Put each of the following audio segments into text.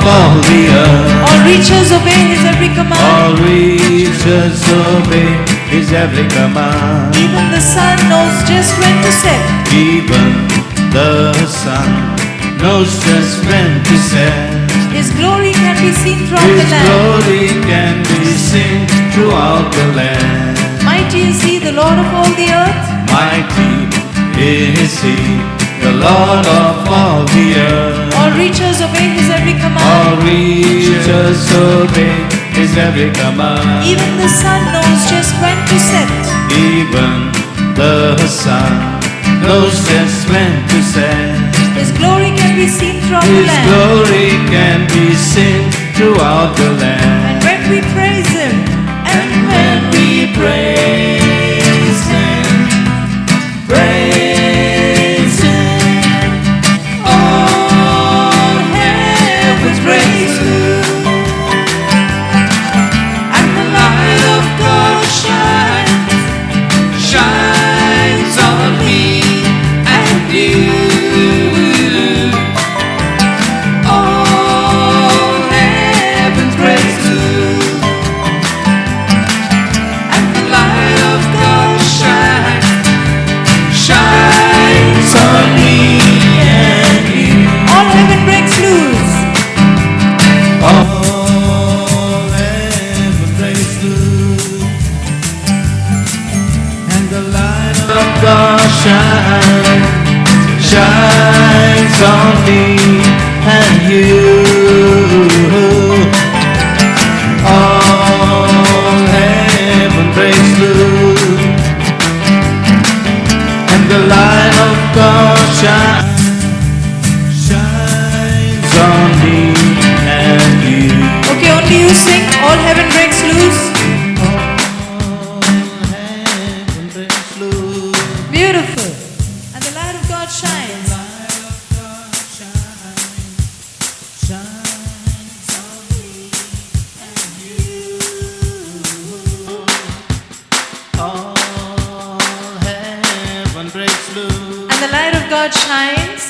all the earth. All creatures obey His every command. All creatures obey His every command. Even the sun knows just when to set. Even the sun knows just when to set. His glory can be seen throughout His the land. glory can be seen throughout the land. Mighty is He, the Lord of all the earth. Mighty is He, the Lord of all the earth. All creatures obey His every command. All creatures obey His every command. Even the sun knows just when to set. Even the sun knows just when to set. His glory can be seen throughout the His land. glory can be seen throughout the land. And when we praise Him, And when we praise Him, praise Him, all heavens breaks through, and the light of God shines on me and you. All heavens breaks through, and the light of God shines on me and you. all heaven breaks loose. All heaven breaks through, and the light of God shines on me and you. All heaven breaks through, and the light of God shines on me and you. Okay, only you sing. All heaven breaks loose. All heaven breaks loose. Beautiful. And the light of God shines. Light of God shines on me and you. All heaven breaks loose, And the light of God shines.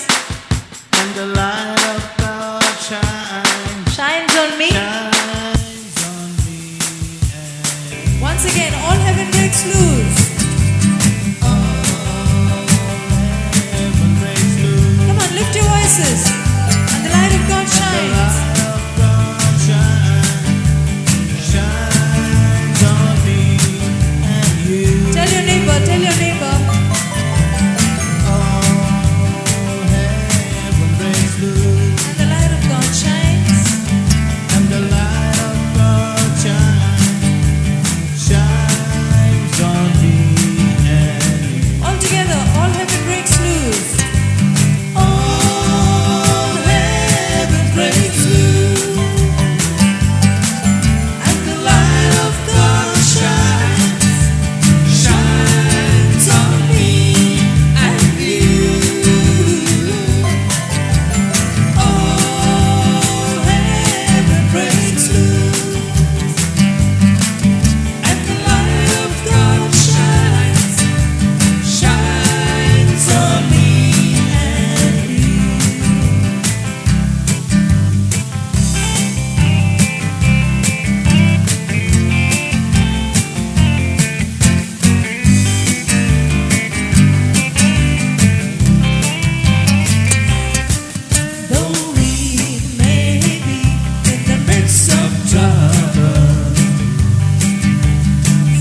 and the light of God Shines on me. shines on me and Once again, all heaven breaks loose. heaven breaks loose. Come on, lift your voices. And the light of God shines. Light of God shines on me and you. Tell your neighbor, tell your neighbor. All heaven breaks loose, And the light of God shines. and the light of God shines on me and you. All together, all heaven breaks loose. All heaven breaks loose, and the light of God shines on me and you. All heaven breaks loose, and the light of God shines on me and you. Though we may be in the midst of trouble,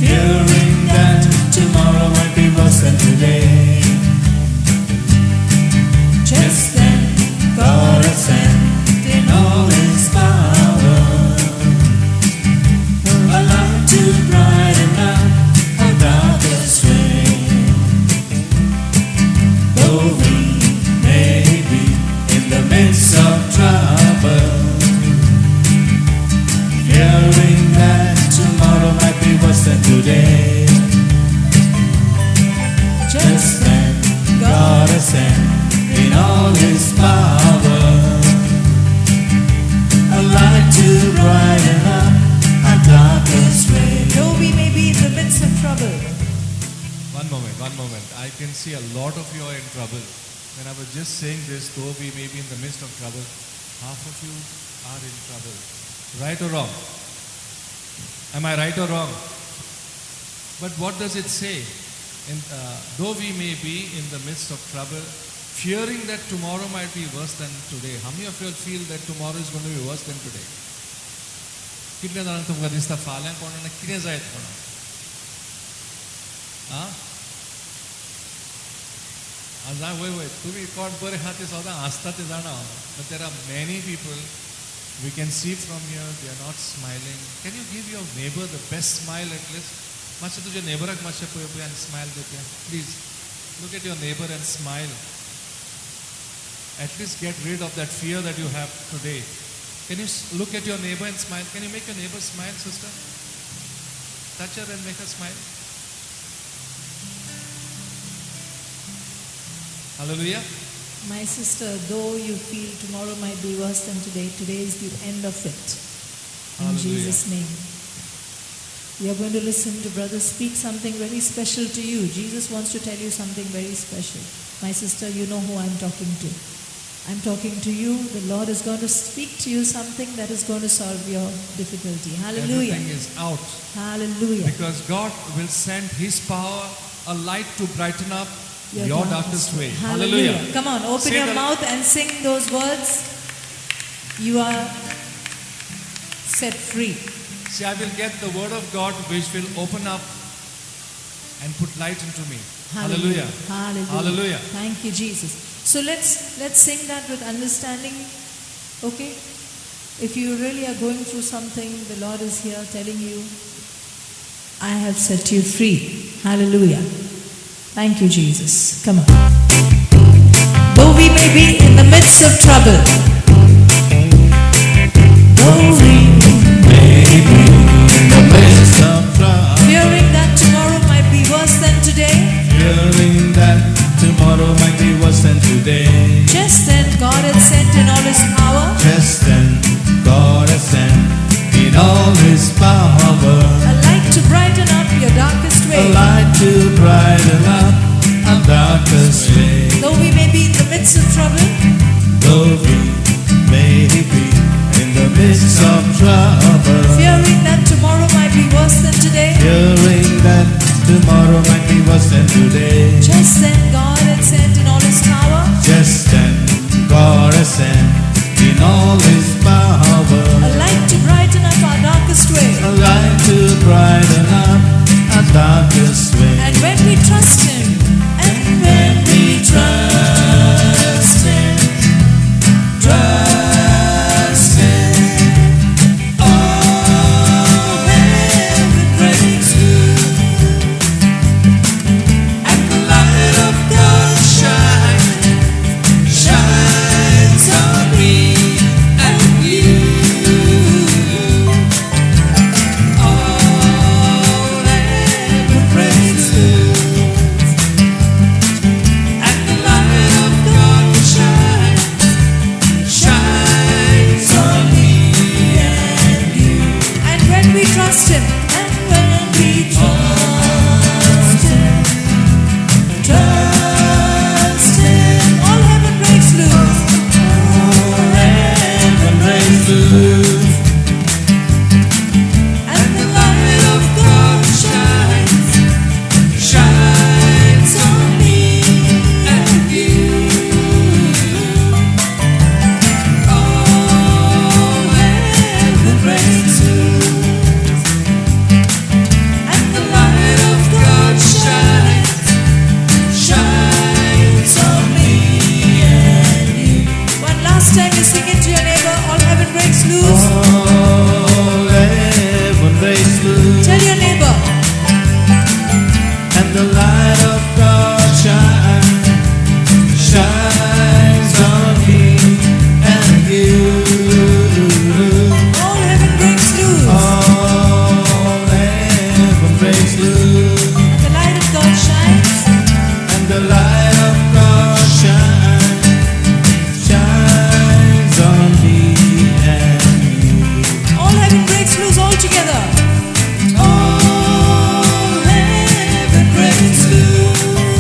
fearing that tomorrow might be worse than today, just then God has sent in all His power a light to brighten up our darkest way. Though we may be in the midst of trouble, fearing that tomorrow might be worse than today, just then God has sent in all His power a light to brighten up our darkest way. Though we may be in the midst of trouble. One moment. I can see a lot of you are in trouble. When I was just saying this, though we may be in the midst of trouble, half of you are in trouble. Right or wrong? Am I right or wrong? But what does it say? Though we may be in the midst of trouble, fearing that tomorrow might be worse than today. How many of you feel that tomorrow is going to be worse than today? कितले जाणांक तुमकां दिसता फाल्यां कोणाक कितें जायत म्हणून? वय तुम्ही कोण बरे आहा ते सदां हांसता ते जाणा. But there are many people we can see from here, they are not smiling. Can you give your neighbor the best smile at least? मातशें तुज्या नेबराक मातशें पळय आनी smile Divya. Please look at your neighbor and smile. At least get rid of that fear that you have today. Can you look at your neighbor and smile? Can you make your neighbor smile, sister? Touch her and make her smile. Hallelujah. My sister, though you feel tomorrow might be worse than today, today is the end of it. In Hallelujah. Jesus' name. We are going to listen to brother speak something very special to you. Jesus wants to tell you something very special. My sister, you know who I'm talking to. I'm talking to you. The Lord is going to speak to you something that is going to solve your difficulty. Hallelujah. Everything is out. Hallelujah. Because God will send His power, a light to brighten up your darkest way. Hallelujah. Come on, open Say your the- mouth and sing those words. You are set free. See, I will get the word of God which will open up and put light into me. Hallelujah. Hallelujah. Hallelujah. Thank you, Jesus. So let's sing that with understanding. Okay? If you really are going through something, the Lord is here telling you, I have set you free. Hallelujah. Thank you, Jesus. Come on. Though we may be in the midst of trouble, though we In the midst of trouble, fearing that tomorrow might be worse than today, fearing that tomorrow might be worse than today. just then God had sent in all His power Just then, God has sent in all His power a light to brighten up your darkest a way. light to brighten up our darkest way. Though we may be in the midst of trouble, Though we may be in the midst of trouble, fearing that tomorrow might be worse than today, fearing that tomorrow might be worse than today. just then God had sent in all His power Just then, God has sent in all His power a light to brighten up our darkest way. a light to brighten up our darkest way. And when we trust Him, and when we trust Him, Trust Him, all heaven breaks loose, and the light of God shines on me and you. All heaven breaks loose, and the light of God shines on me and you. and when we trust Him, and when we trust Him, all heaven breaks loose. All heaven breaks loose, And the light of God shines on me and you. All heaven breaks loose, and the light of God shines on me and you. One last time you sing it to your neighbor, all heaven breaks loose. All heaven breaks loose, Tell your neighbor, and the light of God shines on me and you. all heaven breaks loose. All heaven breaks loose, The light of God shines. and the light of God shines on me and you. All heaven breaks loose all together. All heaven breaks loose,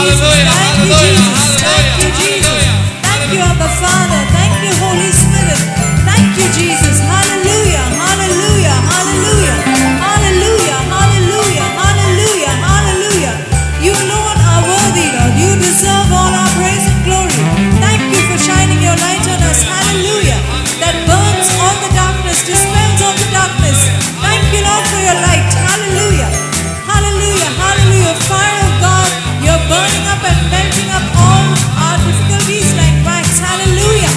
Thank you, Jesus. Thank you, Abba Father. Thank you, Holy Spirit. Thank you, Jesus. Hallelujah, hallelujah, hallelujah, hallelujah, hallelujah, hallelujah, hallelujah. You alone are worthy, Lord. You deserve all our praise and glory. Thank you for shining your light on us. Hallelujah. That burns all the darkness, dispels all the darkness. Thank you, Lord, for your light. Hallelujah. Hallelujah, hallelujah. Fire of God, you're burning up and melting up all our difficulties like wax. Hallelujah.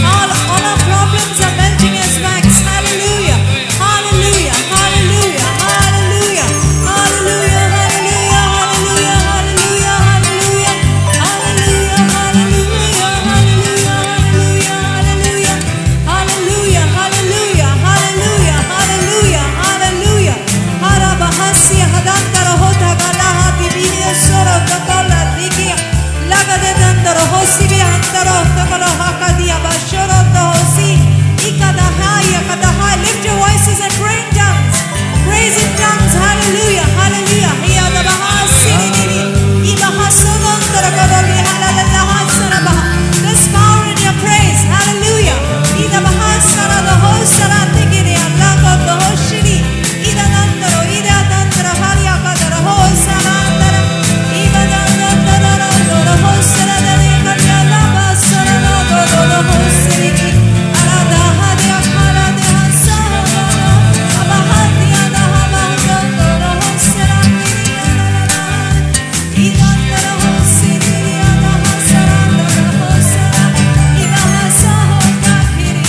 All our problems are melting as wax. Hallelujah. Hallelujah, hallelujah, hallelujah. Hallelujah, hallelujah, hallelujah, hallelujah, hallelujah. Hallelujah, hallelujah, hallelujah, hallelujah, hallelujah, hallelujah, hallelujah, hallelujah, hallelujah. Harabahasya hadantara hota galaha dibiya soro gakola dikia lagade dandara hosi bihantara takala hakadia bashoro tohosi ikadahaya kadahaya. Lift your voices and pray in tongues. Praise in tongues. Hallelujah, hallelujah. Hiya dabahasi nini ibahasodantara kadali halalahasarabaha. There's power in your praise. Hallelujah. Ida bahasara dohosara tikiri allago dohoshiri ida nandaro ida dandara hariya kadara hosarandara iba dandara dohosara dani kadala basara dohosiri alada hariya kalade hasara abahadiya dahamanda dohosara ida dandara hosiri ida hasara dohosara ida hasaho takiri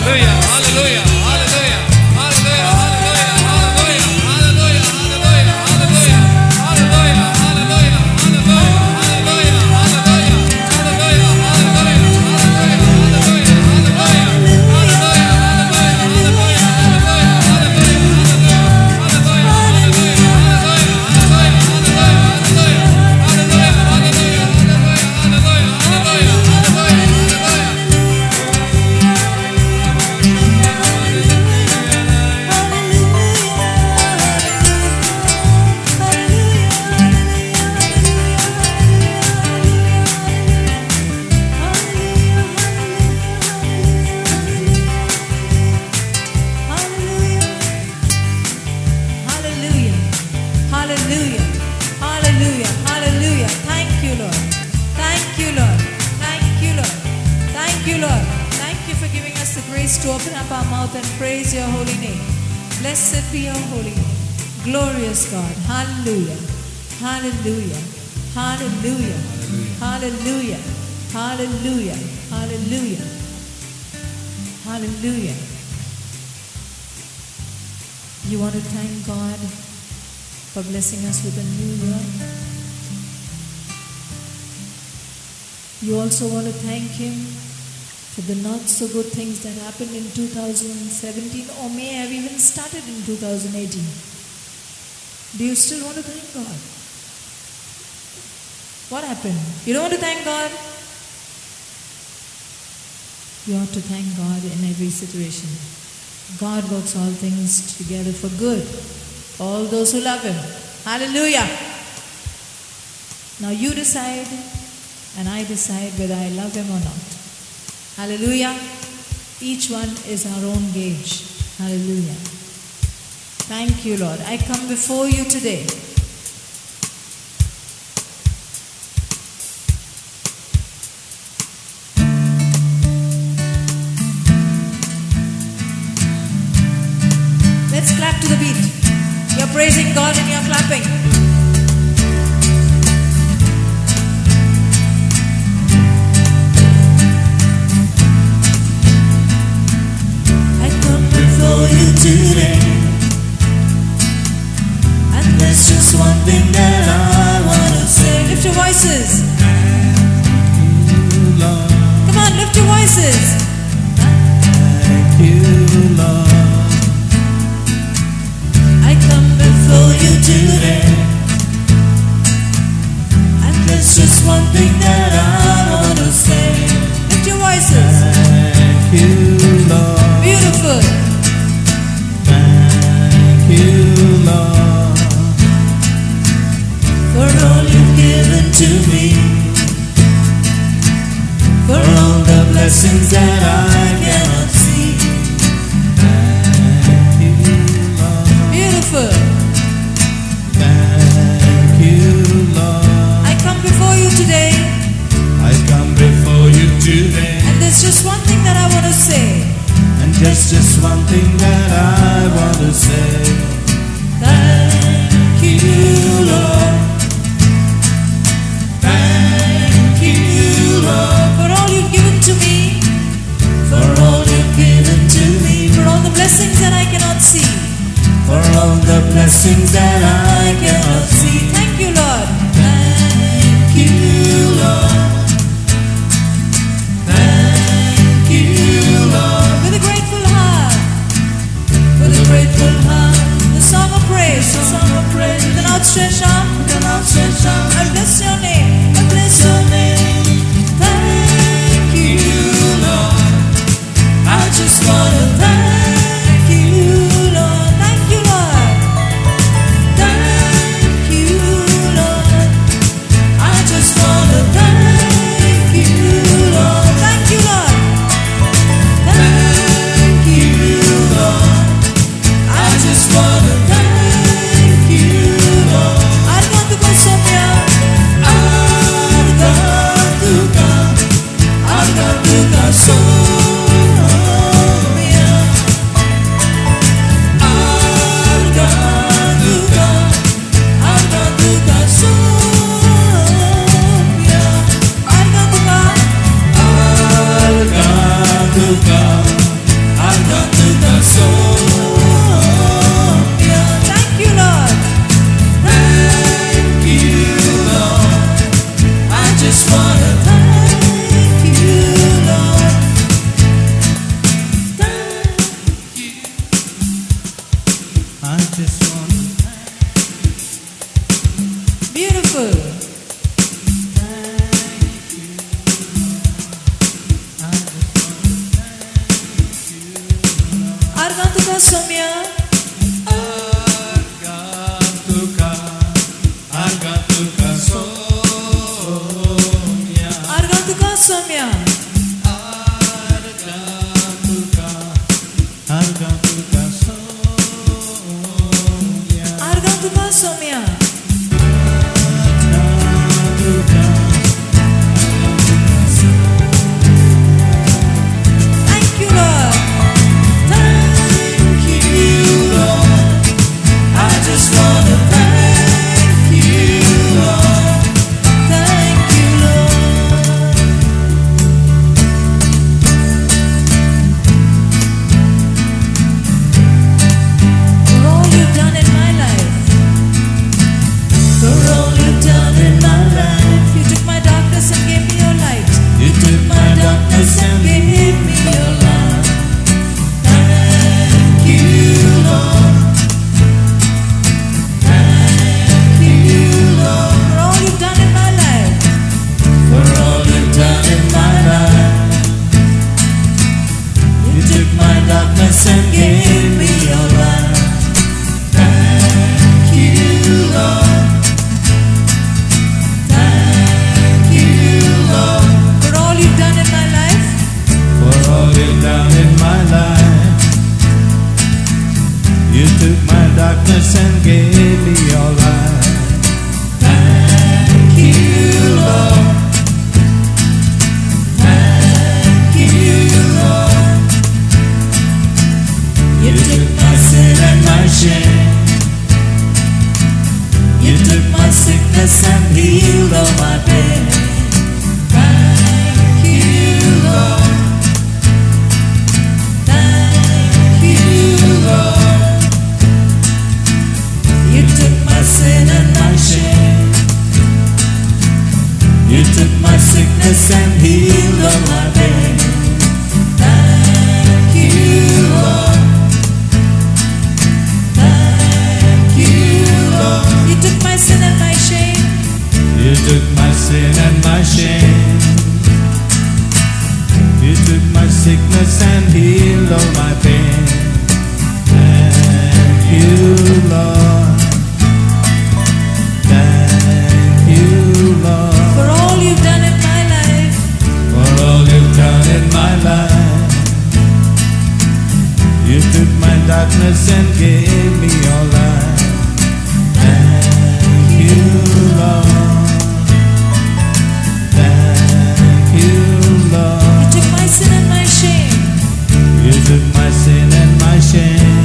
Hallelujah, hallelujah, hallelujah, hallelujah, hallelujah, hallelujah, hallelujah, hallelujah, hallelujah, Hallelujah, hallelujah, hallelujah. Thank you, Lord. Thank you, Lord. Thank you, Lord. Thank you, Lord. Thank you for giving us the grace to open up our mouth and praise your holy name. Blessed be your holy name. Glorious God. Hallelujah. Hallelujah. Hallelujah. Hallelujah. Hallelujah. Hallelujah. Hallelujah. You want to thank God for blessing us with a new year. You also want to thank Him for the not so good things that happened in 2017 or may have even started in 2018. Do you still want to thank God? What happened? You don't want to thank God? You ought to thank God in every situation. God works all things together for good. All those who love Him. Hallelujah. Now you decide and I decide whether I love Him or not. Hallelujah. Each one is our own gauge. Hallelujah. Thank you, Lord. I come before you today. Let's clap to the beat. You're praising God and you're clapping. I come before you today, and there's just one thing that I want to say. Lift your voices. Come on, lift your voices. Thank you, Lord. I come before you today, one thing that I want to say. Lift your voices. Thank you, Lord. Beautiful. Thank you, Lord, for all you've given to me, for all the blessings that I cannot see. Thank you, Lord. Beautiful. Thank you, Lord. I come before you today, I come before you today, and there's just one thing that I want to say. and just one thing that I want to say. Thank you, Lord. Thank you, Lord, For all you've given to me, for all you've given to me, for all the blessings that I cannot see. for all the blessings that I cannot see. Thank you, Lord. Thank you, Lord. Thank you, Lord. With a grateful heart, With a grateful heart, the song of praise, song of praise, with an outstretched arm, with an outstretched arm, I bless your name. I bless your name. Thank you, Lord. I just want to thank you, Lord. Thank you, Lord. Thank you, Lord. I just want to thank you, Lord. Thank you, Lord. Thank you, Lord. I just want to thank you, Lord. Argatuka Somya, Argatuka, Argatuka Somya. Argatuka, Argatuka Somya. Argatuka, Argatuka, Argatuka Somya. thank you, Lord. Thank you, Lord. I just wanna thank you, Lord. Thank you. I just wanna Beautiful. Argatuka Somya, Argatuka, Argatuka Somya. Argatuka Somya, Argatuka, Argatuka Somya. Argatuka Somya. Thank you, Lord. Thank you, Lord. I just wanna thank you, Lord. Thank you, Lord. For all you've done in my life, For all you've done in my life, you took my darkness and gave me your light. you took my darkness and gave me your light. Thank you, Lord. Thank you, Lord. For all you've done in my life, For all you've done in my life, you took my darkness and gave me your light. Thank you, Lord. Thank you, Lord. for all you've done in my life, For all you've done in my life, you took my darkness and gave me your light. Thank you, Lord. Thank you, Lord. You took my sin and my shame. You took my sickness and healed all my pain. Thank you, Lord. Thank you, Lord. You took my sin and my shame. You took my sickness and healed all my pain. Thank you, Lord. Thank you, Lord. you took my sin and my shame. You took my sin and my shame. You took my sickness and healed all my pain. Thank you, Lord. Thank you, Lord. For all you've done in my life. For all you've done in my life. You took my darkness and gave me your light. Thank you, Lord. Thank you, Lord. You took my sin and my shame. You took my sin and my shame.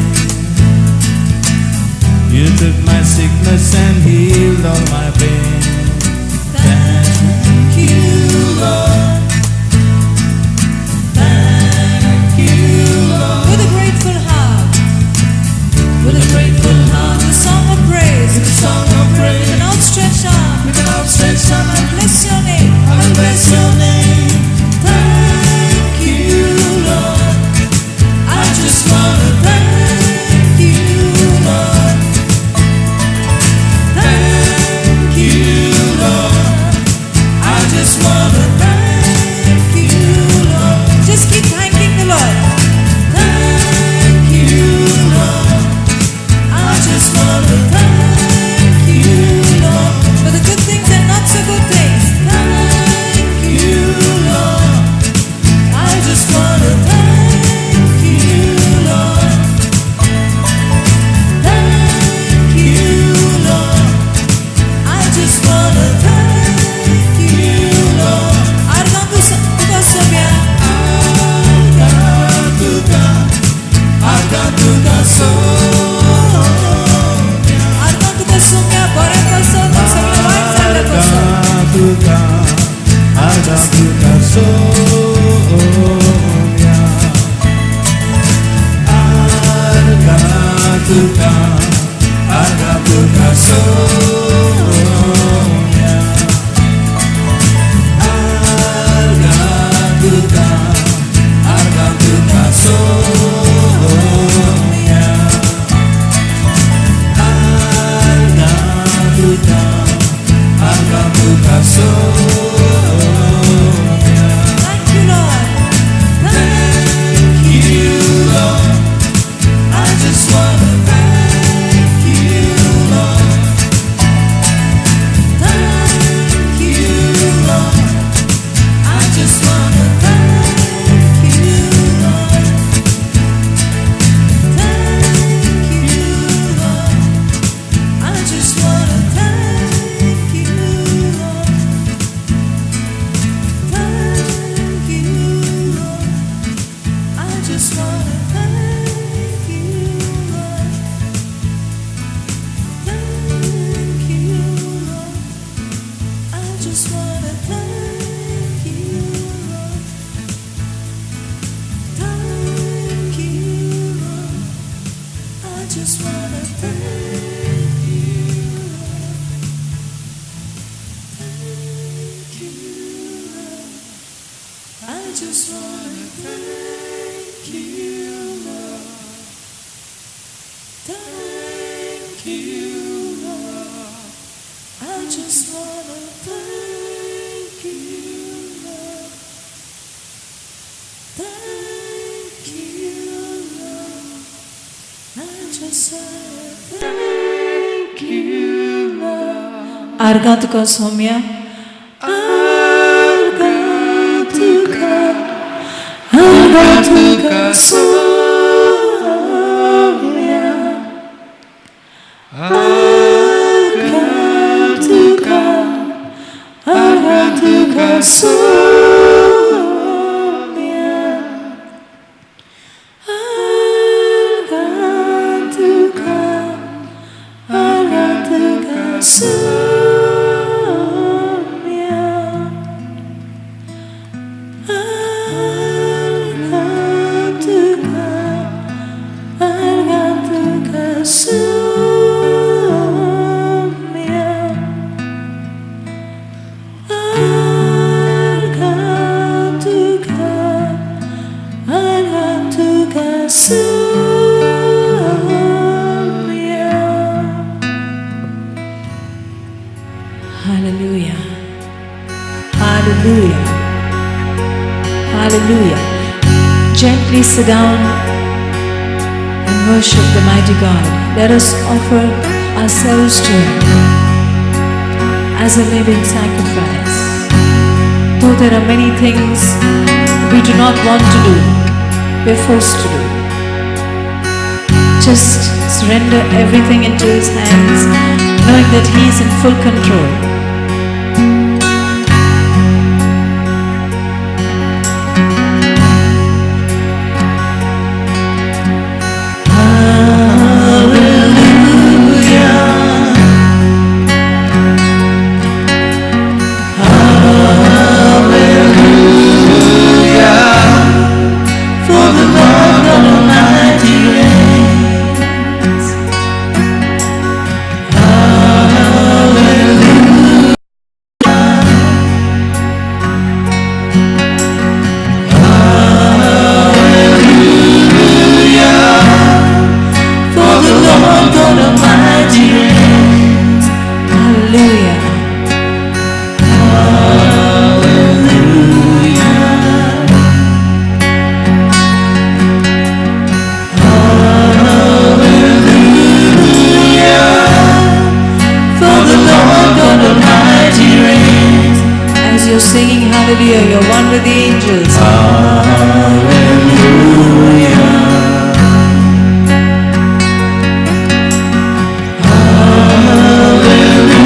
You took my sickness and healed all my pain. Thank you, Lord. Thank you, Lord. With a grateful heart. With a grateful heart, With a song of praise. with a song of praise, With an outstretched arm. with an outstretched arm, I bless your name. I will bless your name. Thank you, Lord. I just wanna thank you, Lord. Thank you, Lord. I just wanna thank you, Lord. Just keep thanking the Lord. Thank you, Lord. I just wanna thank you, Lord. For the good things and not so good things. Thank you, Lord. I just wanna thank you, Lord. Thank you, Lord. I just wanna thank you, Lord. Argatu Kasobya. Argatuka Sonia. Argatu Kasomya. Bore Kasomya. Samya White Sanda Kasomya. Argatuka Sonia. Argatuka Sonia. Argatuka Sonia. Argatuka Sonia. Thank you, Lord. Thank you, Lord. I just wanna thank you, Lord. Thank you, Lord. I just wanna thank you, Lord. Thank you, Lord. I just wanna thank you, Lord. Thank you, Lord. I just wanna thank you, Lord. Thank you, Lord. I just wanna thank you, Lord. Thank you, Lord. I just wanna thank you, Lord. Thank you, Lord. I just wanna thank you, Lord. Thank you, Lord. I just wanna thank you, Lord. Thank you, Lord. I just wanna thank you, Lord. Argatu Kasomya. Argatuka Sonia. Argatuka Sonia. Argatuka Sonia. Argatuka Sonia. Argatuka Sonia. Hallelujah. Hallelujah. Hallelujah. Gently sit down and worship the mighty God. Let us offer ourselves to Him as a living sacrifice. Though there are many things we do not want to do, we're forced to do. Just surrender everything into His hands, knowing that He is in full control. Singing hallelujah, you're one with the angels. Hallelujah. Hallelujah.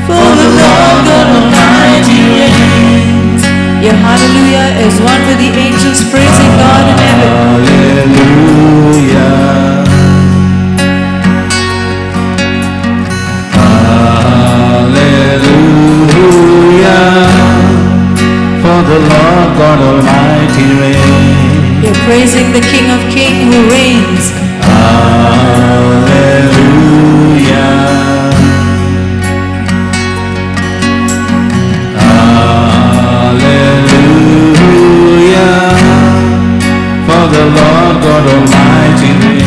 For the Lord God Almighty reigns. Your hallelujah is one with the angels praising God in heaven. Hallelujah. For the Lord God Almighty reigns. You're praising the King of Kings who reigns. Hallelujah. Hallelujah. For the Lord God Almighty reigns.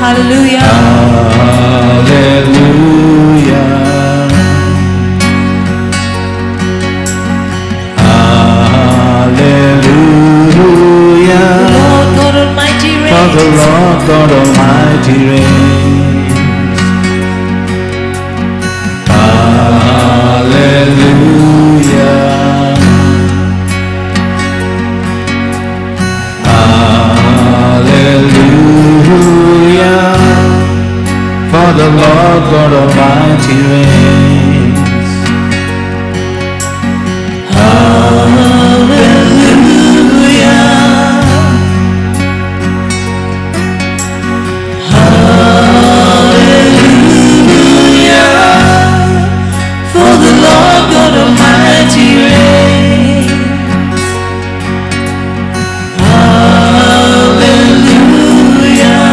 Hallelujah. Hallelujah. Hallelujah. The Lord God Almighty the Lord God Almighty reigns. Hallelujah. Hallelujah. For the Lord God Almighty reigns. Hallelujah. Hallelujah. For the Lord God Almighty reigns. Hallelujah.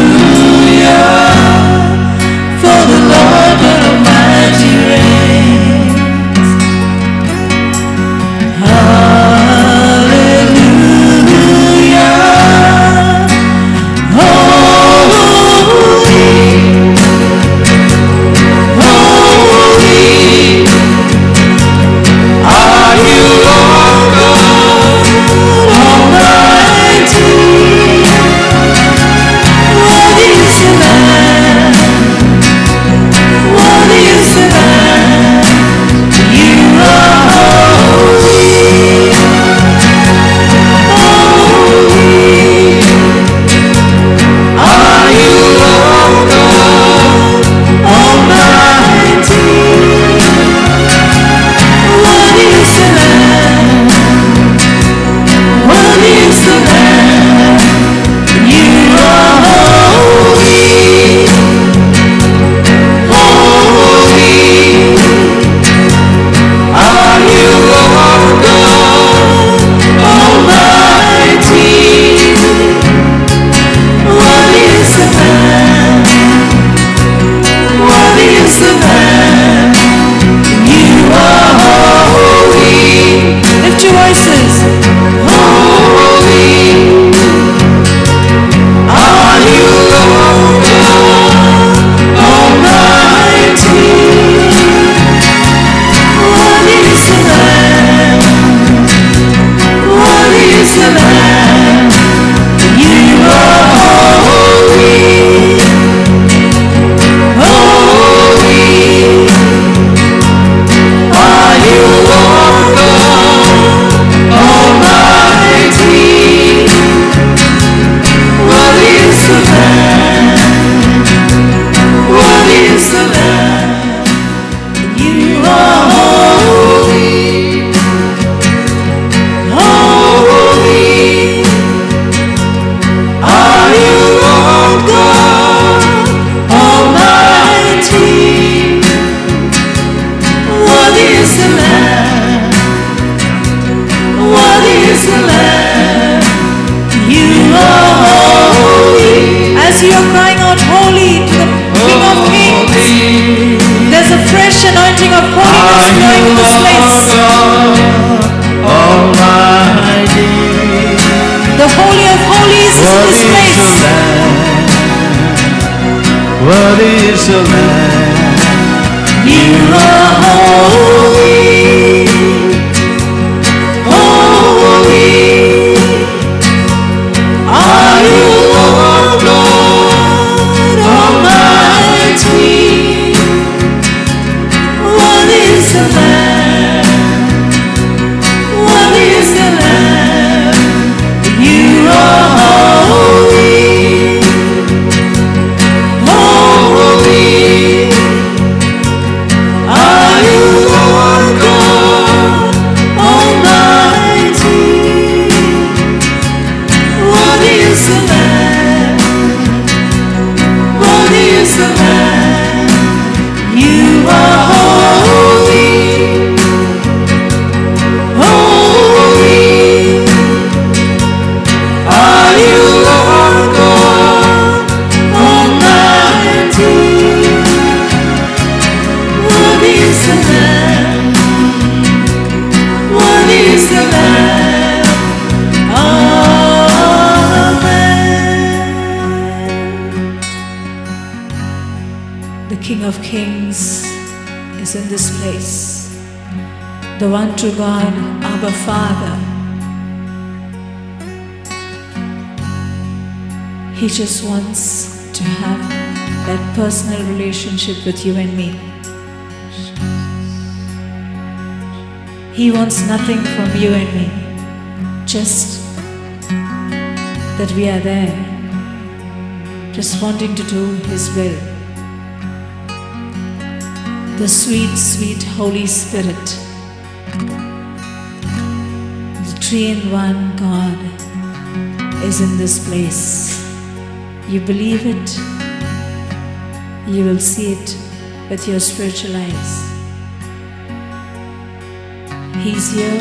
Hallelujah. For the Lord God Almighty reigns. Hallelujah. Holy, holy are you, Lord God Almighty. Worthy is the Lamb. Worthy is the Lamb. You are holy. Holy are you, Lord God Almighty. Worthy is the Lamb. Worthy is the Lamb. You are holy. Holy are you, Lord God Almighty. Worthy is the Lamb. Worthy is the Lamb. You are holy. Lift your voices. Holy are you, Lord God Almighty. Worthy is the Lamb. Worthy is the Lamb. You are holy. Holy are you, Lord God Almighty. Worthy is the Lamb. Worthy is the Lamb. You are holy. Holy are you, Lord God Almighty. Worthy is the Lamb. Worthy is the Lamb. You are holy. As you are crying out holy to the King of Kings, there's a fresh anointing of holiness flowing in this place. Almighty. The Holy of Holies is in this place. Worthy is the Lamb. You are holy. Holy are you, Lord God Almighty. Worthy is the Lamb. Worthy is the Lamb. You are holy. Holy are you, Lord God Almighty. Worthy is the Lamb. Worthy is the Lamb. You are holy. the one true God, Abba Father. He just wants to have that personal relationship with you and me. He wants nothing from you and me, just that we are there, just wanting to do His will. The sweet, sweet Holy Spirit, the three-in-one God is in this place. You believe it, you will see it with your spiritual eyes. He's here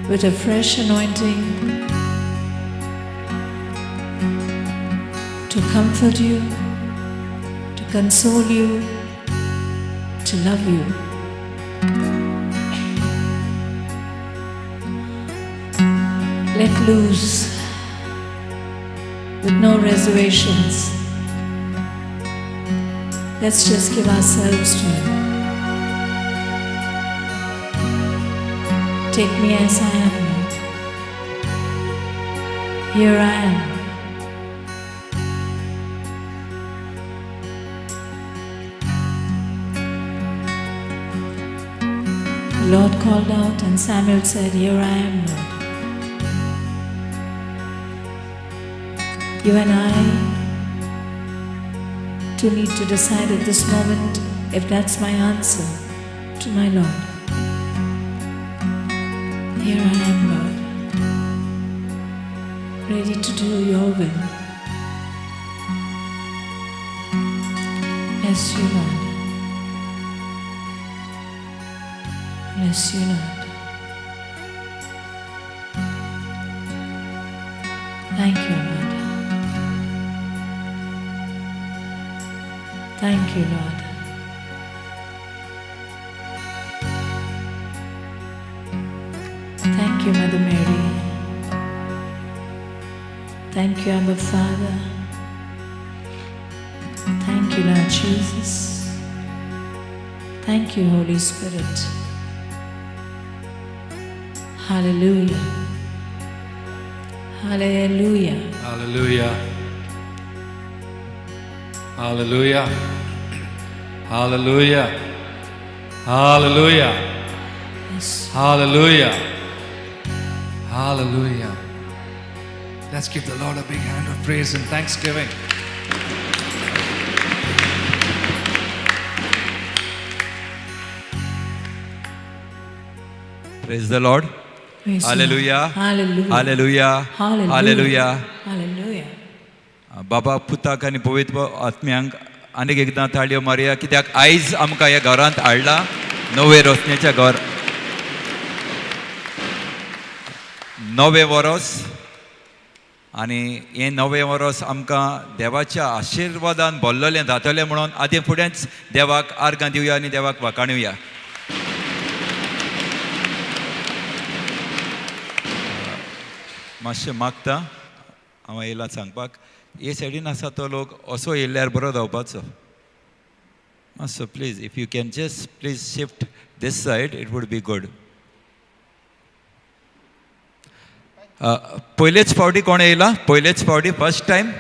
with a fresh anointing to comfort you, to console you, to love you. Let loose with no reservations. Let's just give ourselves to Him. Take me as I am, Lord. Here I am. The Lord called out and Samuel said, "Here I am, Lord." You and I do need to decide at this moment if that's my answer to my Lord. Here I am, Lord, ready to do your will. Bless you, Lord. Bless you, Lord. Thank you, Lord. Thank you, Lord. Thank you, Mother Mary. Thank you, Abba Father. Thank you, Lord Jesus. Thank you, Holy Spirit. Hallelujah. Hallelujah. Hallelujah. Hallelujah. Hallelujah. Hallelujah. Yes. Hallelujah. Hallelujah. Let's give the Lord a big hand of praise and thanksgiving. Praise the Lord. Praise the Hallelujah. Lord. Hallelujah. Hallelujah. Hallelujah. Hallelujah. Hallelujah. बाबा पुताक आनी पवित्र आत्म्यांक आनीक एकदां ताळयो मारया कित्याक आयज आमकां ह्या घरांत हाडला नवे रोशनेच्या घर नवे वरोस आनी हें नवें वरोस आमकां देवाच्या आशिर्वादान भरलेलें जातलें म्हणून आदी फुडेंच देवाक आर्गां दिवया आनी देवाक वाखाणुया. मातशें मागता हांव येयला सांगपाक हे सायडीन आसा तो लोक असो येयल्यार बरो जावपाचो मातसो please if you can just please shift this side it would be good. पयलेच फावटी कोण येयला पयलेच फावटी फर्स्ट टायम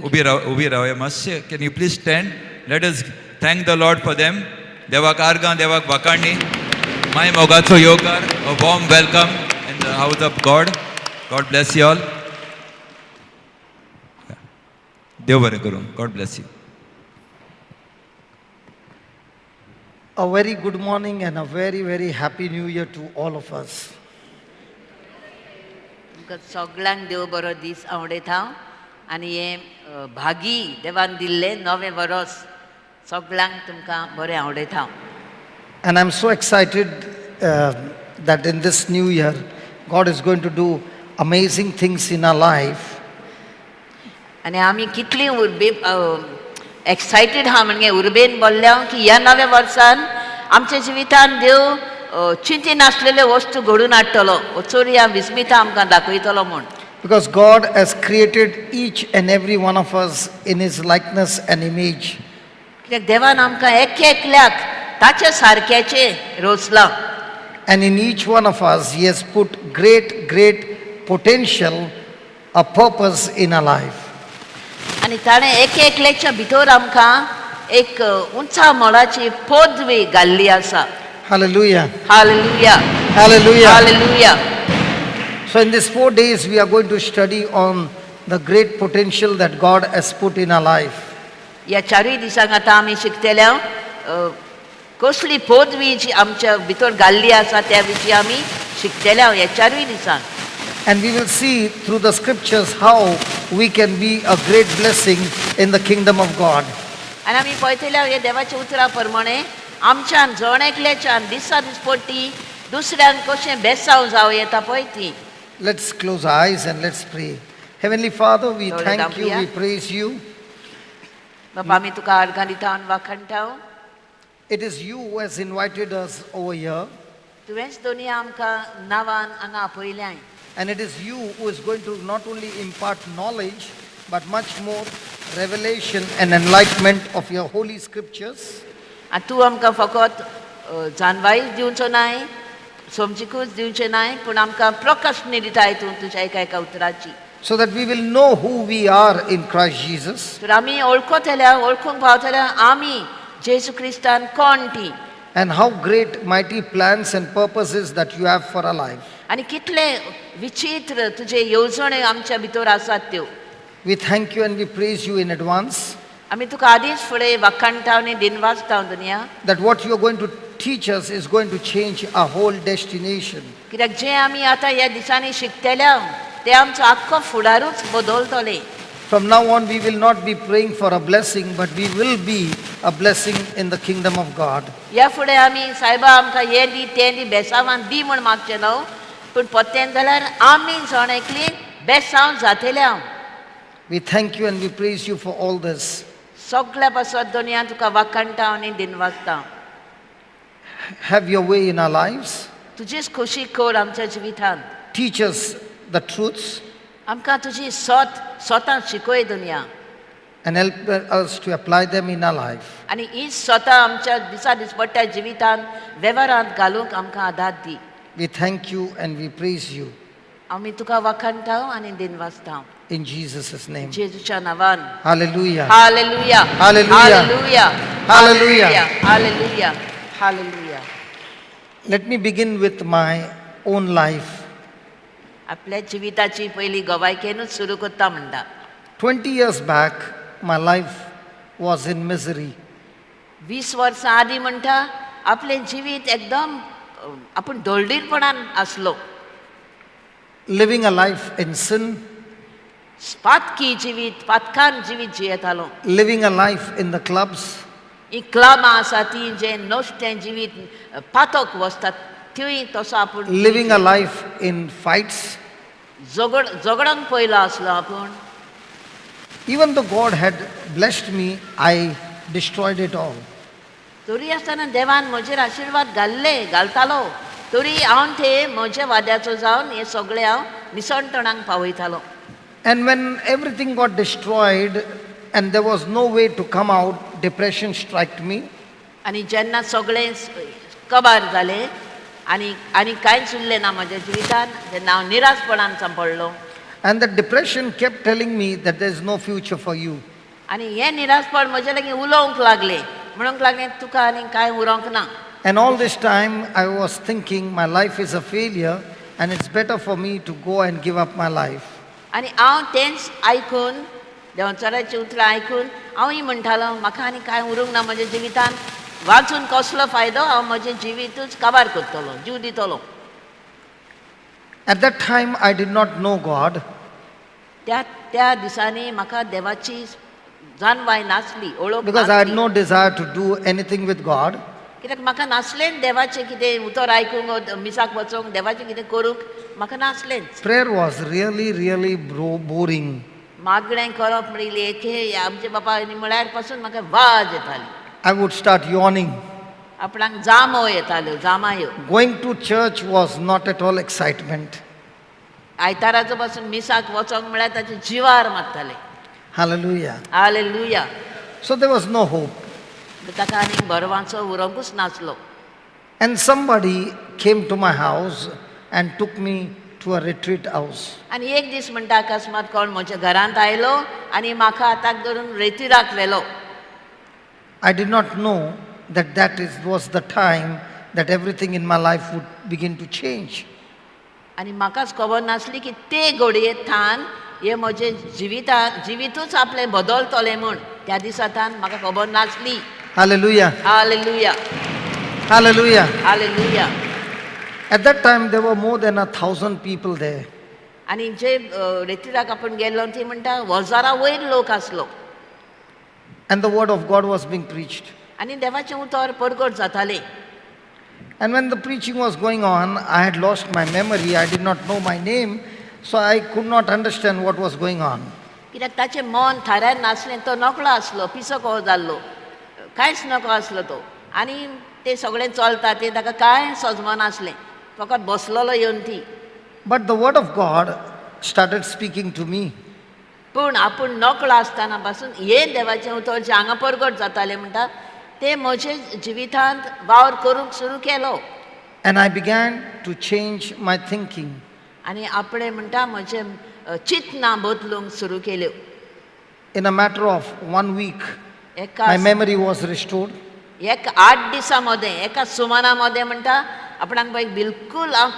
उबी रावया मातशें can you please stand let us thank the Lord for them. देवाक आर्गां देवाक वाखाणणी माय मोगाचो योगार a warm welcome in the house of God. God bless you all. देव बरें करूं. God bless you. A very good morning and a very, very happy new year to all of us. तुमकां सगळ्यांक देव बरो दीस आवडयत हांव आनी हें भागी देवान दिल्लें नवें वरोस सगळ्यांक तुमकां बरें आवडयत हांव. And I'm so excited that in this new year, God is going to do amazing things in our life. आनी आमी कितलीं एक्सायटेड आहा म्हणजे उर्बेन बोल्ल्या की ह्या नव्या वर्सान आमच्या जिवितान देव चिंती नासलेल्यो वस्तू घडून हाडटलो चोरया विस्मिता आमकां दाखयतलो म्हूण. Because God has created each and every one of us in His likeness and image. कित्याक देवान आमकां एक एकल्याक ताचे सारक्याचे रोचला. And in each one of us, He has put great potential, a purpose in our life. आनी ताणें एकल्याच्या भितर आमकां एक उंचा मोलाची पदवी घाल्ली आसा. Hallelujah. Hallelujah, Hallelujah. Hallelujah. So in these 4 days, we are going to study on the great potential that God has put in our life. ह्या 4 दिसांक आतां आमी शिकतले कसली पदवी जी आमच्या भितर घाल्ली आसा त्या विशीं आमी शिकतले ह्या 4 दिसांक. And we will see through the scriptures how we can be a great blessing in the kingdom of God. आनी आमी पळयतले हे देवाच्या उतरा प्रमाणे आमच्यान जण एकल्याच्यान दिसा दिसपट्टी दुसऱ्यांक कशें बेसांव जावं येता पळय ती. Let's close our eyes and let's pray. Heavenly Father, we Lord, thank you, Hallelujah. we praise you. बाबा आमी तुका आर्गां दिता आनी वाखणटा. It is you who has invited us over here, तुवेंच दोनी आमकां नांवान हांगा आपयल्याय. and it is you who is going to not only impart knowledge, but much more revelation and enlightenment of your holy scriptures. आनी तूं आमकां फकत जानवायूच दिवचो नाय, समजीकूच दिवचें नाय, पूण आमकां प्रकाशनी दिता हितून तुज्या एका उतराची. So that we will know who we are in Christ Jesus. तर आमी ओळखतल्या ओळखूंक पावतल्या आमी जेजू क्रिस्तान कोण ती And how great, mighty plans and purposes that you have for our life. आनी कितले विचित्र तुजे येवजणे आमच्या भितर आसात त्यो. We thank you and we praise you in advance आमी तुका आदींच फुडें वाखणटा आनी दिनवाजता दुनिया. that what you are going to teach us is going to change our whole destination. कित्याक जें आमी आतां ह्या दिसांनी शिकतल्या तें आमचो आख्खो फुडारूच बदलतले. From now on, we will not be praying for a blessing, but we will be a blessing in the kingdom of God. ह्या फुडें आमी सायबा आमकां हें दी तें दी बेसांवान दी म्हूण मागचें न्हू, पूण पत्तेन जाल्यार आमी जण एकली बेसांव जातल्या. We thank you and we praise you for all this. सगळ्या पासत दुनिया तुका वाखणटा आनी दिनवाजता. Have your way in our lives. तुजीच खुशी कर आमच्या जिवितांत. Teach us the truths आमकां तुजी स्वता शिकय दुनिया. and help us to apply them in our life. आनी ही स्वता आमच्या दिसा दिसपट्ट्या जिवितांत वेव्हारांत घालूंक आमकां आदार दी. We thank you and we praise you आमी तुका वाखणटा आनी दिनवाजता. in Jesus' name. जेजूच्या नांवान. Hallelujah. Hallelujah, Hallelujah. Hallelujah, Hallelujah. Hallelujah, hallelujah. Let me begin with my own life. आपल्या जिविताची पयली गवायकेनूच सुरू करता म्हणटा. 20 years back, my life was in misery. 20 वर्सां आदीं म्हणटा आपलें जिवीत एकदम आपूण ढोळडीरपणान आसलो. Living a life in sin, पातकी जिवीत, पातकान जिवीत जियेतालो. living a life in the clubs, ही क्लबां आसा ती जे नोश्टें जिवीत पातक वचतात त्योय तसो आपूण living a life in fights. झगडोंक पयलो आसलो आपूण. Even though God had blessed me, I destroyed it all. तरी आसतना देवान म्हजेर आशिर्वाद घालतालो, तरी हांव ते म्हज्या वाद्याचो जावन हे सगळें हांव निसणटणांक पावयतालो. And when everything got destroyed and there was no way to come out, depression struck me. आनी जेन्ना सगळें कबार जालें आनी कांयच उरलें ना म्हज्या जिवितान, तेन्ना हांव निराशपणान सांपडलो. And the depression kept telling me that there is no future for you. आनी हें निराशपण म्हजे लागीं उलोवंक लागलें, म्हणूंक लागलें तुका आनी कांय उरोंक ना. And all this time I was thinking my life is a failure and it's better for me to go and give up my life. आनी हांव तेंच आयकून देंवचाराचीं उतरां आयकून हांवूय म्हणटालो म्हाका आनी कांय उरूंक ना म्हज्या जिवितान, वाचून कसलो फायदो, हांव म्हजें जिवीतूच काबार करतलो, जीव दितलो. At that time I did not know God. त्या दिसांनी म्हाका देवाची जाणवाय नासली, ओळख Because I had नासली. no desire to do anything with God. कित्याक म्हाका नासलें देवाचें कितें उतर आयकूंक, मिसाक वचोंक, देवाचें कितें करूंक म्हाका नासलेंच. Prayer was really boring. मागणें करप म्हणिल्ली एके आमचे बापा म्हळ्यार पासून म्हाका वाज येताली. I would start yawning. आपणाक जामो येताल्यो, जामायो. Going to church was not at all excitement. आयताराचो पासून मिसाक वचोंक म्हळ्यार ताचे जिवार मारताले. Hallelujah. Hallelujah. So there was no hope. ताका आनीक बरोवाचो उरोंकूच नासलो. And somebody came to my house and took me to a retreat house. आनी एक दीस म्हणटा अकस्मात कोण म्हज्या घरांत आयलो आनी म्हाका हाताक धरून रेतीराक व्हेलो. I did not know that was the time that everything in my life would begin to change. आनी म्हाकाच खबर नासली की ते घडयेंतल्यान हे म्हजें जिवीतूच आपलें बदलतलें म्हूण त्या दिसांतल्यान म्हाका खबर नासली. Hallelujah. Hallelujah, Hallelujah. Hallelujah. At that time, there were more than 1,000 people there. आनी जे रेतीराक आपूण गेल्लो ती म्हणटा 1000 वयर लोक आसलो. And the word of God was being preached. आनी देवाचें उतर परगट जातालें. And when the preaching was going on, I had lost my memory. I did not know my name, so I could not understand what was going on. कित्याक ताचें मन थाऱ्यार नासलें, तो नकळो आसलो, पिसो कहो जाल्लो, कांयच नकळो आसलो तो. आनी ते सगळें चलता तें ताका कांय सजमो नासलें, फकत बसलोलो येवन ती. But the word of God started speaking to me. पूण आपूण नकळो आसतना पासून हें देवाचें उतर जें हांगा परगट जातालें म्हणटा तें म्हजे जिवितांत वावर करूंक सुरू केलो. And I began to change my thinking. आनी आपणें म्हणटा म्हजें चिंतनां बदलूंक सुरू केल्यो. In a matter of 1 week, एका my memory was restored. एक 8 दिसां मदें एका सुमाना मदें म्हणटा आपणाक बाय बिलकूल हांव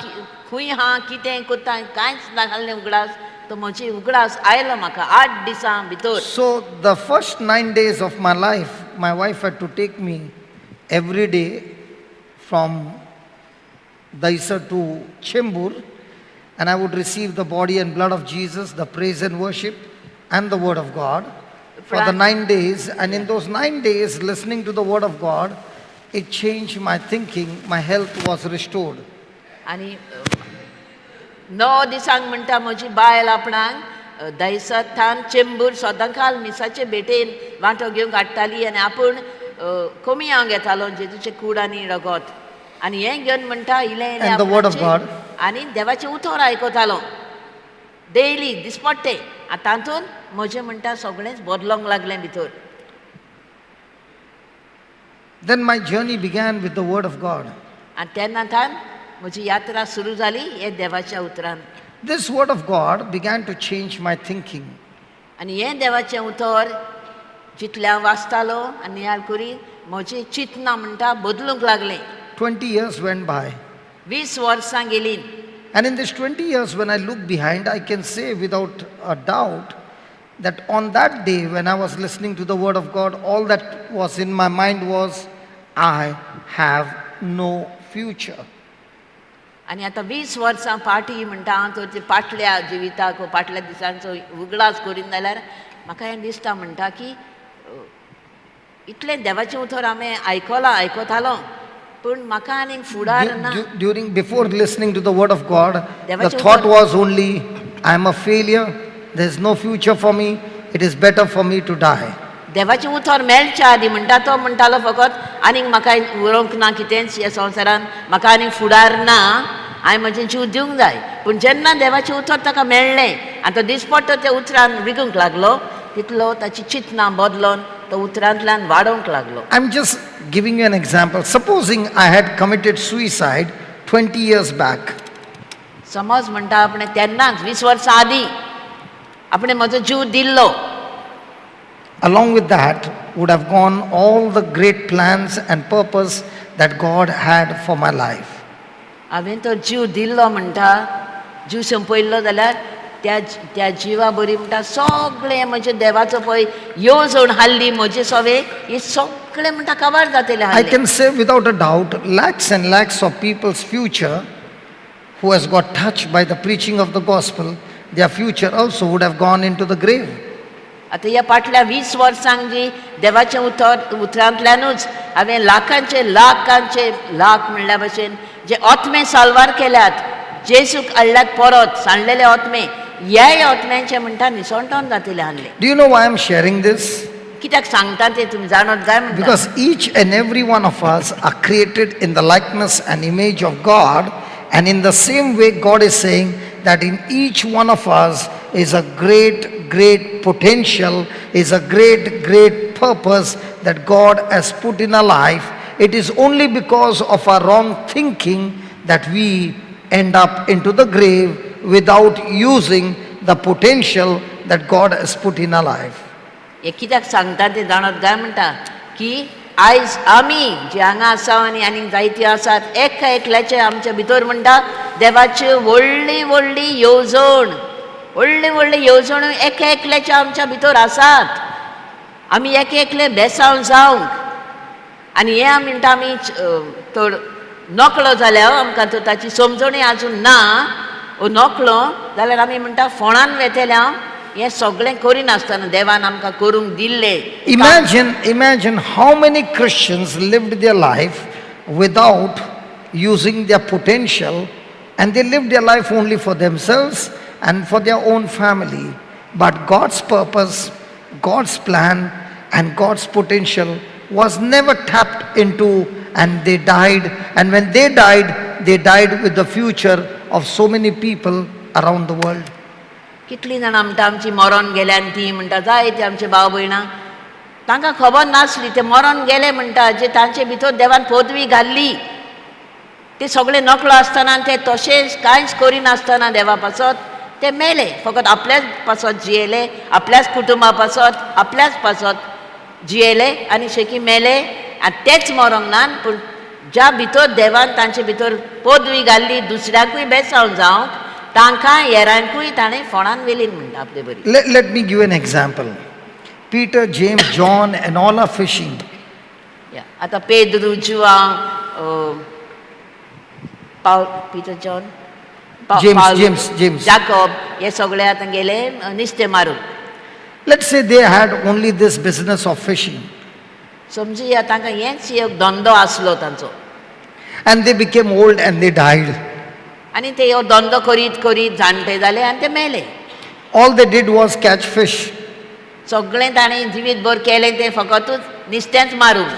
खंय आहा कितें कोत्ता कांयच नासलें उगडास, तो म्हजी उगडास आयलो म्हाका 8 दिसां भितर. So the first 9 days of my life, my wife had to take me every day from Daisar to Chembur, and I would receive the body and blood of Jesus, the praise and worship, and the word of God for the 9 days. And in those 9 days, listening to the word of God, it changed my thinking. My health was restored. आनी 9 दिसांक म्हणटा म्हजी बायल आपणाक दहिसरांतल्यान चेंबूर सदांकाल मिसाचे भेटेन वांटो घेवंक हाडटाली आनी आपूण कमी हांव घेतालो जेजूचे कूड आनी रगत आनी हें घेवन म्हणटा इलें And the word of God. आनी देवाचें उतर आयकतालो डेली दिसपट्टे. आनी तातूंत म्हजें म्हणटा सगळेंच बदलोंक लागलें भितर. Then my journey began with the word of God. आनी तेन्नाच्यान म्हजी यात्रा सुरू जाली हे देवाच्या उतरान. This word of God began to change my thinking. आनी हें देवाचें उतर जितलें हांव वाचतालो आनी नियाळ करी म्हजी चिंतनां म्हणटा बदलूंक लागलें. 20 years went by. 20 वर्सां गेलीं. And in these 20 years, when I look behind, I can say without a doubt that on that day when I was listening to the word of God, all that was in my mind was, I have no future. आनी आतां 20 वर्सां फाटीं म्हणटा हांव तर ते फाटल्या जिविताक फाटल्या दिसांचो उगडास करीन जाल्यार म्हाका हें दिसता म्हणटा की इतलें देवाचें उतर हांवें आयकतालो पूण म्हाका आनीक फुडार ना. Before listening to the word of God, the thought was only, I am a failure, there is no future for me, it is better for me to die. देवाचें उतर मेळच्या आदी म्हणटा तो म्हणटालो फकत आनीक म्हाका उरोंक ना कितेंच ह्या संवसारान, म्हाका आनीक फुडार ना, हांवें म्हजें जीव दिवंक जाय. पूण जेन्ना देवाचें उतर ताका मेळ्ळें आनी तो दिसपट्टो त्या उतरान विगूंक लागलो तितलो ताची चिंतनां बदलोन तो उतरांतल्यान वाडोवंक लागलो. I'm just giving you an example. Supposing I had committed suicide 20 years back. समज म्हणटा आपणें तेन्नाच 20 वर्सां आदीं आपणें म्हजो जीव दिल्लो. Along with that would have gone all the great plans and purpose that God had for my life. हांवें तो जीव दिल्लो म्हणटा जीव संपयल्लो जाल्यार त्या जिवा बरी म्हणटा सगळें म्हजे देवाचो पळय येवजण हाडली म्हजे सवे हे सगळें म्हणटा काबार जातलें I हाडलें. can say without a doubt, lakhs and lakhs of people's future who has got touched by the preaching of the gospel, their future also would have gone into the grave. आतां ह्या फाटल्या 20 वर्सांक जी देवाचें उतरांतल्यानूच हांवें लाखांचे लाख म्हणल्या भशेन जे आत्मे साल्वार केल्यात जेजूक हाडल्यात परत सांडलेले आत्मे ह्याय आत्म्यांचे म्हणटा निसंटोन जातले हाडले. Do you know why I'm sharing this? कित्याक सांगता ते तुमी जाणत काय म्हणटा. Because each and every one of us are created in the likeness and image of God, and in the same way God is saying that in each one of us is a great potential, is a great purpose that God has put in our life, it is only because of our wrong thinking that we end up into the grave without using the potential that God has put in our life. हे कित्याक सांगता ते जाणत काय म्हणटा की आयज आमी जे हांगा आसा आनी आनीक जायती आसात एका एकल्याचे आमच्या भितर म्हणटा देवाची व्हडली व्हडली येवजण व्हडली व्हडली येवजण एका एकल्याच्या आमच्या भितर आसात. आमी एक एकले बेसांव जावंक आनी हे आमी म्हणटा आमी थोड नकलो जाल्यार आमकां तो ताची समजणी आजून ना नकलो जाल्यार आमी म्हणटा फोंडान वेतेल्या हे सगळें करिनासतना देवान आमकां करूंक दिल्लें. Imagine how many Christians lived their life without using their potential, and they lived their life only for themselves and for their own family. But God's purpose, God's plan, and God's potential was never tapped into, and they died. And when they died with the future of so many people around the world. कितलीं जाणां म्हणटा आमची मरण गेले आनी ती म्हणटा जायते आमचे भाव भयणां तांकां खबर नासली ते मरण गेले म्हणटा जे तांचे भितर देवान पदवी घाल्ली ते सगळे नकळो आसतना ते तशेंच कांयच करिनासतना देवा पासत ते मेले. फकत आपल्याच पासत जियेले, आपल्याच कुटुंबा पासत आपल्याच पासत जियेले आनी शेकी मेले. आनी तेच मरण ना पूण ज्या भितर देवान तांचे भितर पदवी घाल्ली दुसऱ्याकूय बेसांव जावंक तांकां हेरांकूय ताणें फोंडान वेलीन म्हणटा आपले बरी. Let me give an example. Peter, James, John, and all are fishing. आतां पेद्रू जुआंव पीटर जॉन James. जाकोब हे सगळे आतां गेले नुस्तें मारूंक. Let's say they had only this business of fishing, समजुया तांकां हेंच एक धंदो आसलो तांचो and they became old and they died. आनी ते हो धंदो करीत करीत जाणटे जाले आनी ते मेले. All they did was catch fish. सगळें ताणें जिवीतभर केलें तें फकतूच नुस्तेंच मारूंक.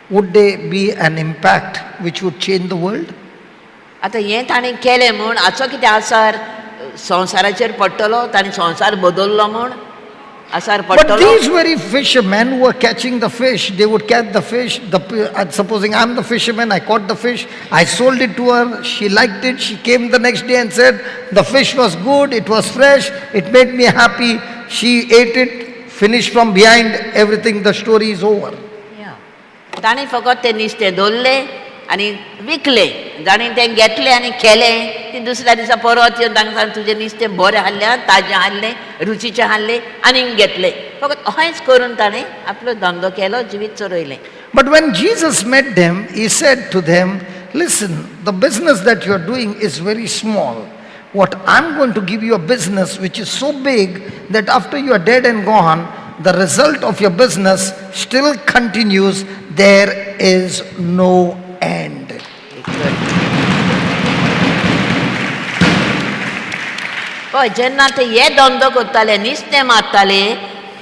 Would there be an impact which would change the world? आतां हें ताणें केलें म्हूण हाचो कितें आसार संवसाराचेर पडटलो? ताणें संवसार बदललो म्हूण आसार But पडटलो? these very fishermen who were catching the fish, they would catch the fish. Supposing I'm the fisherman, I caught the fish, I sold it to her, she liked it, she came the next day and said, the fish was good, it was fresh, it made me happy. She ate it, finished from behind, everything, the story is over. ताणें फकत तें नुस्तें धरलें आनी विकलें. जाणें तें घेतलें आनी केलें ती दुसऱ्या दिसा परत येवन तांकां सांग तुजें नुस्तें बरें हाडलें, ताजें हाडलें, रुचीचें हाडलें आनीक घेतलें. फकत अशेंच करून ताणें आपलो धंदो केलो, जिवीत चलयलें. But when Jesus met them, he said to them, listen, the business that you are doing is very small. What I'm going to give you a business which is so big that after you are dead and gone, the result of your business still continues. There is no end. पळय जेन्ना ते हे धंदो करताले नुस्तें मारताले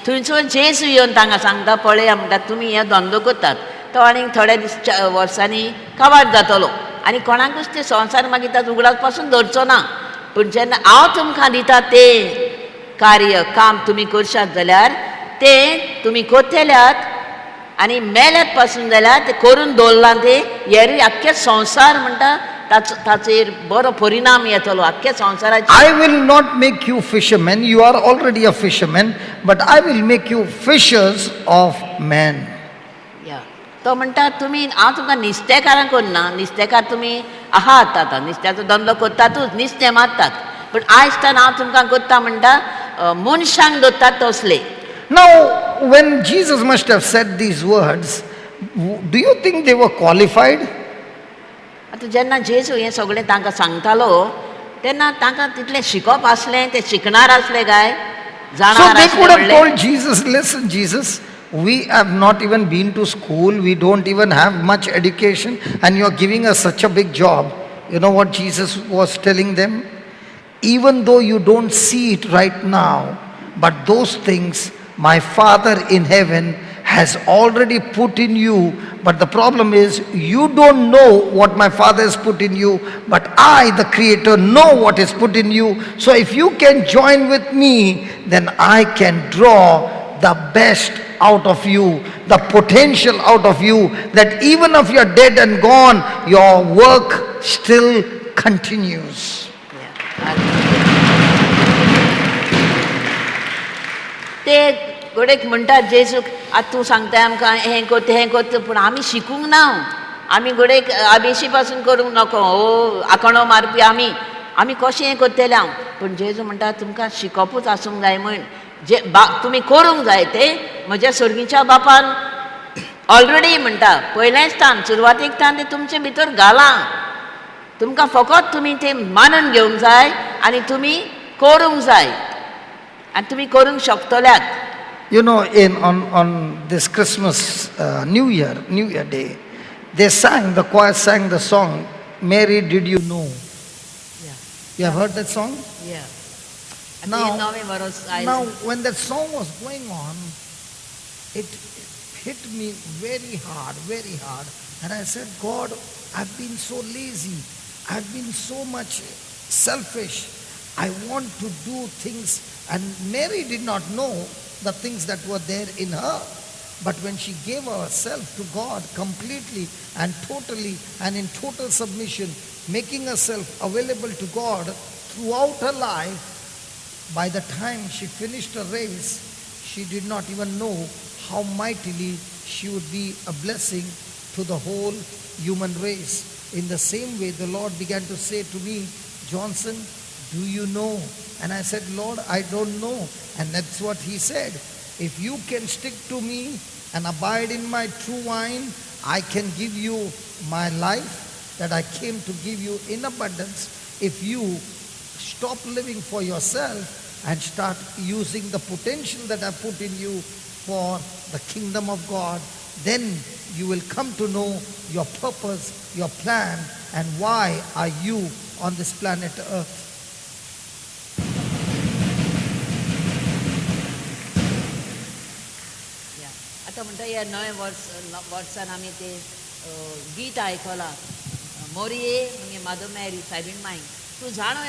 थंयसून जेजू येवन तांकां सांगता पळया म्हणटा तुमी हे धंदो करतात तो आनीक थोड्या वर्सांनी काबार जातलो आनी कोणाकूच ते संवसार मागीर ताचो उगडास पासून धरचो ना. पूण जेन्ना हांव तुमकां दिता तें कार्य काम तुमी करशात जाल्यार तें तुमी करतल्यात आनी मेल्यात पासून जाल्यार ते करून दवरलां ते हेरूय आख्खे संवसार म्हणटा ताचेर बरो परिणाम येतलो आख्खे संवसाराचेर. I will not make you fishermen. You are already a fisherman, but I will make you fishers of men. तो म्हणटा तुमी हांव तुमकां नुस्तेकारां करना. नुस्तेकार तुमी आहात आतां नुस्त्याचो धंदो करतातूच नुस्तें मारतात पूण आयजच्यान हांव तुमकां करता म्हणटा मनशांक दवरतात तसले. Now, when Jesus must have said these words, do you think they were qualified? आतां जेन्ना जेजू हें सगळें तांकां सांगतालो तेन्ना तांकां तितलें शिकप आसलें ते शिकणार आसले काय So जाणार they could have आसले told Jesus, listen, Jesus, we have not even been to school, we don't even have much education, and you are giving us such a big job. You know what Jesus was telling them? Even though you don't see it right now, but those things my Father in heaven has already put in you. But the problem is, you don't know what my Father has put in you, but I, the Creator, know what is put in you. So if you can join with me, then I can draw the best out of you, the potential out of you, that even if you're dead and gone, your work still continues. ते गोडेक म्हणटात जेजूक आतां तूं सांगता आमकां हें कर तें कर पूण आमी शिकूंक ना आमी गोडेक आबेशी पासून करूंक नको ओ आंकडो मारपी आमी कशें हें करतलें हांव पूण जेजू म्हणटा तुमकां शिकपूच आसूंक जाय म्हण जे तुमी करूंक जाय तें म्हज्या सर्गीच्या बापान ऑलरेडी म्हणटा पयलेंचतान सुरवातेकतान तें तुमचे भितर घालां तुमकां फकत तुमी तें मानून घेवंक जाय आनी तुमी करूंक जाय आनी तुमी करूंक शकतल्यात. You know, on this Christmas, New Year Day, the choir sang the song, Mary, Did You Know? Yeah. You have heard that song? Yeah. Now, when that song was going on, it hit me very hard. And I said, God, I've been so lazy. I've been so much selfish. I want to do things. And Mary did not know the things that were there in her. But when she gave herself to God completely and totally and in total submission, making herself available to God throughout her life, by the time she finished her race, she did not even know how mightily she would be a blessing to the whole human race. In the same way, the Lord began to say to me, Johnson, do you know? And I said, Lord, I don't know. And that's what he said. If you can stick to me and abide in my true wine, I can give you my life that I came to give you in abundance. If you stop living for yourself and start using the potential that I put in you for the kingdom of God, then you will come to know your purpose, your plan, and why are you on this planet Earth. आता म्हणटा ह्या नव्या वर्सान आमी ते गीत आयकलां मोरये म्हणजे म्हाजो मॅरी सायबीण माय तूं जाणो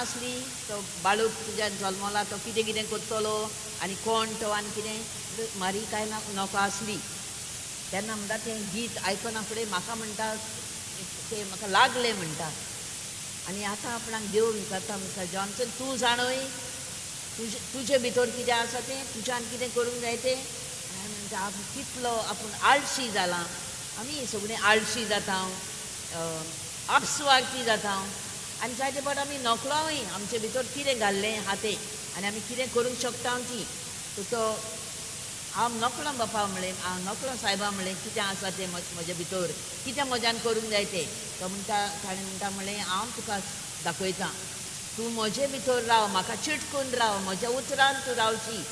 आसली तो बाळूक तुज्या जल्मला तो कितें कितें करतलो आनी कोण तो आनी कितें मारी काय नॉका आसली तेन्ना म्हणटा तें गीत आयकना फुडें म्हाका म्हणटा तें म्हाका लागलें म्हणटा आनी आतां आपणाक देव विचारता म्हणटा जॉन्सन तूं जाणय तुजे भितर कितें आसा तें तुज्यान कितें करूंक जाय तें म्हणटा आपूण कितलो आपूण आळशी जालां आमी सगळीं आळशी जाता आपसुवार्थी जाता आनी जायते फावट आमी नकळोय आमचे भितर कितें घाल्लें हातें आनी आमी कितें करूंक शकता ती तो हांव नकळो बापा म्हणलें हांव नकळो सायबा म्हणलें कितें आसा तें म्हजे भितर कितें म्हज्यान करूंक जाय तें तो म्हणटा ताणें म्हणटा म्हणलें हांव तुका दाखयतां तूं म्हजे भितर राव म्हाका चिटकून राव म्हज्या उतरान तूं रावची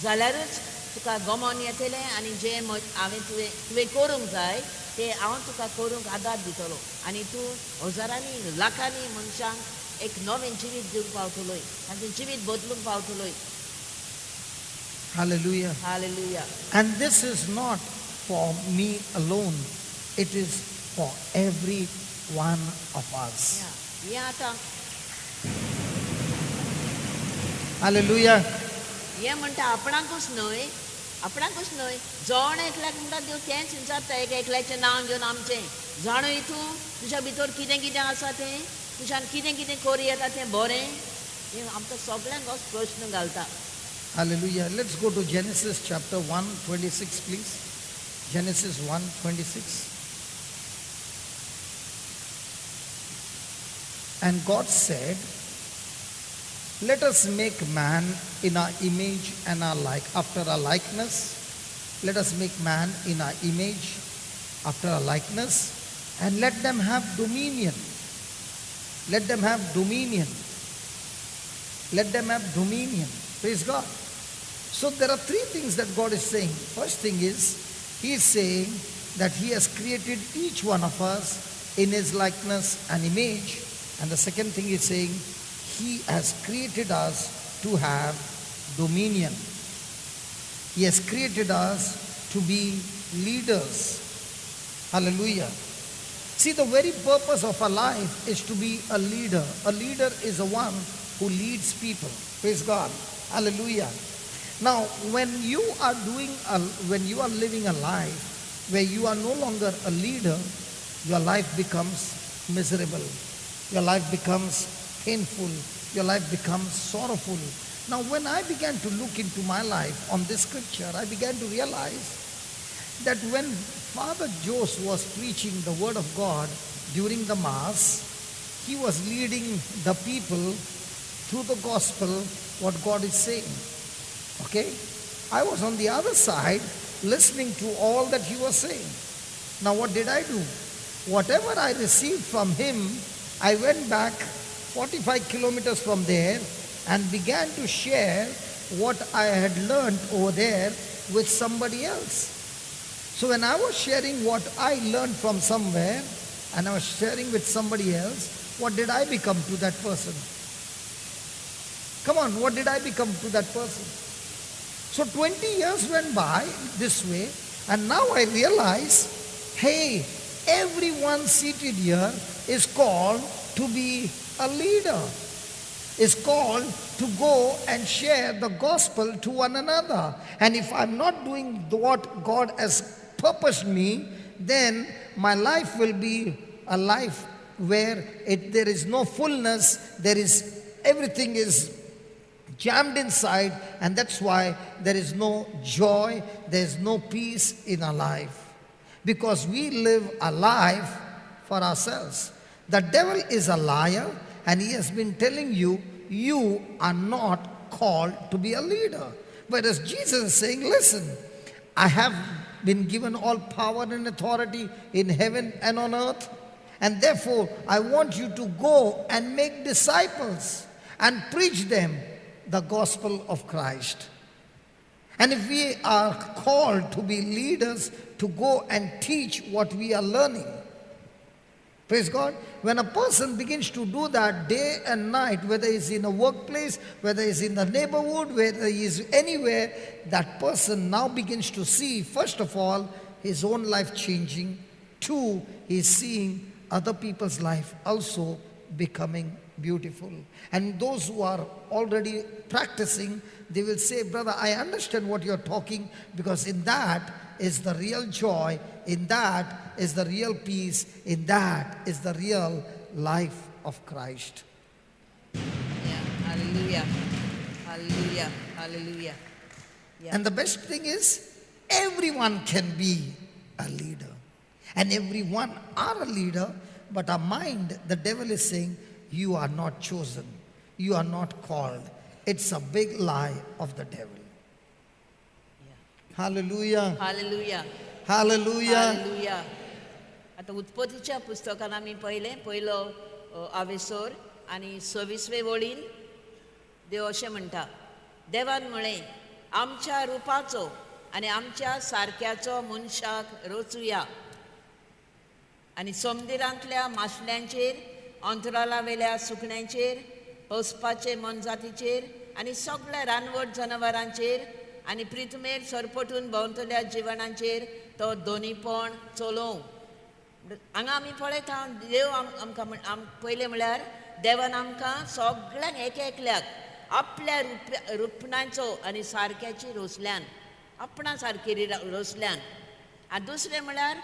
जाल्यारूच तुका गमोन येतलें आनी जें हांवें तुवें करूंक जाय तें हांव तुका करूंक आदार दितलो आनी तूं हजारांनी लाखांनी मनशांक एक नवें जिवीत दिवंक पावतलोय आनी तें जिवीत बदलूंक पावतलोय. Hallelujah. Hallelujah. And this is not for me alone. It is for every one of us. हें आतां Hallelujah. हें म्हणटा आपणाकूच न्हय जोण एकल्याक म्हणटा देव तेंच विचारता एक एकल्याचें नांव घेवन आमचें जाणूय तूं तुज्या भितर कितें कितें आसा तें तुज्यान कितें कितें करूं येता तें बरें हें आमकां सगळ्यांक हो प्रश्न घालता. Hallelujah. Let's go to Genesis chapter 1:26, please. Genesis 1:26. And God said, let us make man in our image and after our likeness. Let us make man in our image after our likeness and let them have dominion. Let them have dominion. Let them have dominion. Praise God. So there are three things that God is saying. First thing is, He is saying that He has created each one of us in His likeness and image. And the second thing He's saying, He has created us to have dominion. He has created us to be leaders. Hallelujah. See, the very purpose of our life is to be a leader. A leader is the one who leads people. Praise God. Hallelujah. Now, when you are living a life where you are no longer a leader, your life becomes miserable. Your life becomes painful. Your life becomes sorrowful. Now, when I began to look into my life on this scripture, I began to realize that when Father Jose was preaching the word of God during the Mass, he was leading the people through the gospel, what God is saying. Okay? I was on the other side listening to all that he was saying. Now what did I do? Whatever I received from him, I went back 45 kilometers from there and began to share what I had learned over there with somebody else. So when I was sharing what I learned from somewhere and I was sharing with somebody else, what did I become to that person? Come on, what did I become to that person? So 20 years went by this way, and now I realize, hey, everyone seated here is called to be a leader, is called to go and share the gospel to one another. And if I'm not doing what God has purposed me, then my life will be a life where there is no fullness, everything is jammed inside, and that's why there is no joy, there is no peace in our life. Because we live a life for ourselves. The devil is a liar, and he has been telling you, you are not called to be a leader. Whereas Jesus is saying, listen, I have been given all power and authority in heaven and on earth, and therefore I want you to go and make disciples and preach them the gospel of Christ. And if we are called to be leaders, to go and teach what we are learning, praise God, when a person begins to do that day and night, whether he's in a workplace, whether he's in the neighborhood, whether he is anywhere, that person now begins to see, first of all, his own life changing. Two, he's seeing other people's life also becoming beautiful. And those who are already practicing, they will say, brother, I understand what you're talking, because in that is the real joy, in that is the real peace, in that is the real life of Christ. Yeah. Hallelujah. Hallelujah. Hallelujah. Yeah. And the best thing is, everyone can be a leader. And everyone are a leader, but our mind, the devil is saying, you are not chosen. You are not called. It's a big lie of the devil. Hallelujah. Hallelujah. Hallelujah. Hallelujah. आता उत्पत्तीच्या पुस्तकान आमी पयलो आवेसोर आनी 26वे वळीन देव अशें म्हणटा, देवान म्हळें, आमच्या रुपाचो आनी आमच्या सारक्याचो मनशाक रचुया आनी समुद्रांतल्या माशल्यांचेर, अंतराळा वेल्या सुकण्यांचेर, पसपाचे मनजातीचेर आनी सगळ्या रानवट जनावरांचेर आनी पृथ्वीर सरपटून भोंवतल्या जिवणांचेर तो दोनीपण चलोव. हांगा आमी पळयता, देव आमकां पयलें म्हळ्यार देवान आमकां सगळ्यांक एकल्याक आपल्या रुपणाचो आनी सारक्याची रोसल्यान, आपणा सारकी रोसल्यान. आनी दुसरें म्हळ्यार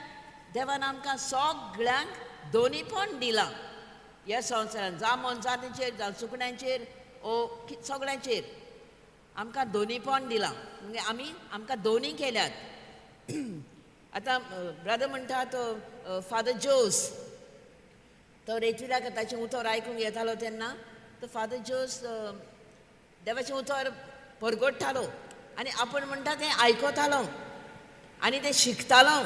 देवान आमकां सगळ्यांक दोनीपण दिलां ह्या संवसारान, जावं मनजातीचेर, जावं सुकण्यांचेर, सगळ्यांचेर आमकां दोनीपण दिलां. म्हणजे आमकां दोनी केल्यात. आतां ब्रदर म्हणटा तो फादर जोस, तो रेतीराक ताचें उतर आयकूंक येतालो तेन्ना तो फादर जोस देवाचें उतर परगडटालो आनी आपूण म्हणटा तें आयकतालो आनी तें शिकतालो.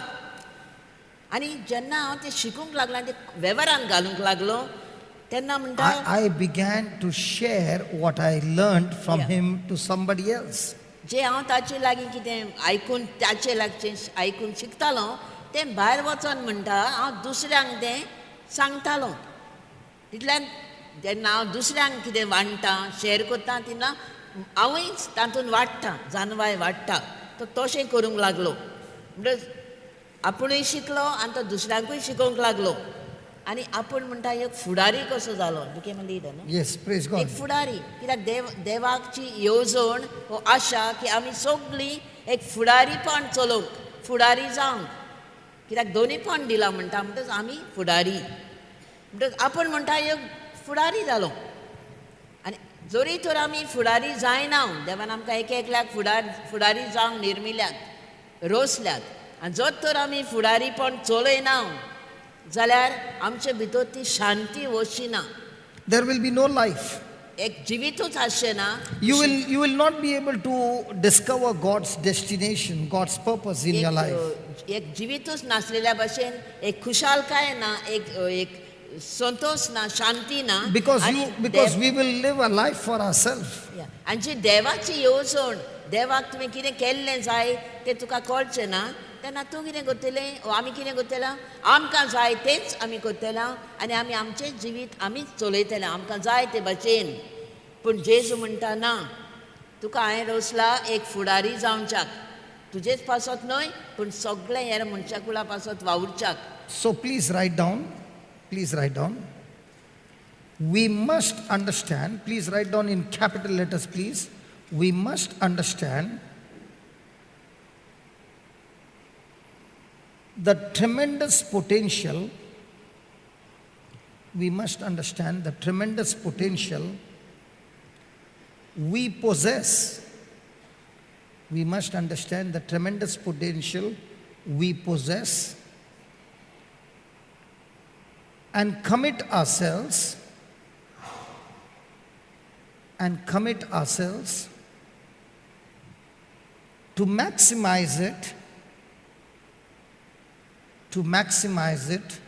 आनी जेन्ना हांव तें शिकूंक लागलो आनी तें वेव्हारान घालूंक लागलो तेन्ना म्हणटा, I began to share what I learned from him to somebody else. जे हांव ताचे लागीं कितें आयकून ताचे लागचें आयकून शिकतालो तें भायर वचोन म्हणटा हांव दुसऱ्यांक तें सांगतालो. तितल्यान जेन्ना हांव दुसऱ्यांक कितें वाडटा, शेअर करता, तेन्ना हांवूय तातूंत वाडटा, जानवाय वाडटा. तो तशें करूंक लागलो. म्हणटच आपुणूय शिकलो आनी तो दुसऱ्यांकूय शिकोवंक लागलो. आनी आपूण म्हणटा एक फुडारी कसो जालो बिकेम अ लीडर न्हू Yes, praise God. एक फुडारी कित्याक देवाची येवजण हो आशा की आमी सगळीं एक फुडारीपण चलोवंक फुडारी जावंक कित्याक दोनीपण दिलां म्हणटच आमी फुडारी म्हणटच आपूण म्हणटा एक फुडारी जालो आनी जोरी तर आमी फुडारी जायना देवान आमकां एक एकल्याक फुडारी जावंक निर्मिल्यात रोसल्यात आनी जर तर आमी फुडारीपण चलयना जाल्यार आमचे भितर ती शांती वचची ना There will be no life. एक जिवितूच आसचें ना You will not be able to discover God's destination, God's purpose in your life. एक जिवितूच नासलेल्या भशेन एक खुशालकाय ना एक संतोष ना शांती ना Because we will live a life for ourselves. आनी जी देवाची येवजण देवाक तुवें कितें केल्लें जाय तें तुका कळचें ना तेन्ना तूं कितें करतलें आमी कितें करतलें आमकां जाय तेंच आमी करतलें आनी आमी आमचें जिवीत आमीच चलयतलें आमकां जाय ते भशेन पूण जेजू म्हणटा ना तुका हांवें रोसला एक फुडारी जावच्याक तुजेच पासत न्हय पूण सगळें हेर मनशां कुळा पासत वावुरच्याक So please write down. Please write down. We must understand. Please write down in capital letters, please. We must understand the tremendous potential. We must understand the tremendous potential we possess. We must understand the tremendous potential we possess and commit ourselves to maximize it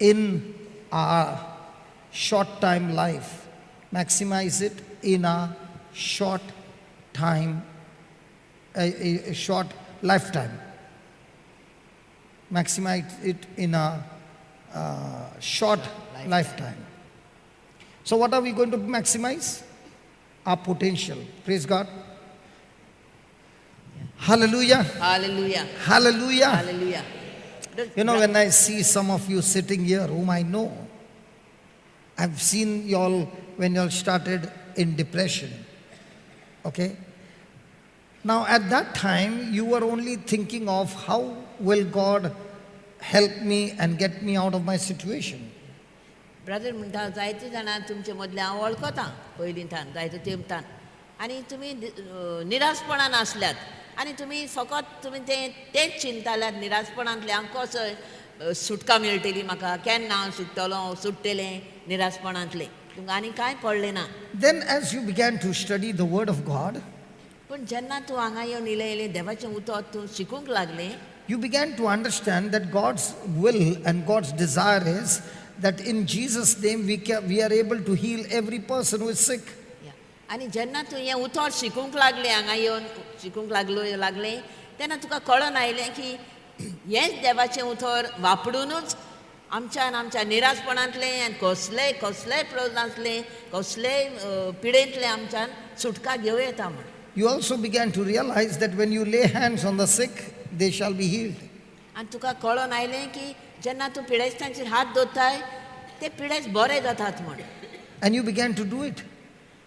in our short time life. Maximize it in a short time, a short lifetime. Maximize it in a short lifetime. So what are we going to maximize? Our potential. Praise God. Hallelujah. Hallelujah. Hallelujah. Hallelujah. You know, when I see some of you sitting here whom I know, I've seen you all when you all started in depression. Okay? Now at that time, you were only thinking of how will God help me and get me out of my situation. Brother म्हणटा जायते जाणां तुमचे मदले हांव वळखता पयलींच्यान जायते तेंपतान आनी तुमी निराशपणान आसल्यात आनी तुमी फकत तुमी तेंच चिंताल्यात निराशपणांतले हांव कसो सुटका मेळटली म्हाका केन्ना हांव सुट्टलें निराशपणांतले तुमकां आनी कांय कळ्ळें ना. Then as you began to study the word of God, पूण जेन्ना तूं हांगा येवन इलें देवाचें उतर तूं शिकूंक लागलें you began to understand that God's will and God's desire is that in Jesus' name we are able to heal every person who is sick. आनी जेन्ना तूं हें उतर शिकूंक लागलें हांगा येवन शिकूंक लागलें तेन्ना तुका कळोन आयलें की हेंच देवाचें उतर वापरूनच आमच्या निराशपणांतलें आनी कसलेय प्रॉब्लमांतलें कसलेय पिडेंतलें आमच्यान सुटका घेवं येता म्हण. You also began to realize that when you lay hands on the sick, they shall be healed. आनी तुका कळोन आयलें की जेन्ना तूं पिडेस्तांचेर हात दवरताय ते पिडेस्त बरे जातात म्हण. And you began to do it.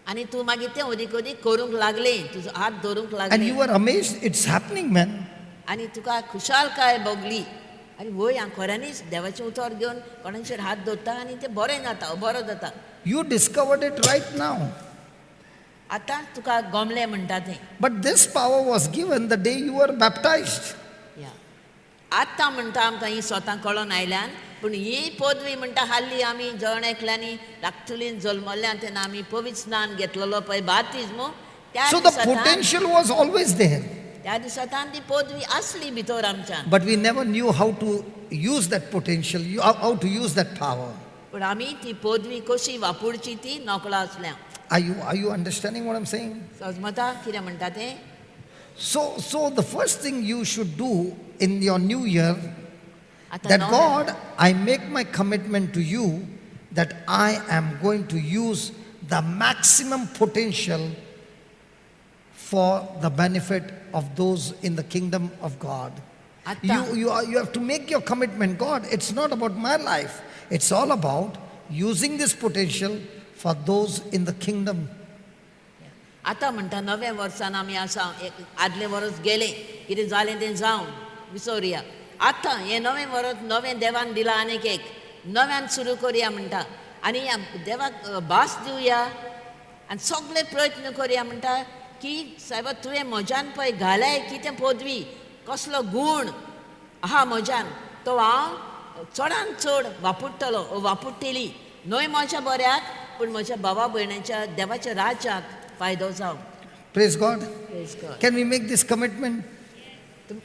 आनी तूं मागीर तें ओदीक करूंक लागलें तुजो हात धरूंक And you लागलें were amazed, it's happening, man. आनी तुका खुशालकाय भोगली आनी वय हांव खऱ्यांनीच देवाचें उतर घेवन कोणाचेर हात दवरता आनी तें बरें जाता बरो जाता. You discovered it right now. आतां तुका गमलें म्हणटा तें. But this power was given the day you were baptized. आतां म्हणटा आमकां ही स्वता कळोन आयल्यान पूण ही पदवी म्हणटा हाल्ली आमी जण एकल्यांनी धाकटुलीन जल्मल्ल्यान तेन्ना आमी पवित्र स्नान घेतलेलो पळय बाप्तिस्मो त्या So the potential was always there. त्या दिसांतान ती पदवी आसली भितर आमच्यान But we never knew how to use that potential, how to use that power. पूण आमी ती पदवी कशी वापरची ती नकळो आसल्या. Are you understanding what I'm saying? समजता कितें म्हणटा तें. So the first thing you should do in your new year, आतां that नवो- God, I make my commitment to you that I am going to use the maximum potential for the benefit of those in the kingdom of God. Atta. You have to make your commitment. God, it's not about my life. It's all about using this potential for those in the kingdom. आतां म्हणटा नव्या वर्सान आमी आसा आदलें verse गेलें कितें जालें तें जावन विसोरया आतां हें नवें वर्स नवें देवान दिलां आनीक एक नव्यान सुरू करया म्हणटा आनी देवाक भास दिवया आनी सगळे प्रयत्न करया म्हणटा की सायबा तुवें म्हज्यान पळय घाल्याय कितें पदवी कसलो गूण आहा म्हज्यान तो हांव चडान चड वापरतलो वापरतली न्हय म्हज्या बऱ्याक पूण म्हज्या भावा भयणाच्या देवाच्या राज्याक फायदो जावं. Praise God. Praise God. Can we make this commitment?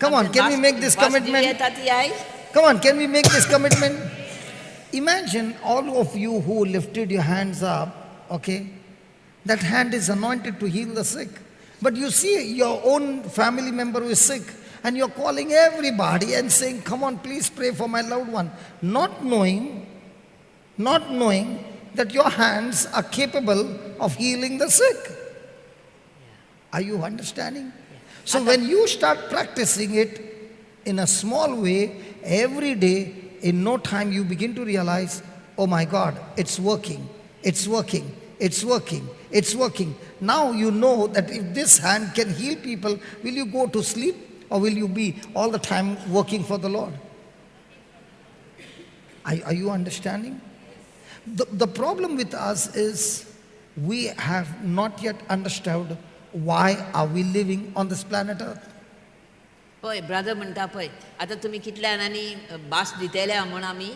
Come on, can we make this commitment? येता ती आयज Come on, can we make this commitment? Imagine all of you who lifted your hands up, okay? That hand is anointed to heal the sick. But you see your own family member who is sick and you're calling everybody and saying, come on, please pray for my loved one. Not knowing that your hands are capable of healing the sick. Are you understanding? So when you start practicing it in a small way, every day, in no time you begin to realize, oh my God, it's working, it's working, it's working, it's working. Now you know that if this hand can heal people, will you go to sleep or will you be all the time working for the Lord? Are you understanding? The problem with us is we have not yet understood why are we living on this planet Earth. पळय brother म्हणटा पळय आतां तुमी कितल्यान आनी भास दितेल्या म्हूण आमी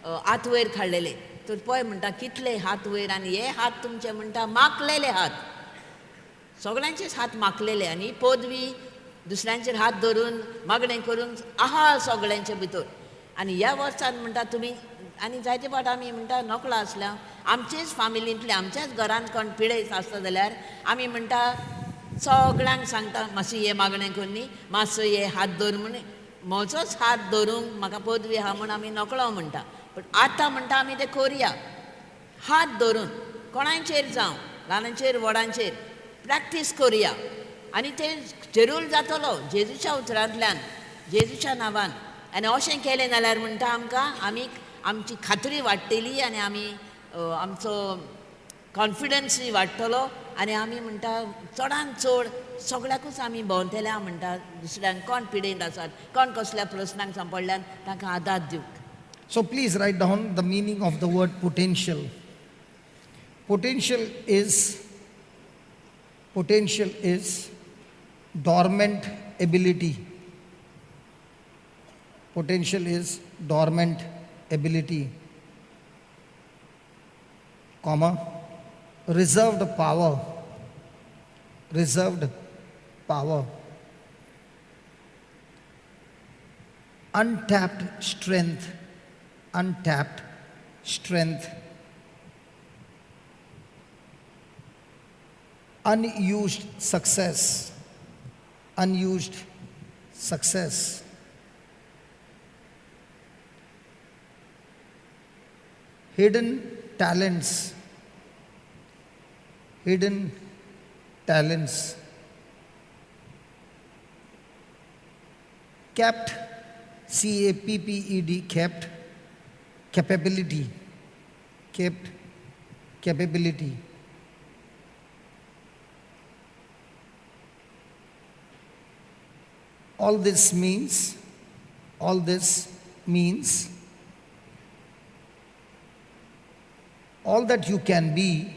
हात वयर काडलेले तर पळय म्हणटा कितले हात वयर आनी हे हात तुमचे म्हणटा माकलेले हात सगळ्यांचेच हात माकलेले आनी पदवी दुसऱ्यांचेर हात धरून मागणें करून आहा सगळ्यांचे भितर आनी ह्या वर्सान म्हणटा तुमी आनी जायते फावट आमी म्हणटा नकळो आसल्या आमचेच फामिलींतले आमच्याच घरांत कोण पिडेस्त आसता जाल्यार आमी म्हणटा सगळ्यांक सांगता मातशें हे मागणें कर न्ही मातसो हे हात धर म्हण म्हजोच हात धरूंक म्हाका पदवी आहा म्हूण आमी नकळो म्हणटा पूण आतां म्हणटा आमी तें करया हात धरून कोणाचेर जावं ल्हानांचेर व्हडांचेर प्रॅक्टीस करया आनी तें जरूर जातलो जेजूच्या उतरांतल्यान जेजूच्या नांवान आनी अशें केलें जाल्यार म्हणटा आमकां आमी आमची खात्री वाडटली आनी आमी आमचो कॉन्फिडन्सूय वाडटलो आनी आमी म्हणटा चडान चड सगळ्याकूच आमी भोंवतल्या म्हणटा दुसऱ्यांक कोण पिडेंत आसात कोण कसल्या प्रस्नांक सांपडल्यान तांकां आदार दिवंक. So please write down the meaning of the word potential. Potential is dormant ability. Potential is dormant ability, comma, reserved power, untapped strength, unused success, hidden talents, kept, CAPPED, kept, capability, all this means all that you can be,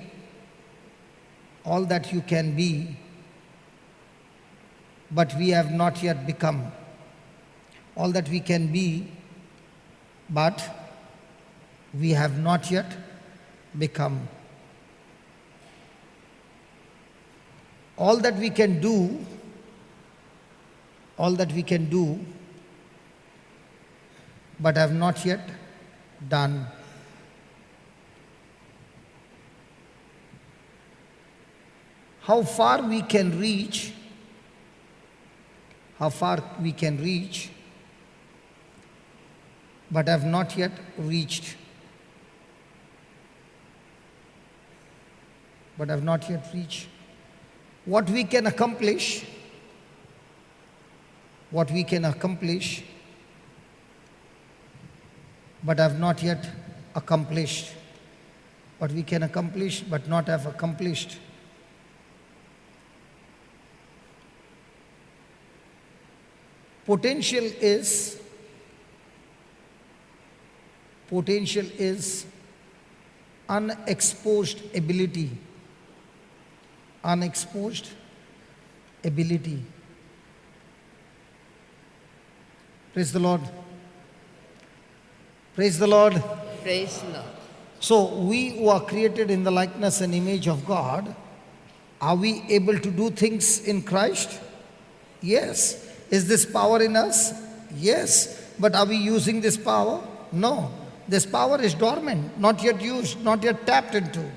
but we have not yet become. All that we can be, but we have not yet become. All that we can do, but have not yet done. How far we can reach, but have not yet reached. What we can accomplish, but have not yet accomplished. What we can accomplish but not have accomplished. Potential is unexposed ability. Unexposed ability. Praise the Lord. Praise the Lord. Praise the Lord. So, we who are created in the likeness and image of God, are we able to do things in Christ? Yes. Is this power in us? Yes. But are we using this power? No. This power is dormant, not yet used, not yet tapped into.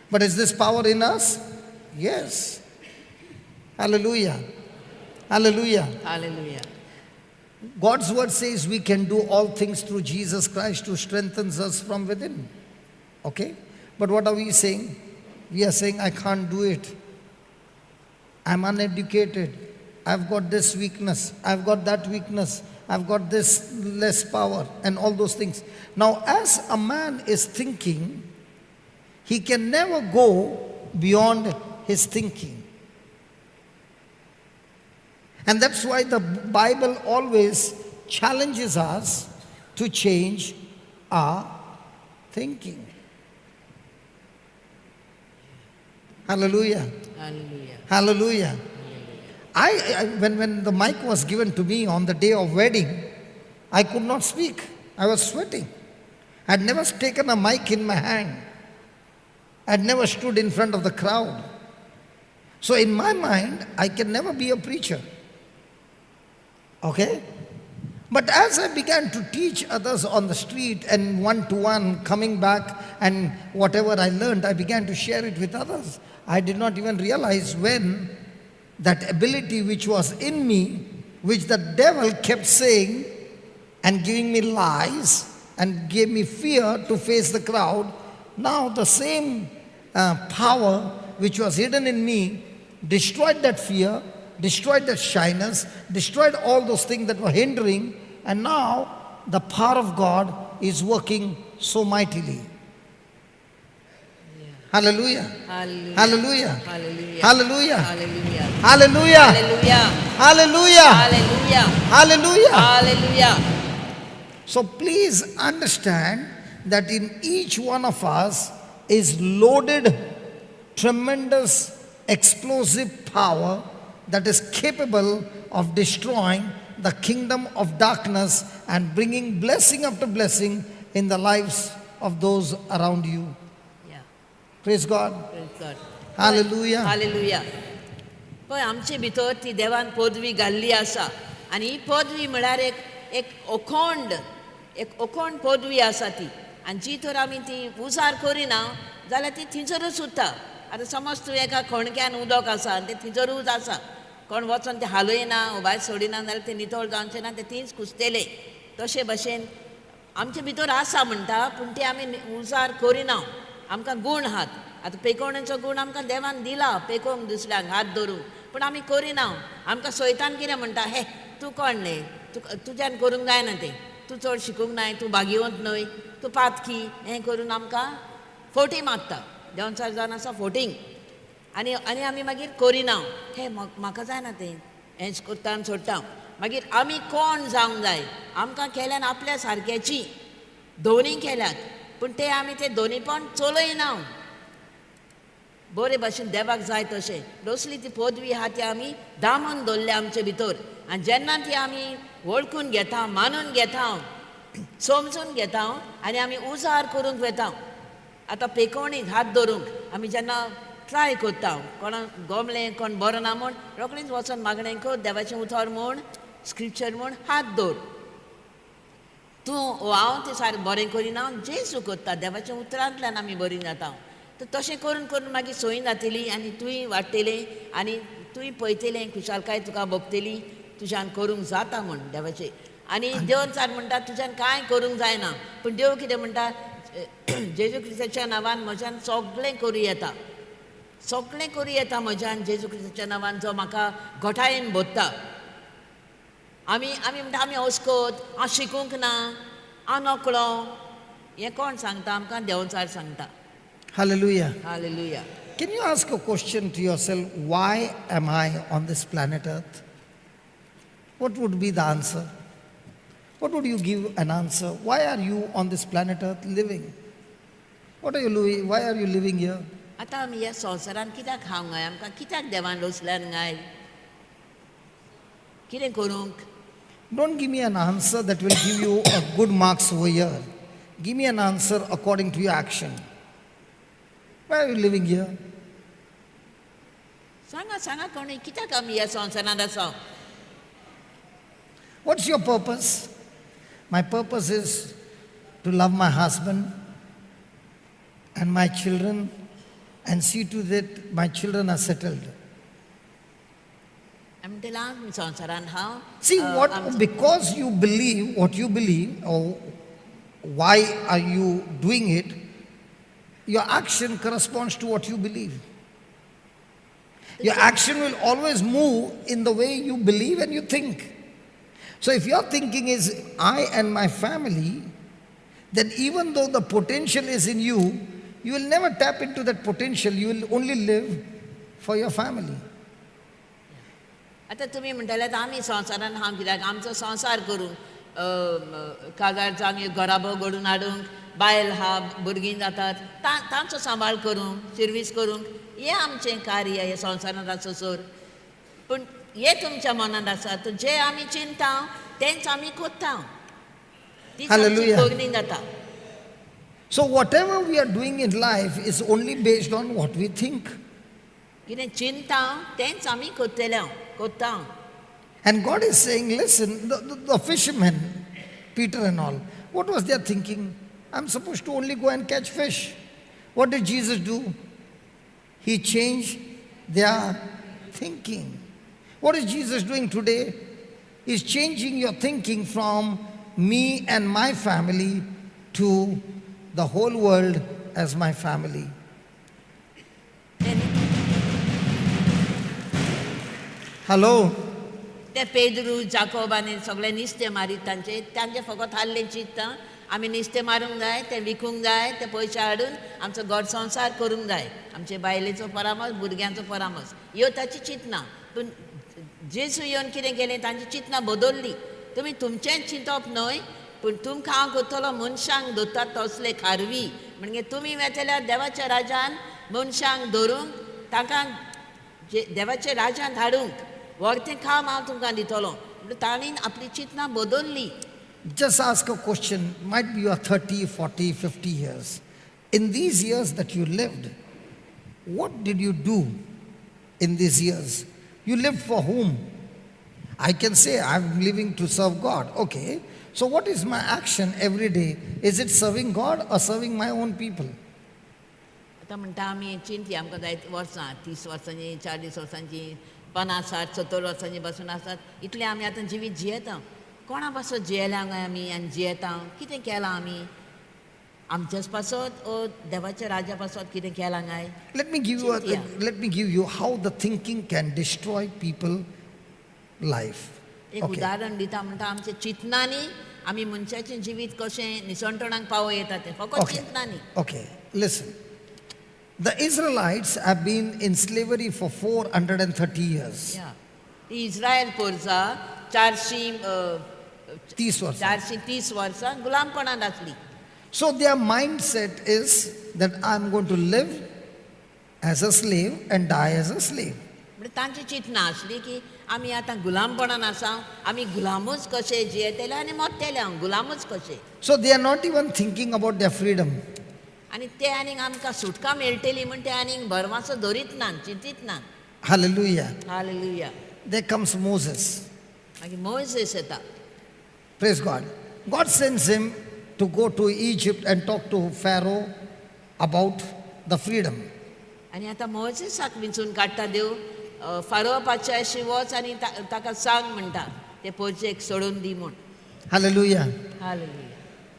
But is this power in us? Yes. Hallelujah. Hallelujah. Hallelujah. God's word says we can do all things through Jesus Christ who strengthens us from within. Okay? But what are we saying? We are saying, I can't do it. I'm uneducated. I've got this weakness. I've got that weakness. I've got this less power and all those things. Now, as a man is thinking, he can never go beyond his thinking. And that's why the Bible always challenges us to change our thinking. Hallelujah. Hallelujah. Hallelujah. When the mic was given to me on the day of wedding, I could not speak. I was sweating. I had never taken a mic in my hand. I had never stood in front of the crowd. So in my mind, I can never be a preacher. Okay? But as I began to teach others on the street and one-to-one, coming back and whatever I learned, I began to share it with others. I did not even realize when that ability which was in me, which the devil kept saying and giving me lies and gave me fear to face the crowd, now the same power which was hidden in me destroyed that fear, destroyed that shyness, destroyed all those things that were hindering, and now the power of God is working so mightily. Hallelujah. Hallelujah. Hallelujah. Hallelujah. Hallelujah. Hallelujah. Hallelujah. Hallelujah. Hallelujah. Hallelujah. Hallelujah. Hallelujah. So please understand that in each one of us is loaded tremendous explosive power that is capable of destroying the kingdom of darkness and bringing blessing after blessing in the lives of those around you. Yeah. Praise God. Praise God. Hallelujah. Hallelujah. पळय आमचे भितर ती देवान पदवी घाल्ली आसा आनी ही पदवी म्हळ्यार एक अखंड पदवी आसा ती आनी जी तर आमी ती उजार करिना जाल्यार ती थिंचरूच उरता. आतां समज तूं एका खणक्यान उदक आसा आनी तें थिंचरूच आसा, कोण वचोन तें हालयना भायर सोडिना जाल्यार तें नितळ जावचें ना, तें थींच कुसतलें. तशे भशेन आमचे भितर आसा म्हणटा पूण ते आमी उजार करिना. आमकां गूण आहात. आतां पेकोवणेचो गूण आमकां देवान दिला, पेकोवंक दुसऱ्यांक हात धरूंक, पूण आमी करिना. आमकां सैतान कितें म्हणटा, हे तूं कोण न्ही, तुज्यान करूंक जायना तें, तूं चड शिकूंक नाय, तूं भाग्यवंत न्हय, तूं पातकी, हें करून आमकां फोटी मारता. देंवचार जावन आसा फोटींग. आनी आमी मागीर करिना. हे म्हाका जायना तें, हें करता आनी सोडटा. मागीर आमी कोण जावंक जाय? आमकां केल्यान आपल्या सारक्याची दोनी केल्यात, पूण ते आमी ते दोनीपण चलयना. बरे भाशेन देवाक जाय तशें रोसली ती पदवी आहा ती आमी दामून दवरल्या आमचे भितर. आनी जेन्ना ती आमी वळखून घेता, मानून घेता, समजून घेता आनी आमी उजार करूंक वेता. आतां पेकोवणीक हात धरूंक आमी जेन्ना ट्राय करता, कोणा गोमलें कोण बरो ना म्हूण रोखडीच वचोन मागणें कर, देवाचें उतर म्हूण, स्क्रिप्चर म्हूण हात दवर. तूं हांव तें सारकें बरें करिना, जेजू करता, देवाच्या उतरांतल्यान आमी बरीं जाता. तर तशें करून करून मागीर सोयी जातली आनी तुंय वाडटलें आनी तुंय पळयतलें, खुशालकाय तुका भोगतली, तुज्यान करूंक जाता म्हूण देवाचें. आनी देव चार म्हणटा तुज्यान कांय करूंक जायना, पूण देव कितें म्हणटा, जेजू क्रिस्ताच्या नांवान म्हज्यान सगळें करूं येता, सगळें करूं येता म्हज्यान जेजू क्रिस्ताच्या नांवान, जो म्हाका घोटायेन भोगता. आमी म्हणटा आमी वचकोत, हांव शिकूंक ना, हांव नकळो हें कोण सांगता आमकां देंवचार सांगता. Hallelujah. Hallelujah. Can you ask a question to yourself, why am I on this planet Earth? What would be the answer? What would you give an answer? Why are you on this planet Earth living? What are you living? Why are you living here? आतां आमी ह्या संवसारान कित्याक खावंक गाय आमकां कित्याक देवान लोसल्यान गाय कितें करूंक. Don't give me an answer that will give you a good marks over here. Give me an answer according to your action. Why are you living here? सांगा सांगा कोणी कित्याक आमी ह्या संवसारान आसा. What's your purpose? My purpose is to love my husband and my children and see to that my children are settled. आमी म्हणटलें आमी संवसारान हांव See what, because you believe what you believe, or why are you doing it, your action corresponds to what you believe. Your action will always move in the way you believe and you think. So if your thinking is I and my family, then even though the potential is in you, you will never tap into that potential. You will only live for your family. आतां तुमी म्हणटाले आमी संवसारान हांव कित्याक आमचो संवसार करूंक कागार जावं घराबो घडून हाडूंक बायल हा भुरगीं जातात तांचो सांबाळ करूंक सर्वीस करूंक हें आमचें कार्य हे संवसारांत आसोसोर. पूण हें तुमच्या मनांत आसा तर जें आमी चिंता तेंच आमी कोत्ता. तीच आमची Hallelujah. कोगणी जाता. So whatever we are doing in life is only based on what we think. कितें चिंता तेंच आमी कोत्ता. And God is saying, listen, the fishermen, Peter and all, what was their thinking? I'm supposed to only go and catch fish. What did Jesus do? He changed their thinking. What is Jesus doing today? He's changing your thinking from me and my family to the whole world as my family. Hello? ते पेद्रू जाकोब आनी सगळे नुस्तें मारीत तांचे फकत हाल्लें चिंतता आमी नुस्तें मारूंक जाय तें विकूंक जाय ते पयशे हाडून आमचो घर संवसार करूंक जाय आमचे बायलेचो परामर्श भुरग्यांचो परामर्श ह्यो ताची चिंतना. पूण जेजू येवन कितें केलें तांची चिंतना बदलली. तुमी तुमचेंच चिंतप न्हय पूण तुमकां हांव कोत्तलो मनशांक दोत्तात तसले खारवी म्हणजे तुमी वेचल्यार देवाच्या राजान मनशांक धरूंक तांकां देवाच्या राजांत हाडूंक व्हडतें काम हांव तुमकां दितलो. ताणीन आपली चिंतना बदलली. Just ask a question. Might be you are 30, 40, 50 years. In these years that you lived, what did you do in these years? You lived for whom? I can say I'm living to serve God. Okay. So what is my action every day? Is it serving God or serving my own people? आतां म्हणटा आमी चिंती आमकां जाय वर्सां 30 वर्सांची 40 वर्सांची 50 60 70 वर्सांची बसून आसात इतले आमी आतां जिवीत जियेता. कोणा पासत जियेल्या काय आमी आनी जियेता कितें केलां आमी आमचेच पासत ओ देवाच्या राजा पासत कितें केलां काय. Let me give you how the thinking can destroy people life. एक उदाहरण दिता म्हणटा आमच्या चिंतनांनी आमी मनशाचें जिवीत कशें निसंटणाक पावो येता तें फकत चिंतनांनी. Okay. Listen. The Israelites have been in slavery for 430 years. ती इस्रायल पोरसा 430 वर्सां गुलामपणांत आसली. So their mindset is that I'm going to live as a slave and die as a slave. म्हणजे तांची चिंतना आसली की आमी आतां गुलामपणान आसा आमी गुलामूच कशे जियेतले आनी मरतले गुलामूच कशे. So they are not even thinking about their freedom. आनी ते आनीक आमकां सुटका मेळटली म्हण ते आनीक भरमासो धरीत ना चिंतीत ना. Hallelujah. Hallelujah. There comes Moses. मागीर मोइसेस येता. Praise God. God sends him to go to Egypt and talk to Pharaoh about the freedom. आनी आतां मोइसेसाक विंचून काडटा देव फारो पाचशे वच आनी ताका सांग म्हणटा ते पोरचेक सोडून दी म्हूण. Hallelujah. Hallelujah.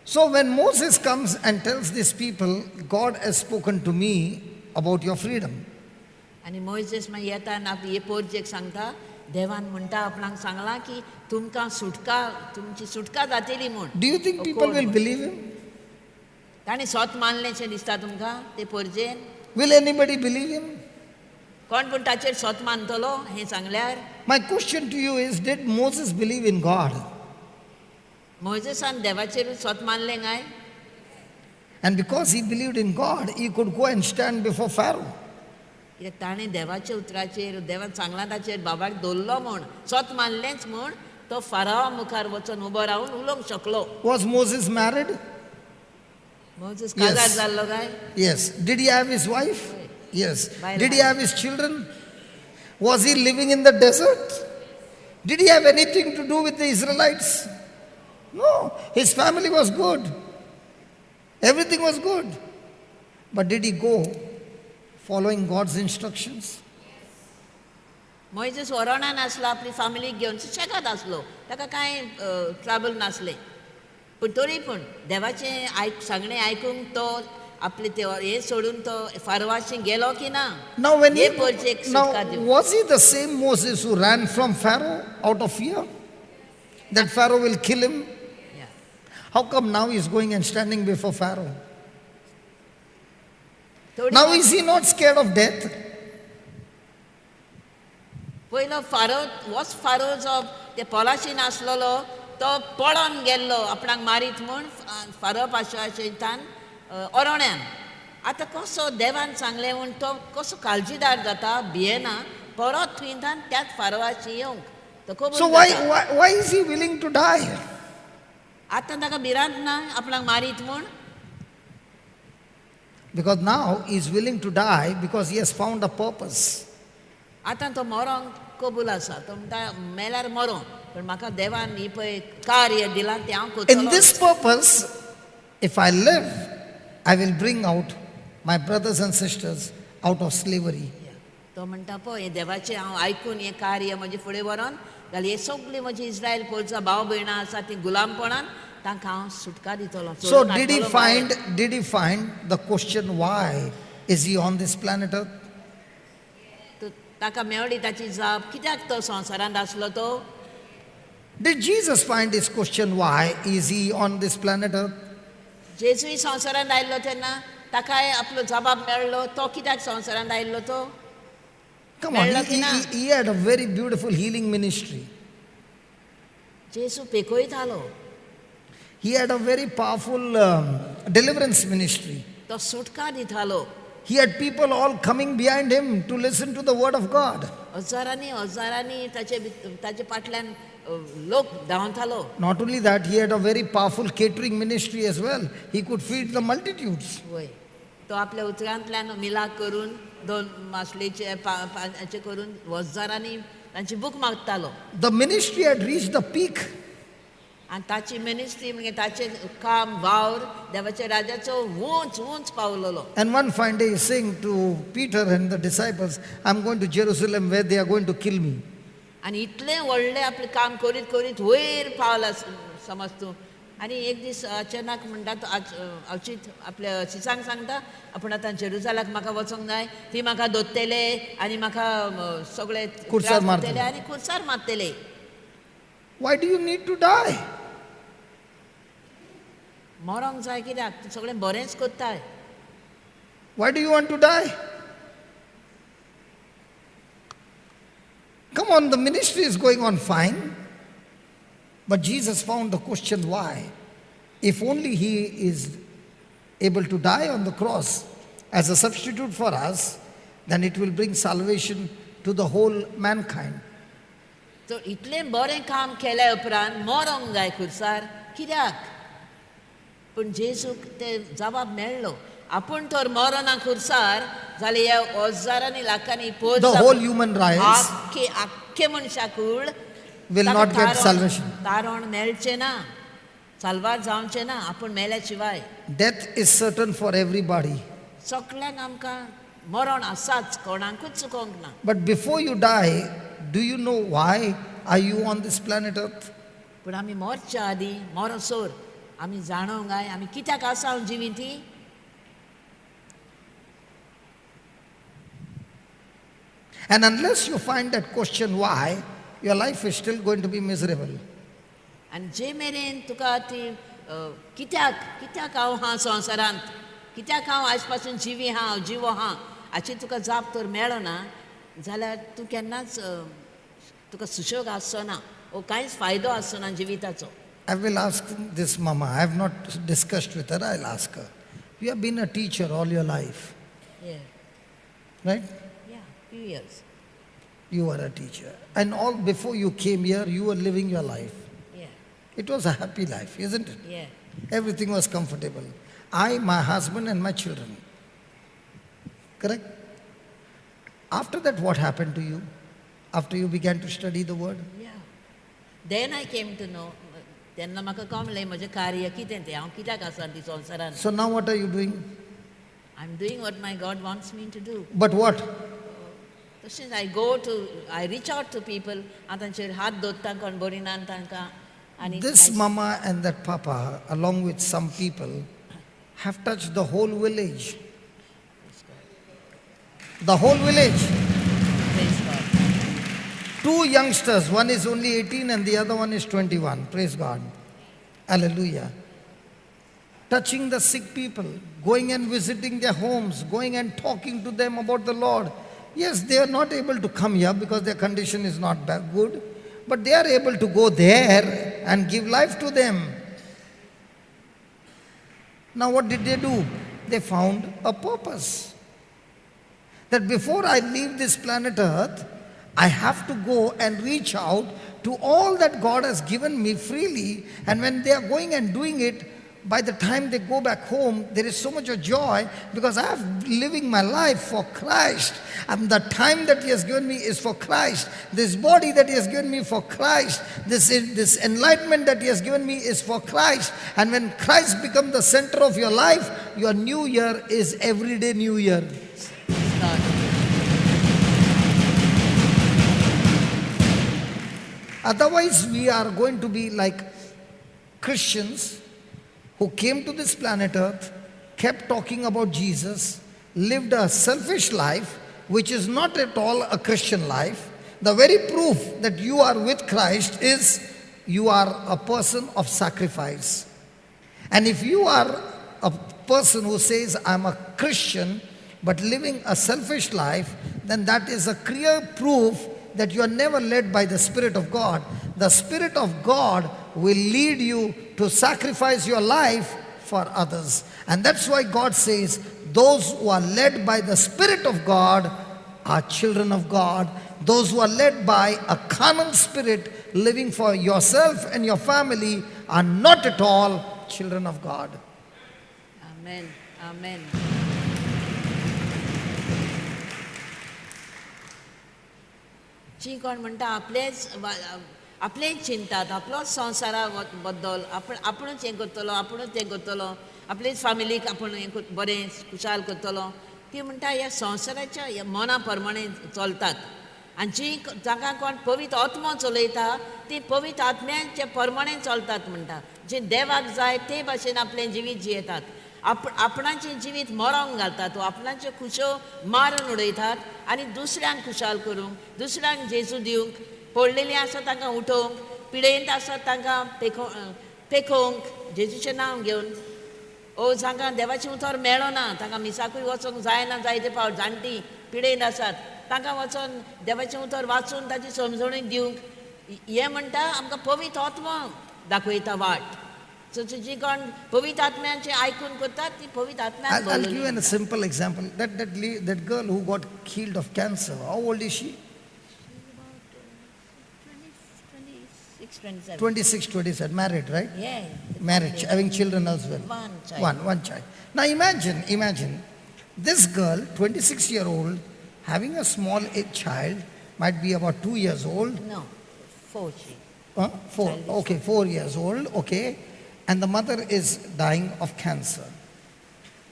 So when Moses comes and tells these people, God has spoken to me about your freedom. आनी मोइसेस मागीर येता आनी आपली हे पोरचेक सांगता देवान म्हणटा आपणाक सांगलां की तुमकां सुटका तुमची सुटका जातली म्हूण Do you think people will believe him? ताणें स्वत मानलेशें दिसता तुमकां ते परजेन Will anybody believe him? कोण पूण ताचेर स्वत मानतलो हें सांगल्यार My question to you is, did Moses believe in God? मोजेसान देवाचेर स्वत मानलें काय And because he believed in God, he could go and stand before Pharaoh. कित्याक ताणें देवाच्या उतराचेर देवान सांगलां ताचेर बाबाक दवरलो म्हूण स्वत मानलेंच म्हूण तो फारावा मुखार वचून उबो रावन उलोवंक शकलो Was Moses married? मोजेस काजार Yes. जाल्लो काय Yes. Did he have his wife? Yes. By Did he life. have his children? Was he living in the desert? Did he have anything to do with the Israelites? No. His family was good. Everything was good. But did he go following God's instructions? Moses वरोणान आसलो आपली family घेवन सुशेगाद आसलो ताका कांय trouble नासलें पूण तरी पूण देवाचें सांगणें आयकूंक तो आपले ते हें सोडून तो फारवाशी गेलो की ना Now, when हे परजेक सुटका now दिवंक. was he the same Moses who ran from Pharaoh out of fear? That Pharaoh will kill him? Yeah. How come now he's going and standing before Pharaoh? थोडी Now is he not scared of death? पयलो pharaoh जो ते पोलाशीन आसलेलो तो पडोन गेल्लो आपणाक मारीत म्हूण फारो पाशवाशेंतान ओरोण्यान आतां कसो देवान सांगलें म्हूण तो कसो काळजीदार जाता भियेना परत थंयच्यान त्याच फारवाची येवंक तो कबूल So जाता. why is he willing to die? आतां ताका भिरांत ना आपणाक मारीत म्हूण Because now he's willing to die because he has found a purpose. आतां तो मरोंक कबूल आसा तो म्हणटा मेल्यार मरो पण म्हाका देवान ही पळय कार्य दिलां तें हांव In करतलों. this purpose, if I live, I will bring out my brothers and sisters out of slavery. तो म्हणटा पळय हें देवाचें हांव आयकून हें कार्य म्हजे फुडें व्हरोन जाल्यार हे सगळीं म्हजी इस्रायल पोरसां भाव भयणां आसा तीं गुलामपणान तांकां हांव सुटका दितलो So सोडून हाडटलो भायर. did he find the question why is he on this planet Earth? तो- ताका मेवली ताची जाप कित्याक तो संवसारांत आसलो तो Did Jesus find his question why is he on this planet Earth? जेजूय संवसारांत आयिल्लो तेन्ना ताकाय आपलो जबाब मेळ्ळो तो कित्याक संवसारांत आयिल्लो तो Come on, Mello ki na. he had a very beautiful healing ministry. Jeju पेकोयतालो He had a very powerful deliverance ministry. तो सुटका दितालो He had people all coming behind him to listen to the word of God. हजारांनी ताचे फाटल्यान लोक धांवतालो Not only that, he had a very powerful catering ministry as well. He could feed the multitudes. वय तो आपल्या उतरांतल्यान मिलाक करून 2 मासलेचे पांचे करून हजारांनी तांची book मागतालो The ministry had reached the peak. आनी ताची मिनिस्ट्री म्हणजे ताचे काम वावर देवाच्या राजाचो उंच पावलेलो And one fine day, he's saying to Peter and the disciples, I'm going to Jerusalem where they are going to kill me. आनी इतलें व्हडलें आपलें काम करीत करीत वयर पावला समज तूं आनी एक दीस अचानक म्हणटा तो अचित आपल्या शिसांक सांगता आपूण आतां जेरुजालाक म्हाका वचोंक जाय ती म्हाका दोत्तेले आनी म्हाका सगळे खुर्सार त्रास मारतले. दितले आनी खुर्सार मारतले Why do you need to die? मरोंक जाय कित्याक तूं सगळें बरेंच कोत्ताय Why do you want to die? Come on, the ministry is going on fine. But Jesus found the question why. If only he is able to die on the cross as a substitute for us, then it will bring salvation to the whole mankind. तो इतलें बरें काम केल्या उपरांत मरोंक जाय खुर्सार कित्याक पूण जेजूक ते जबाब मेळ्ळो आपूण तर मरोना खुर्सार जाल्यार ह्या हजारांनी लाखांनी The whole human race आख्खे मनशाकूळ will ताका not get तारण- salvation. तारण मेळचें ना साल्वार जावचें ना आपूण मेल्या शिवाय Death is certain for everybody. सगळ्यांक आमकां मरण आसाच कोणाकूच चुकोवंक ना But before you die, do you know why are you on this planet Earth? पूण आमी मरच्या आदीं मरसोर आमी जाणोवंक जाय आमी कित्याक आसा जिविती And unless you find that question why, your life is still going to be miserable. आनी जे मेरेन तुका ती कित्याक कित्याक हांव हा संवसारांत कित्याक हांव आयज पासून जिवी हा जिवो हा हाची तुका जाप तर मेळो ना जाल्यार तूं केन्नाच तुका सुशोग आसचो ना वो कांयच फायदो आसचो ना जिविताचो. I will ask this mama. I have not discussed with her. I'll ask her. You have been a teacher all your life, Yeah, right? yeah, few years. You were a teacher. And all before you came here, you were living your life. Yeah, It was a happy life, isn't it? yeah. Everything was comfortable. I, my husband, and my children. Correct? After that, what happened to you? After you began to study the word? Yeah. Then I came to know, तेन्ना म्हाका कळलें म्हजें कार्य कितें तें हांव कित्याक आसा ती संवसारांत. So now what are you doing? I'm doing what my God wants me to do. But what? तशेंच I reach out to people आनी तांचेर हात दवरता कोण बरी ना तांकां आनी This mama and that papa, along with some people, have touched the whole village. The whole village. praise God. Two youngsters, one is only 18 and the other one is 21. Praise God. Hallelujah. Touching the sick people, going and visiting their homes, going and talking to them about the Lord. Yes, they are not able to come here because their condition is not that good, but they are able to go there and give life to them. Now, what did they do? They found a purpose. That before I leave this planet Earth, I have to go and reach out to all that God has given me freely. And when they are going and doing it, by the time they go back home, there is so much of joy because I am living my life for Christ. And the time that He has given me is for Christ. This body that He has given me for Christ. This enlightenment that He has given me is for Christ. And when Christ becomes the center of your life, your new year is everyday new year. Praise God. Otherwise, we are going to be like Christians who came to this planet Earth, kept talking about Jesus, lived a selfish life, which is not at all a Christian life. The very proof that you are with Christ is you are a person of sacrifice. And if you are a person who says, I'm a Christian, but living a selfish life, then that is a clear proof that you are never led by the Spirit of God. The Spirit of God will lead you to sacrifice your life for others. And that's why God says, those who are led by the Spirit of God are children of God. Those who are led by a carnal spirit, living for yourself and your family, are not at all children of God. Amen. Amen. जी कोण म्हणटा आपलेच चिंतात आपलोच संवसारा बद्दल आपुणूच हें करतलो आपुणूच तें करतलो आपलेच फॅमिलीक आपूण हें बरें खुशाल करतलो ती म्हणटा ह्या संवसाराच्या ह्या मना प्रमाणे चलतात आनी जी जाका कोण पवित्र आत्मा चलयता ती पवित्र आत्म्याच्या प्रमाणे चलतात म्हणटा जे देवाक जाय ते भाशेन आपलें जिवीत जियेतात आपणाचें जिवीत मरोंक घालतात वा आपणाच्यो खुशो मारून उडयतात आनी दुसऱ्यांक खुशाल करूंक दुसऱ्यांक जेजू दिवंक पडलेलीं आसा तांकां उठोवंक पिडेंत आसात तांकां पेखोवंक जेजूचें नांव घेवन ओ जांकां देवाचें उतर मेळो ना तांकां मिसाकूय वचोंक जायना जायते फावट जाणटी पिडेंत आसात तांकां वचोन देवाचें उतर वाचून ताची समजणूक दिवंक हें म्हणटा आमकां पवित्र आत्मा दाखयता वाट So जी कोण पवित्र आत्म्याचें आयकून करतात ती पवित्र आत्म्यान I'll give you a simple example. That girl who got healed of cancer, how old is she? 26, 27. 26, 27, married, right? Yeah. Married, having children as well. One child. One child. Now imagine, this girl, 26-year-old, having a small child, might be about 2 years old. No, 4 she. 4, okay, 4 years old, okay. And the mother is dying of cancer.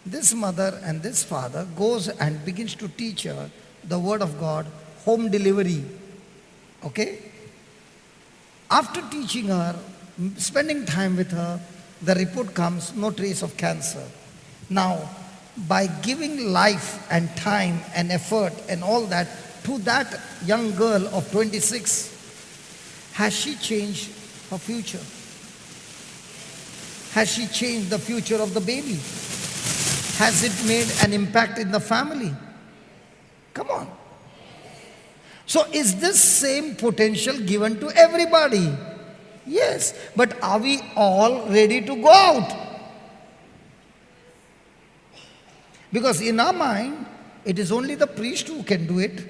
This mother and this father goes and begins to teach her the word of God, home delivery, okay. After teaching her, spending time with her, the report comes, no trace of cancer. Now, by giving life and time and effort and all that to that young girl of 26, has she changed her future? Has she changed the future of the baby? Has it made an impact in the family? Come on. So is this same potential given to everybody? Yes. But are we all ready to go out? Because in our mind, it is only the priest who can do it,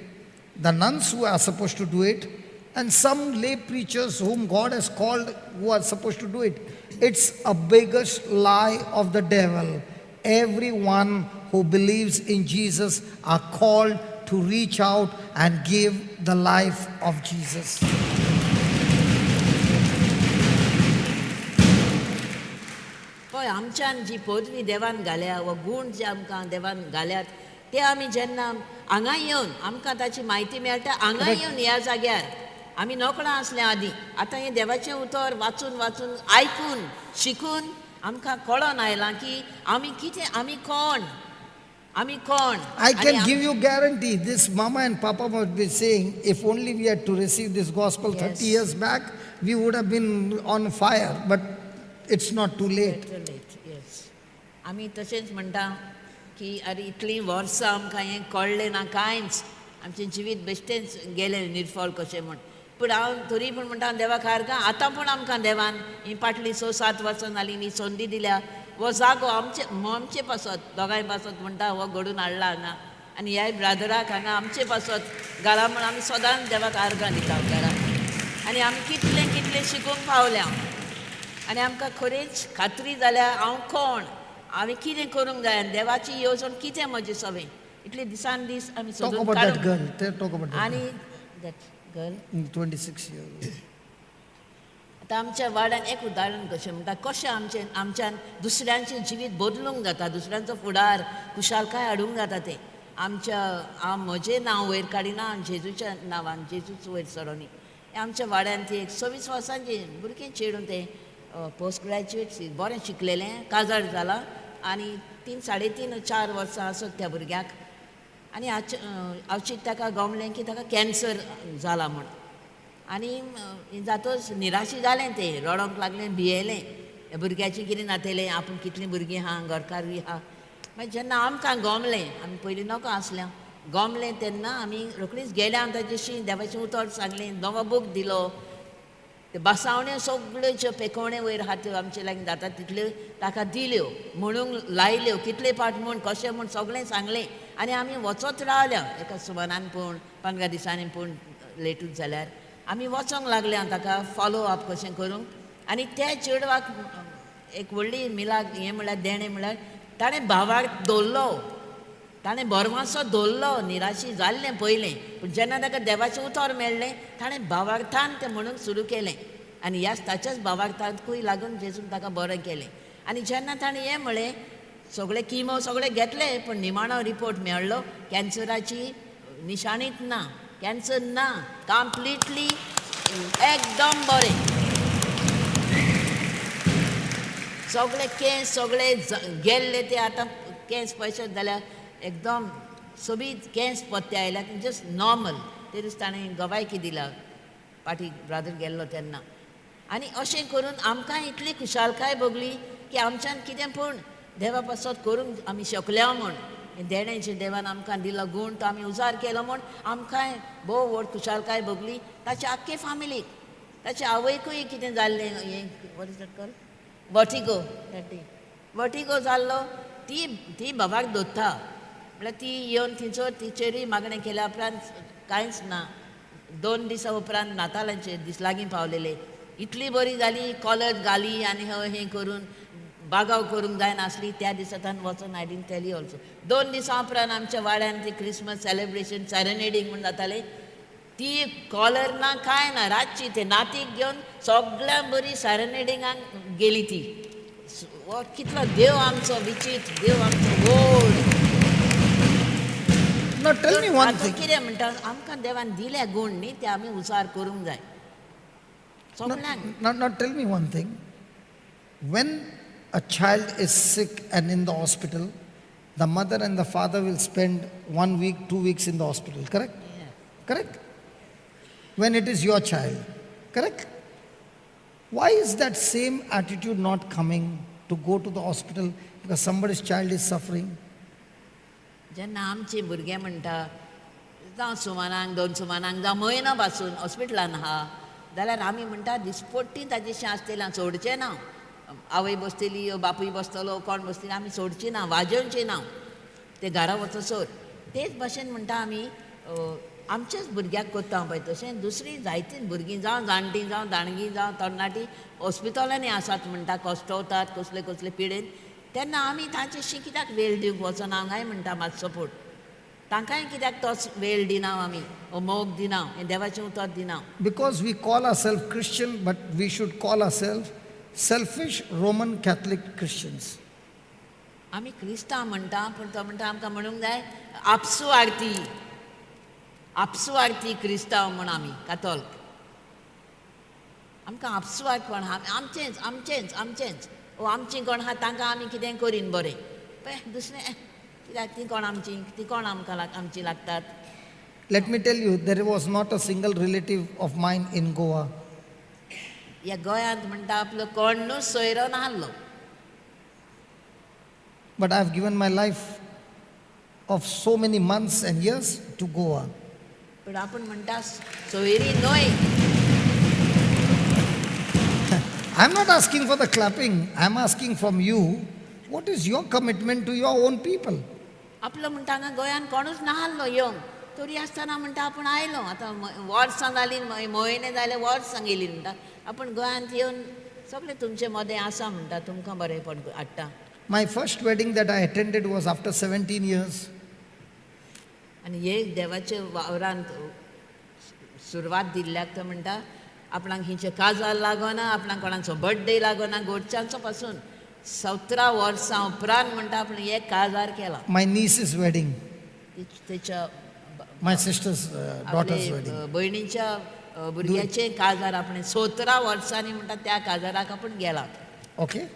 the nuns who are supposed to do it, and some lay preachers whom God has called who are supposed to do it. It's a biggest lie of the devil. Everyone who believes in Jesus are called to reach out and give the life of Jesus. पळय आमच्यान जी पदवी देवान घाल्या वा गूण जे आमकां देवान घाल्यात ते आमी जेन्ना हांगा येवन आमकां ताची म्हायती मेळटा हांगा येवन ह्या जाग्यार आमी नोकळां आसले आदीं आतां हें देवाचें उतर वाचून वाचून आयकून शिकून आमकां कळोन आयलां की आमी कितें आमी कोण I can give you guarantee, this mama and papa must be saying, if only we had to receive this gospel 30 years back, we would have been on fire. But it's not too late. Yes आमी तशेंच म्हणटा की अरे इतलीं वर्सां आमकां हें कळ्ळें ना कांयच आमचें जिवीत बेश्टेंच गेलें निर्फळ कशें म्हण पूण हांव तरी पूण म्हणटा देवा खारका आतां पूण आमकां देवान ही फाटलीं 6-7 वर्सां जालीं ही संदी दिल्या हो जागो आमचे पासत दोगांय पासत म्हणटा हो घडून हाडला हांगा आनी ह्या ब्रादराक हांगा आमचे पासत घाला म्हण आमी सदांच देवाक आर्गां दिता घरा आनी आमी कितलें कितलें शिकूंक पावल्या आनी आमकां खरेंच खात्री जाल्या हांव कोण हांवें कितें करूंक जाय आनी देवाची येवजण कितें म्हजें सवें इतले दिसान दीस आमी Talk सोदून about that काडूंक girl. Talk about that आनी girl. that girl 26 years. आतां आमच्या वाड्यान एक उदाहरण कशें म्हणटा कशें आमच्यान दुसऱ्यांचें जिवीत बदलूंक जाता दुसऱ्यांचो फुडार खुशालकाय हाडूंक जाता तें हांव म्हजें नांव वयर काडिना जेजूच्या नांवान जेजूच वयर सरोनी आमच्या वाड्यान ती एक 26 वर्सांची भुरगें चेडून तें पोस्ट ग्रॅज्युएट बरें शिकलेलें काजार जालां आनी 3-3.5-4 वर्सां आसत त्या भुरग्याक आनी आवचीत ताका गमलें की ताका कॅन्सर जाला म्हूण आनी जातूच निराशी जालें तें रडोंक लागलें भियेलें ह्या भुरग्याचें कितें नातेलें आपूण कितलीं भुरगीं आहा घरकारूय आहा मागीर जेन्ना आमकां गमलें आमी पयलीं नोको आसल्या गमलें तेन्ना आमी रोखडीच गेल्या आनी ताचेशी देवाचें उतर सांगलें नवो बूक दिलो ते बासावण्यो सगळ्यो ज्यो पेकोवण्यो वयर आहा त्यो आमचे लागीं जाता तितल्यो ताका दिल्यो म्हणूंक लायल्यो कितले पाट म्हूण कशें म्हूण सगळें सांगलें आनी आमी वचत रावल्या एका सुमारान पूण 15 दिसांनी पूण लेटूच जाल्यार आमी वचोंक लागल्या ताका फॉलो अप कशें करूंक आनी त्या चेडवाक एक व्हडली मिलाक हें म्हळ्यार देणें म्हळ्यार ताणें भावाक दवरलो ताणें बरवासो दवरलो निराशी जाल्लें पयलें पूण जेन्ना ताका देवाचें उतर मेळ्ळें ताणें भावार्थान तें म्हणूंक सुरू केलें आनी ह्या ताच्याच भावार्थाकूय लागून जेजून ताका बरें केलें आनी जेन्ना ताणें हें म्हळें सगळे किमो सगळे घेतले पूण निमाणो रिपोर्ट मेळ्ळो कॅन्सराची निशाणीच ना कॅन्सर ना कंप्लिटली एकदम बरें सगळे केस सगळे गेल्ले ते आतां केस पयशे जाल्यार एकदम सोबीत केस पत्ते आयल्या जस्ट नॉर्मल ते दीस ताणें गवायकी दिला पाटी ब्रादर गेल्लो तेन्ना आनी अशें करून आमकां इतली खुशालकाय भोगली की आमच्यान कितें पूण देवा पासत करूंक आमी शकल्या म्हूण देणेचे देवान आमकां दिलो गूण तो आमी उजार केलो म्हूण आमकांय भोव व्हड खुशालकाय भोगली ताचे आख्खे फॅमिलीक ताचे आवयकूय कितें जाल्लें हें वर्टिगो जाल्लो ती बाबाक दोत्ता म्हळ्यार ती येवन थिंचो टिचेरूय मागणें केल्या उपरांत कांयच ना 2 दिसां उपरांत नातालांचे दीस लागीं पावलेले इतली बरी जाली कॉलर घाली आनी हें करून बागाव करूंक जायनासली त्या दिसांतल्यान वचून I didn't tell you also 2 दिसां उपरांत आमच्या वाड्यान ती क्रिसमस सेलेब्रेशन सेरेनेडींग म्हूण जातालें ती कॉलर ना कांय ना रातची ते नातीक घेवन सगळ्यां बरी सेरेनेडिंगाक गेली ती कितलो देव आमचो विचित्र देव आमचो व्हड Now tell me one thing. कितें म्हणटा आमकां देवान दिले गूण न्ही ते आमी उजार करूंक जाय सगळ्यांक Now tell me one thing. When a child is sick and in the hospital, the mother and the father will spend 1 week, 2 weeks in the hospital, correct? Yeah. Correct? When it is your child. Correct? Why is that same attitude not coming to go to the hospital because somebody's child is suffering? जेन्ना आमची भुरगे म्हणटा जावं सुमारांक 2 सुमारांक जावं म्हयनो पासून हॉस्पिटलान आहा जाल्यार आमी म्हणटा दिसपट्टी ताजेशी आसतलें हांव सोडचें ना. आवय बसतली बापूय बसतलो कोण बसतली आमी सोडची ना वाजोवची ना ते घरा वचसोर. तेच भाशेन म्हणटा आमी आमच्याच भुरग्याक कोत्ता पळय तशें दुसरी जायतीं भुरगीं जावं जाणटीं जावं जाणगी जावं तरणाटी हॉस्पिटलांनी आसात म्हणटा कश्टवतात कसले कसले पिडेन तेन्ना आमी तांचेशी कित्याक वेळ दिवंक वचना हांगाय म्हणटा मातसो पोट तांकांय कित्याक तोच वेळ दिना आमी मोग दिना हें देवाचें उतर दिना. Because we call ourselves Christian, but we should call ourselves selfish Roman Catholic Christians. आमी क्रिस्तांव म्हणटा पूण तो म्हणटा आमकां म्हणूंक जाय आपसू आरती क्रिस्तांव म्हण आमी कातोलीक आमकां आपसूवारपण आमचेंच आमचेंच आमचेंच आमचीं कोण आहा तांकां आमी कितें करीन बरें पळय दुसरें कित्याक तीं कोण आमचीं तीं कोण आमकां आमचीं लागतात. Let me tell you, there was not a single relative of mine in Goa. ह्या गोंयांत म्हणटा आपलो कोणूच सोयरो नाहल्लो. But I have given my life of so many months and years to Goa. पूण आपूण म्हणटा सोयरी न्हय. I'm not asking for the clapping. I'm asking from you, what is your commitment to your own people? आपलो म्हणटा हांगा गोंयांत कोणूच नाहल्लो येवंक तरी आसतना म्हणटा आपूण आयलो आतां वर्सां जालीं म्हयने जाले वर्सां गेलीं म्हणटा आपूण गोंयांत येवन सगळें तुमचे मदें आसा म्हणटा तुमकां बरेंपण हाडटा. My first wedding that I attended was after 17 years. आनी हे देवाचे वावरांत सुरवात दिल्ल्याक तो म्हणटा आपणाक हिंचे काजार लागोना आपणाक कोणाचो बर्थडे लागोना गोडच्यांचो पासून 17 वर्सां उपरांत म्हणटा आपण एक काजार केला. My niece's wedding, तेच्या my sister's daughter's wedding. भयणीच्या भुरग्याचे काजार आपण 17 वर्सांनी म्हणटा त्या काजाराक आपण गेला. Okay?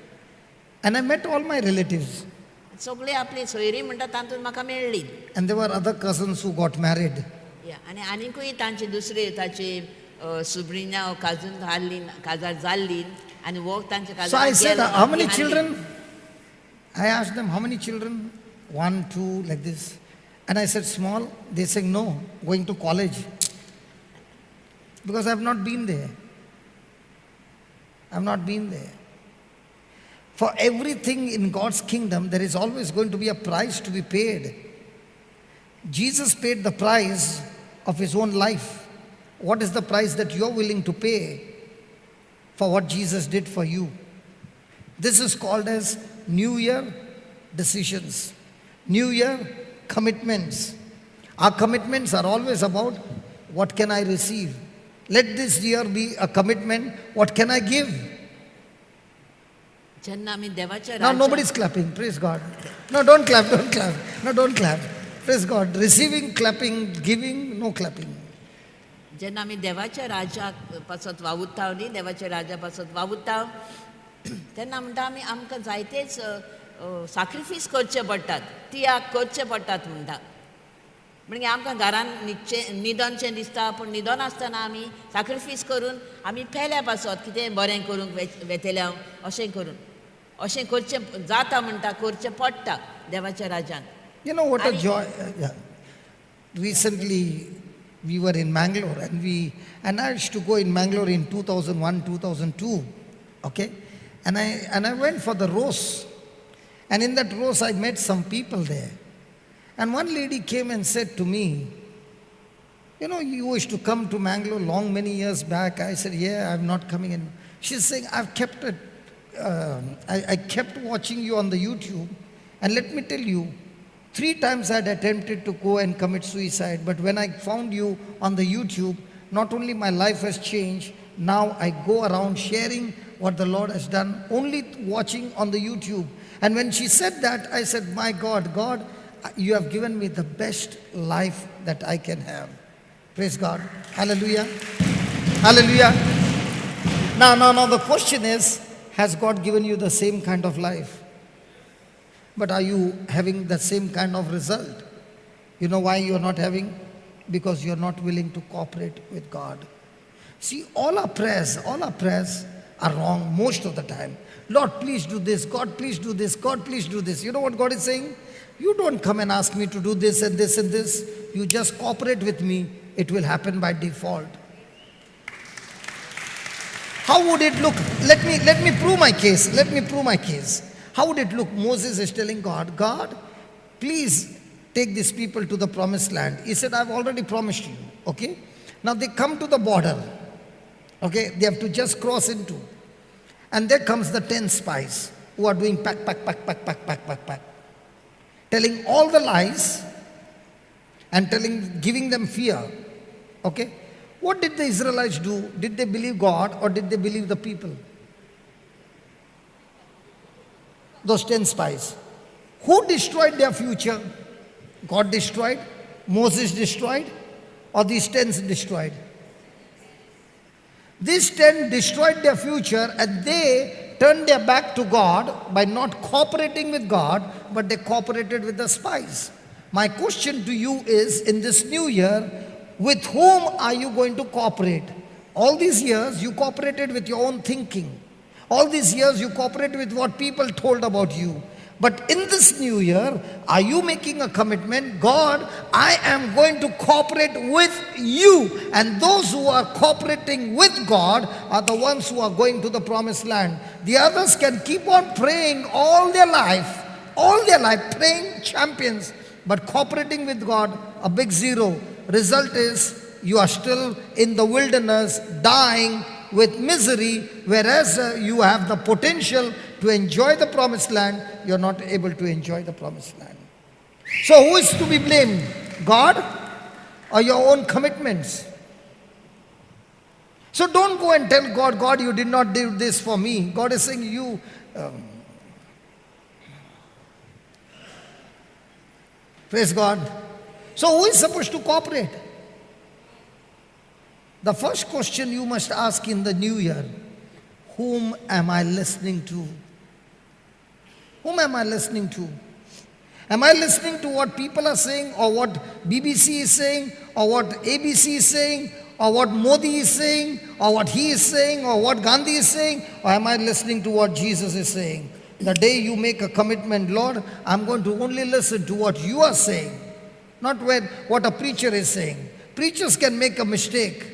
And I met all my relatives. सगळी आपली सोयरी म्हणटा तातूंत म्हाका मेळ्ळी. And there were other cousins who got married. आनी आनीकूय तांची दुसरी ताची सुब्रिण्या काजून हाडली काजार जाल्ली आनी वो तांचे So I said, काजार how many children? I asked them, how many children? 1, 2, like this. And I said, small. They said, no, going to college. Because I have not been there. I have not been there. For everything in God's kingdom, there is always going to be a price to be paid. Jesus paid the price of his own life. What is the price that you're willing to pay for what Jesus did for you? This is called as New Year decisions, New Year commitments. Our commitments are always about what can I receive. Let this year be a commitment, what can I give? Now nobody's clapping, praise God. No, don't clap, don't clap. No, don't clap. Praise God. Receiving, clapping, giving, no clapping. जेन्ना आमी देवाच्या राज्याक पासत वावुरता न्ही देवाच्या राज्या पासत वावुरता तेन्ना म्हणटा आमी आमकां जायतेच सॅक्रिफायस करचे पडटात त्याग करचे पडटात म्हणटा. म्हणजे आमकां घरान न्हिदनशें दिसता पूण न्हिदोन आसतना आमी सॅक्रिफायस करून आमी पेल्या पासत कितें बरें करूंक वेतल्या अशें करून अशें करचें जाता म्हणटा करचें पडटा देवाच्या राज्यान. You know what a joy. Recently we were in Mangalore and I used to go in Mangalore in 2001, 2002. Okay? And I went for the roast. And in that roast I met some people there. And one lady came and said to me, you know, you used to come to Mangalore many years back. I said, yeah, I'm not coming in. She's saying, I've kept it. I kept watching you on the YouTube. And let me tell you, 3 times I had attempted to go and commit suicide, but when I found you on the YouTube, not only my life has changed, now I go around sharing what the Lord has done, only watching on the YouTube. And when she said that, I said, my God, God, you have given me the best life that I can have. Praise God. Hallelujah. Hallelujah. Now the question is, has God given you the same kind of life? But are you having the same kind of result? You know why you're not having? Because you're not willing to cooperate with God. See, all our prayers are wrong most of the time. Lord, please do this. God, please do this. God, please do this. You know what God is saying? You don't come and ask me to do this and this and this. You just cooperate with me. It will happen by default. How would it look? Let me prove my case. Let me prove my case. How would it look? Moses is telling God, God, please take these people to the promised land. He said, I've already promised you. Okay? Now they come to the border. Okay? They have to just cross into. And there comes the 10 spies who are doing pack. Telling all the lies and giving them fear. Okay? What did the Israelites do? Did they believe God or did they believe the people? Those 10 spies. Who destroyed their future? God destroyed? Moses destroyed? Or these 10 destroyed? These 10 destroyed their future and they turned their back to God by not cooperating with God, but they cooperated with the spies. My question to you is, in this new year, with whom are you going to cooperate? All these years you cooperated with your own thinking. All these years you cooperated with what people told about you. But in this new year, are you making a commitment? God, I am going to cooperate with you. And those who are cooperating with God are the ones who are going to the promised land. The others can keep on praying all their life, praying champions, but cooperating with God, a big zero. Result is you are still in the wilderness, dying with misery, whereas you have the potential to enjoy the promised land, you're not able to enjoy the promised land. So who is to be blamed? God or your own commitments? So don't go and tell God, God, you did not do this for me. God is saying you... Praise God. So who is supposed to cooperate? The first question you must ask in the new year, whom am I listening to? Whom am I listening to? Am I listening to what people are saying, or what BBC is saying, or what ABC is saying, or what Modi is saying, or what he is saying, or what Gandhi is saying? Or am I listening to what Jesus is saying? The day you make a commitment, Lord, I'm going to only listen to what you are saying, not what a preacher is saying. Preachers can make a mistake.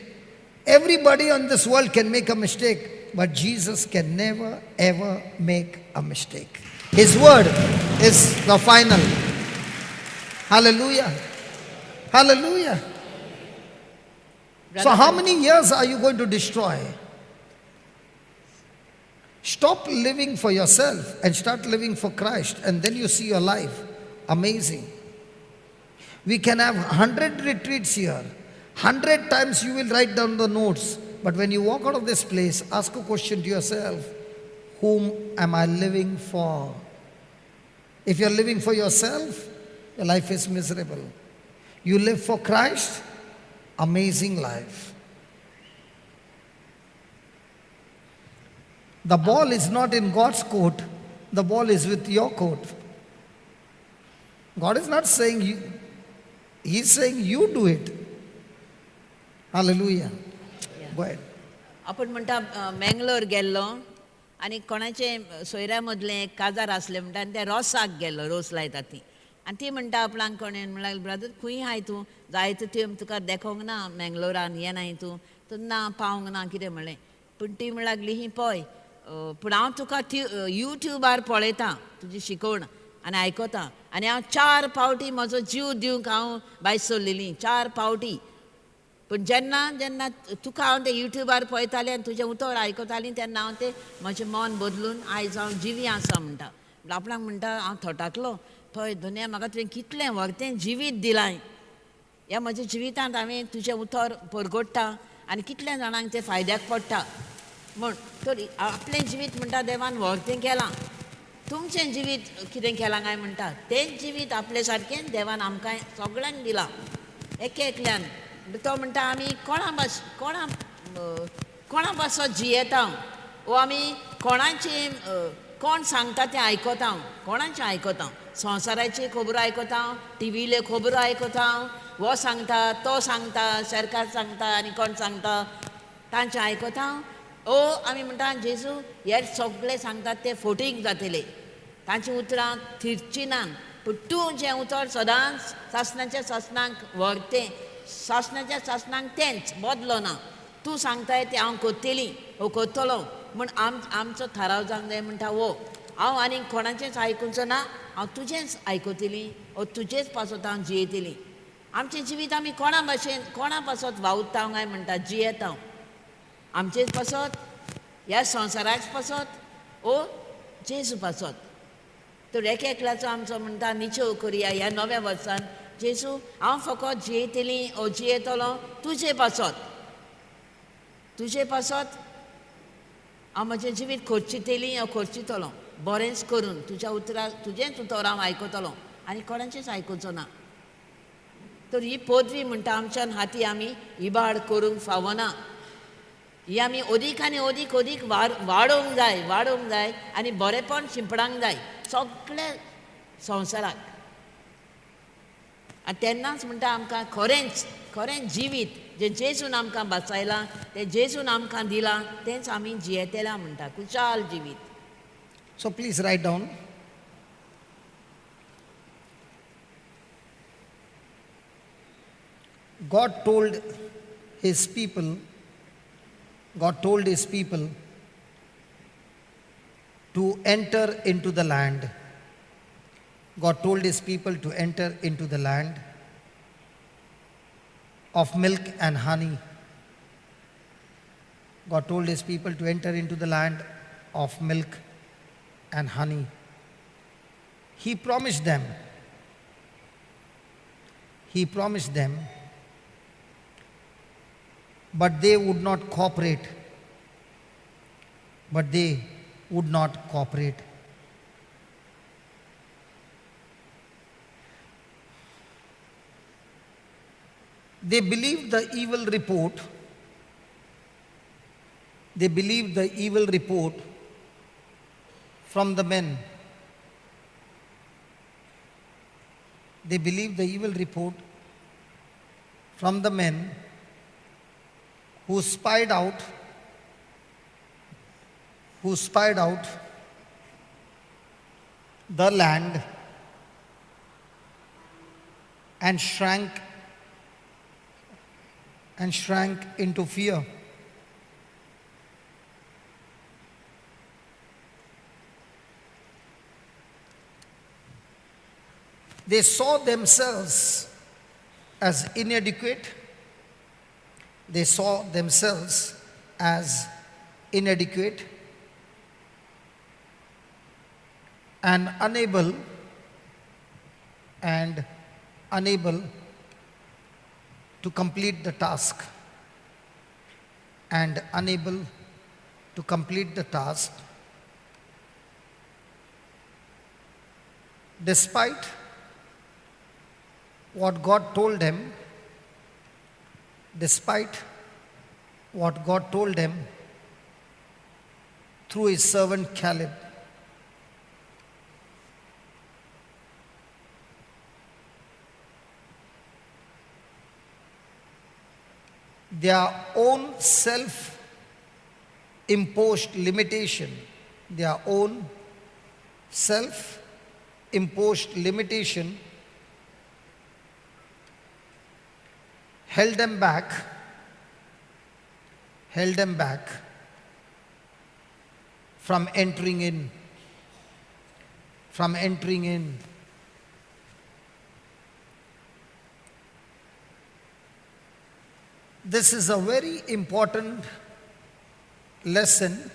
Everybody on this world can make a mistake, but Jesus can never ever make a mistake. His word is the final. Hallelujah. Hallelujah. So how many years are you going to destroy? Stop living for yourself and start living for Christ, and then you see your life amazing. We can have 100 retreats here. 100 times you will write down the notes. But when you walk out of this place, ask a question to yourself. Whom am I living for? If you're living for yourself, your life is miserable. You live for Christ, amazing life. The ball is not in God's court. The ball is with your court. God is not saying you. He's saying you do it. Hallelujah. Go ahead. आपण म्हणटा मेंगलोर गेल्लो आनी कोणाचे सोयऱ्या मदलें काजार आसलें म्हणटा आनी ते रोसाक गेल्लो रोस लायता ती आनी ती म्हणटा आपणाक कोणें म्हणल्यार ब्रदर खंय हाय तूं जायतो थंय तुका देखोंक ना मेंगलोरान येनाय तूं ना पावंक ना कितें म्हणलें पूण ती म्हणूंक लागली ही पळय पूण हांव तुका युट्यूबार पळयतां तुजी शिकवण आनी आयकतां आनी हांव 4 फावटी म्हजो जीव दिवंक हांव भायर सरलेली 4 फावटी पूण जेन्ना जेन्ना तुका हांव ते युट्यूबार पळयतालें आनी तुजें उतर आयकतालीं तेन्ना हांव तें म्हजें मन बदलून आयज हांव जिवी आसा म्हणटा आपणाक म्हणटा हांव थोटाकलो पळय दुनिया म्हाका तुवें कितलें वगतें जिवीत दिलां ह्या म्हज्या जिवितांत हांवें तुजें उतर परगडटा आनी कितल्या जाणांक तें फायद्याक पडटा म्हण तर आपलें जिवीत म्हणटा देवान वगतें केलां तुमचें जिवीत कितें केलां काय म्हणटा तें जिवीत आपले सारकें देवान आमकां सगळ्यांक दिलां एकल्यान तो म्हणटा आमी कोणा पासो जियेता वो आमी कोणाची कोण सांगता तें आयकता कोणाचें आयकता संवसाराची खबरो आयकता टीव्हीले खबरो आयकता वो सांगता तो सांगता सरकार सांगता आनी कोण सांगता तांचे आयकता आमी म्हणटा जेजू हे सगळे सांगतात ते फोटींग जातले तांची उतरां थिरची नात पूण तूं जें उतर सदांच सासणाच्या सासणांक व्हरतें सासणाच्या सासणांक तेंच बदलो ना तूं सांगताय तें हांव करतलीं करतलो म्हूण आमचो थाराव जावंक जाय म्हणटा हांव आनीक कोणाचेंच आयकुचो ना हांव तुजेंच आयकतलीं तुजेच पासत हांव जियेतलीं आमचें जिवीत आमी कोणा भाशेन कोणा पासत वावुरता काय म्हणटा जियेता आमचेच पासत ह्या संवसाराच पासत जेजू पासत तर एकल्याचो आमचो म्हणटा निचेव करया ह्या नव्या वर्सान जेजू हांव फकत जियेतलीं जियेतलो तुजे पासत हांव म्हजें जिवीत खर्चितलीं खर्चितलो बरेंच करून तुज्या उतरां तुजेंच उतर हांव आयकतलों आनी कोणाचेंच आयकुचो ना तर ही पदवी म्हणटा आमच्यान हाती आमी इबाड करूंक फावना ही आमी अदीक आनी अदीक अदीक वाडोवंक जाय आनी बरेपण शिंपडांक जाय सगळे संवसाराक आनी तेन्नाच म्हणटा आमकां खरेंच जिवीत जें जेजून आमकां बाचायलां तें जेजून आमकां दिलां तेंच आमी जियेतेलां म्हणटा खुशाल जिवीत So please write down. God told his people to enter into the land. God told his people to enter into the land of milk and honey. God told his people to enter into the land of milk and honey. He promised them, but they would not cooperate. They believed the evil report from the men. They believed the evil report from the men who spied out the land and shrank into fear. They saw themselves as inadequate. And unable to complete the task. Despite what God told them, through his servant Caleb. Their own self-imposed limitation held them back from entering in. This is a very important lesson.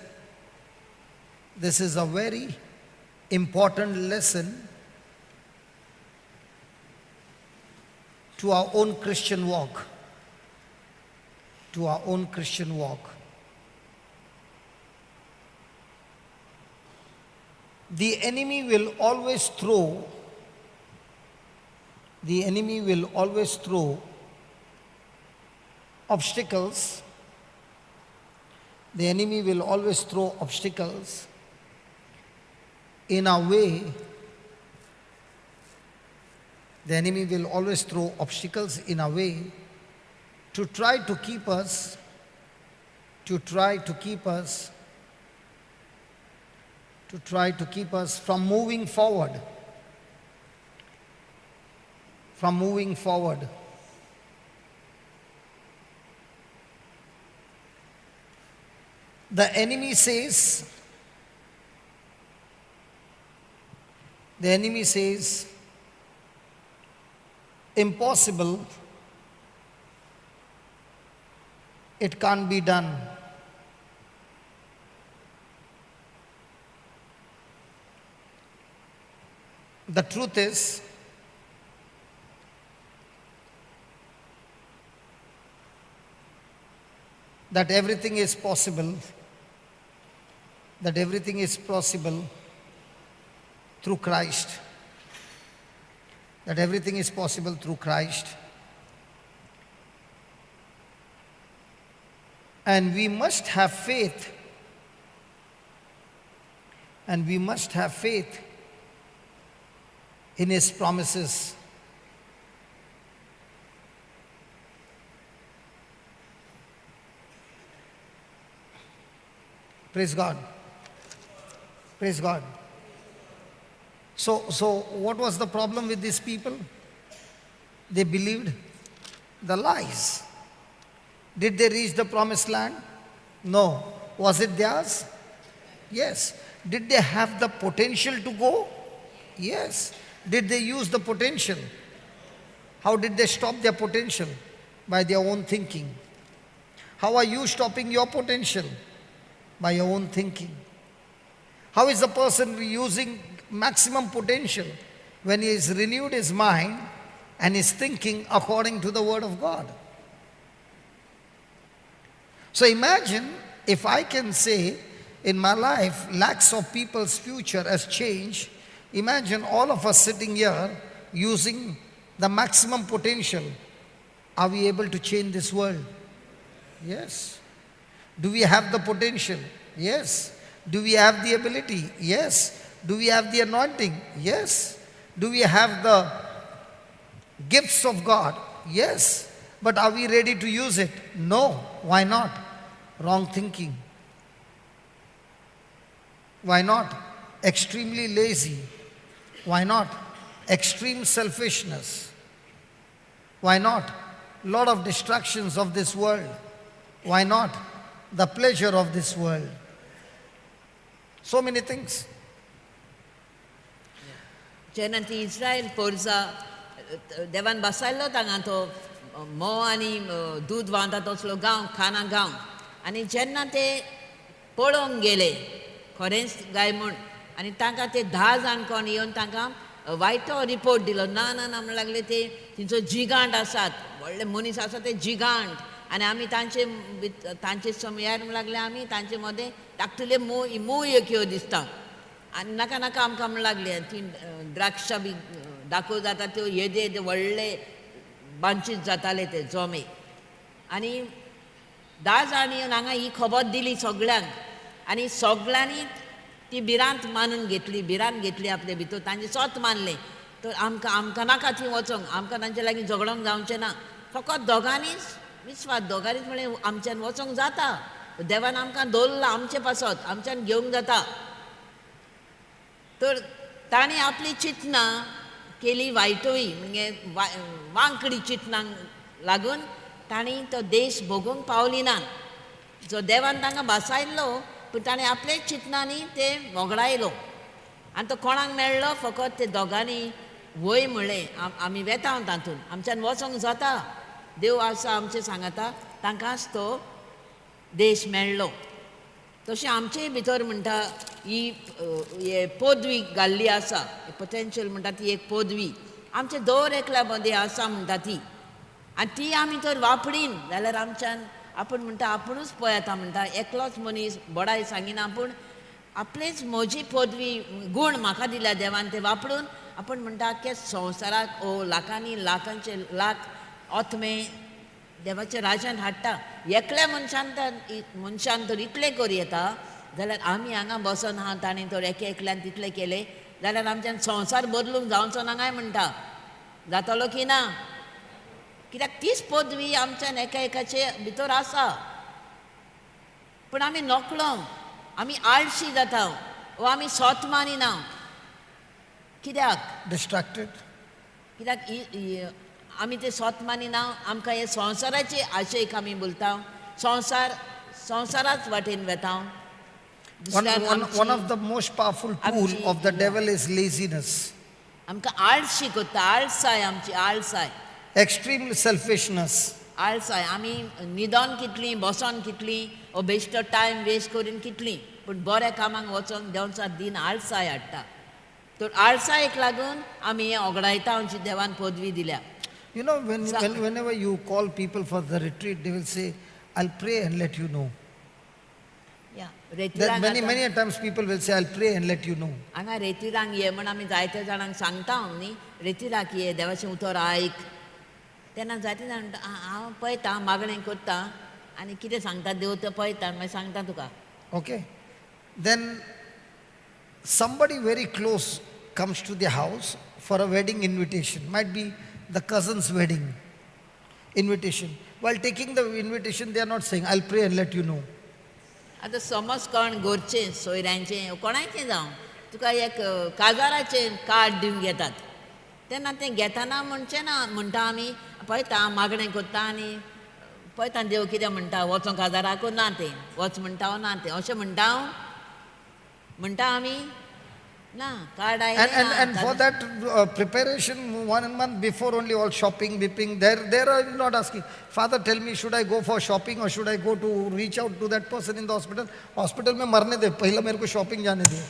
To our own Christian walk. The enemy will always throw obstacles. In our way. The enemy will always throw obstacles in our way to try to keep us to try to keep us from moving forward. From moving forward. The enemy says, impossible, it can't be done. The truth is, that everything is possible, through Christ. That everything is possible through Christ. And we must have faith. And we must have faith in His promises. Praise God. Praise God. So what was the problem with these people? They believed the lies. Did they reach the promised land? No. Was it theirs? Yes. Did they have the potential to go? Yes. Did they use the potential? How did they stop their potential? By their own thinking. How are you stopping your potential? By your own thinking. How is the person using maximum potential? When he has renewed his mind and is thinking according to the Word of God. So imagine if I can say in my life, lakhs of people's future has changed. Imagine all of us sitting here using the maximum potential. Are we able to change this world? Yes. Do we have the potential? Yes. Do we have the ability? Yes. Do we have the anointing? Yes. Do we have the gifts of God? Yes. But are we ready to use it? No. Why not? Wrong thinking. Why not? Extremely lazy. Why not? Extreme selfishness. Why not? Lot of distractions of this world. Why not? The pleasure of this world. So many things. जेन्ना ती इस्रायल पोरसा देवान बसयल्लो तांगा तो mauve आनी दूद व्हांवता तसलो गांव खाना गांव आनी जेन्ना ते पळोवंक गेले खरेंच गाय म्हूण आनी तांकां ते 10 जाण कोण येवन तांकां वायटो रिपोर्ट दिलो ना ना ना म्हणून लागले ते तिंचो जिगांट आसात व्हडले मनीस आसा ते जिगांट आनी आमी तांचे समयार म्हणून लागले आमी तांचे मदें धाकटुले मोव येक्यो दिसता आनी नाका नाका आमकां म्हणून लागले ती द्राक्षां बी दाखोव जाता त्यो येदे व्हडले बांचीस जाताले ते जोमे आनी 10 जाण येवन हांगा ही खबर दिली सगळ्यांक आनी सगळ्यांनी ती भिरांत मानून घेतली आपले भितर तांचे स्वत मानले तर आमकां नाका थंय वचोंक आमकां तांचे लागीं झगडोंक जावचें ना फकत दोगांनीच विस्वास दोगांनीच म्हळें आमच्यान वचोंक जाता देवान आमकां दवरला आमचे पासत आमच्यान घेवंक जाता तर ताणें आपली चिंतनां केली वायटूय म्हणजे वांकडी चिंतनांक लागून ताणीं तो देश भोगूंक पावली ना जो देवान तांकां बसयल्लो पूण ताणें आपलेच चिंतनांनी ते वगडायलो आनी तो कोणाक मेळ्ळो फकत ते दोगांनी वय म्हणलें आमी वेतांव तातूंत आमच्यान वचोंक जाता देव आसा आमचें सांगता तांकांच तो देश मेळ्ळो तशें आमचेय भितर म्हणटा ही पदवी घाल्ली आसा पोटेंशियल म्हणटा ती एक पदवी आमचे दर एकल्या मदें आसा म्हणटा ती आनी ती आमी तर वापरीन जाल्यार आमच्यान आपूण म्हणटा आपुणूच पळयता म्हणटा एकलोच मनीस बडाय सांगिना पूण आपलेच म्हजी पदवी गूण म्हाका दिल्या देवान ते वापरून आपूण म्हणटा आख्या संवसाराक लाखांनी लाखांचे लाख आत्मे देवाच्या राज्यान हाडटा एकल्या मनशान तर इतलें करूं येता जाल्यार आमी हांगा बसून आहा ताणें तर एकल्यान तितलें केलें जाल्यार आमच्यान संवसार बदलूंक जावचो ना काय म्हणटा जातलो की ना कित्याक तीच पदवी आमच्यान एका एकाचे भितर आसा पूण आमी नकळो आमी आळशी जाता वो आमी स्वत मानिना कित्याक Distracted. कित्याक आमी ते स्वत मानिना आमकां हे संवसाराचे आशेक आमी बोलता संवसाराच वाटेन वेता One of the most powerful tool of the devil is laziness, आमकां आळशी कोत्ता आळसाय आमची आळसाय extreme selfishness. आळसाय आमी न्हिदोन कितलीं बसोन कितलीं ओ बेश्टो टायम वेस्ट करून कितलीं पूण बऱ्या कामाक वचोन देंवचा दिन आळसाय हाडटा तर आळसायेक लागून आमी हें ओगडायता आमची देवान पदवी दिल्या You know, whenever you call people for the retreat, they will say, I'll pray and let you know. या That रेतीरांक many a times people will say, I'll pray and let you know. हांगा रेतीरांक ये म्हण आमी जायत्या जाणांक सांगता हांव न्ही रेतीराक ये देवाचें उतर आयक तेन्ना जायते जाण म्हणटा हांव पळयतां मागणें करतां आनी कितें सांगता देव तें पळयता मागीर सांगता तुका Okay? Then somebody very close comes to the house for a wedding invitation. Might be the cousin's wedding invitation. While taking the invitation, they are not saying, I'll pray and let you know. आतां समज कोण घरचें सोयऱ्यांचें कोणाचें जावं तुका एक काजाराचें card दिवंक येतात तेन्ना तें घेतना म्हणचें ना म्हणटा आमी पळयता मागणें करता आनी पळयता देव कितें म्हणटा वचोंक काजाराक ना तें वच म्हणटा ना तें अशें म्हणटा आमी ना card And for that preparation, 1 month before only all shopping, bipping, there are not asking, Father, tell me, should I go for shopping or should I go to reach out to that person in the hospital? Hospital में मरने दे, पहला मेरे को shopping जाने दे.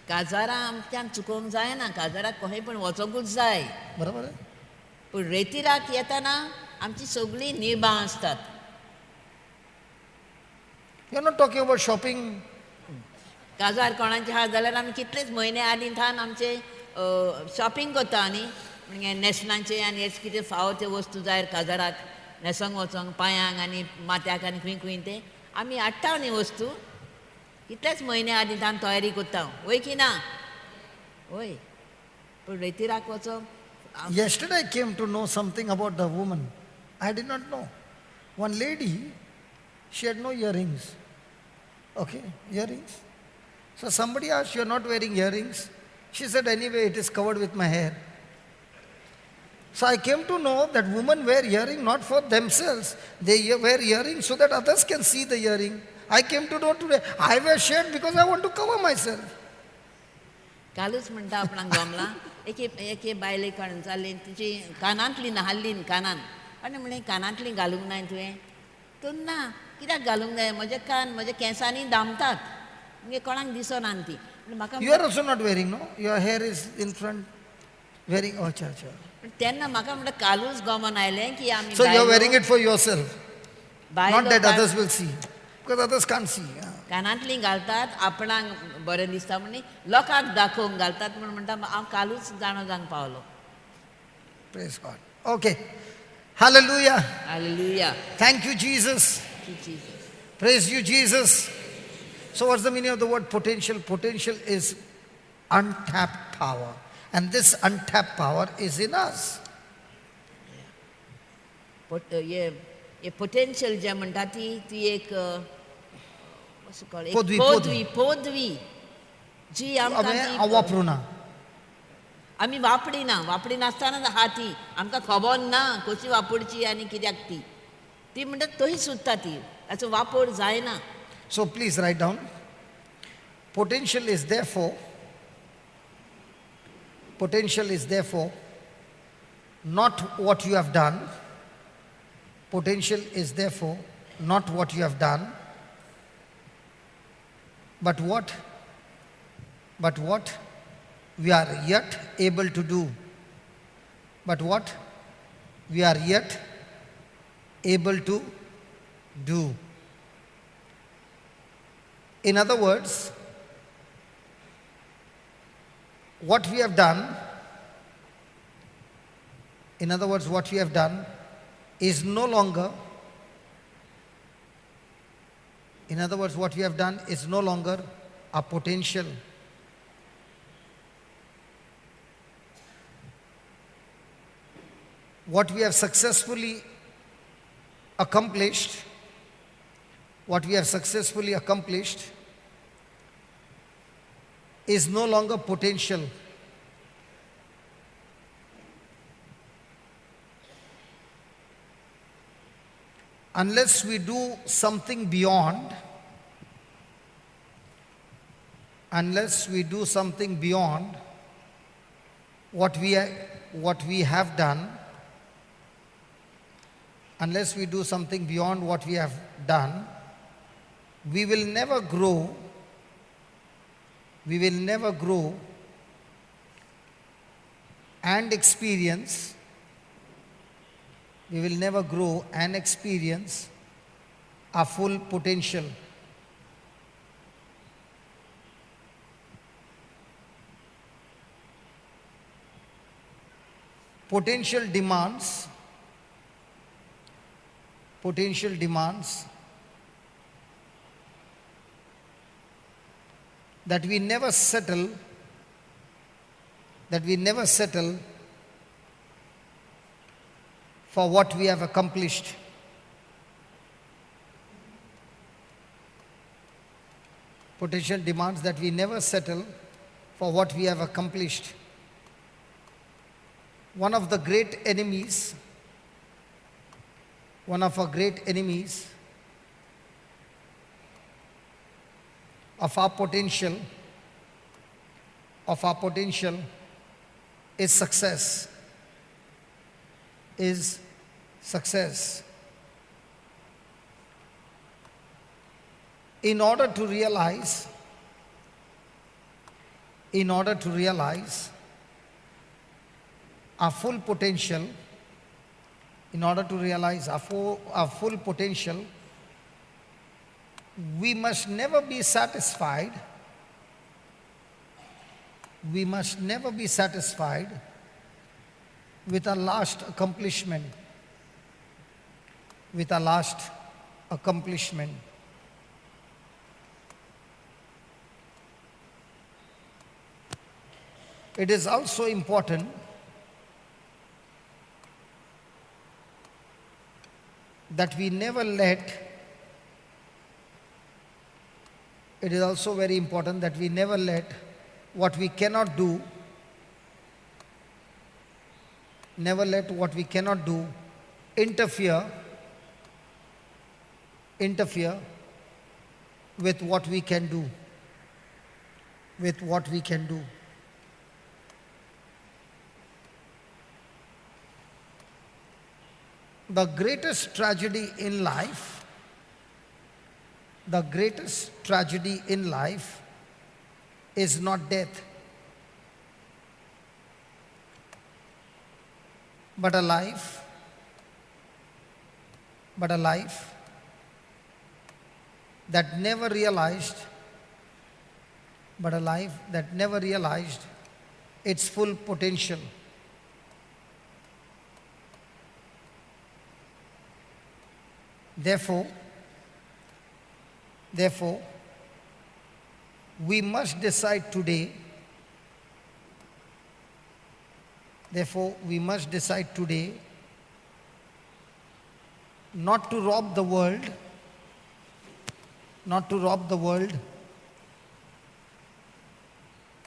काजारा आमच्यान चुकोवंक जायना काजाराक खंय पण वचोंकूच जाय बरोबर आहे? पूण रेतीराक येतना आमची सगळीं निबां आसतात You are not talking about shopping. काजार कोणाचे आहा जाल्यार आमी कितलेच म्हयने आदीं थान आमचे शॉपिंग करता न्ही म्हणजे नेसनाचे आनी हेच कितें फावो त्यो वस्तू जाय काजाराक न्हेसोंक वचोंक पांयांक आनी माथ्याक आनी खंय खंय ते आमी हाडटा न्ही वस्तू कितलेच म्हयने आदीं थान तयारी करता वय की ना वय पूण रेतीराक वचोंक Yesterday I came to know something about the woman. I did not know. One lady, she had no earrings. Okay, earrings. So somebody asked, you're not wearing earrings? She said, anyway, it is covered with my hair. So I came to know that women wear earring not for themselves. They wear earrings so that others can see the earring. I came to know today, I wear shirt because I want to cover myself. कालूच म्हणटा आपणाक गमला एके बायले कडेन जाल्ली तिची कानांतली नाहल्ली कानान आनी म्हणलें कानांतली घालूंक नाय तुवें तो ना कित्याक घालूंक जाय म्हजे कान म्हज्या केंसांनी दामतात म्हणजे कोणाक दिसना ती म्हाका You are also not wearing, no? Your hair is in front. Wearing, oh, cha. तेन्ना म्हाका म्हणटा कालूच गमन आयलें की आमी So you are wearing it for yourself. Not that बायलो others will see. Because others can't see. Yeah. कानांतलीं घालतात आपणाक बरें दिसता म्हणून लोकांक दाखोवंक घालतात म्हूण म्हणटा हांव कालूच जाणो जावंक Paulo Praise God. Okay. Hallelujah. Hallelujah Thank you, Jesus. Praise you, Jesus. So what's the meaning of the word potential? Potential is untapped power. And this untapped power is in us. हे potential जे म्हणटा ती एक पदवी जी आमकां वापरुना. आमी वापडी नासतना आहा ती आमकां खबर ना कशी वापरची आनी कित्याक ती म्हणटा तशी सुद्दां ती ताचो वापर जायना So please write down. Potential is therefore not what you have done. Potential is therefore not what you have done, but what we are yet able to do. But what we are yet able to do. In other words, what we have done is no longer our potential. What we have successfully accomplished what we have successfully accomplished is no longer potential. Unless we do something beyond, what we have done, unless we do something beyond what we have done, we will never grow. We will never grow and experience. We will never grow and experience our full potential. Potential demands that we never settle for what we have accomplished. Potential demands that we never settle for what we have accomplished. One of our great enemies of our potential is success. In order to realize our full potential, we must never be satisfied. We must never be satisfied with our last accomplishment. It is also important that we never let, it is also very important that we never let what we cannot do, interfere with what we can do. The greatest tragedy in life is not death, but a life that never realized its full potential. Therefore, we must decide today not to rob the world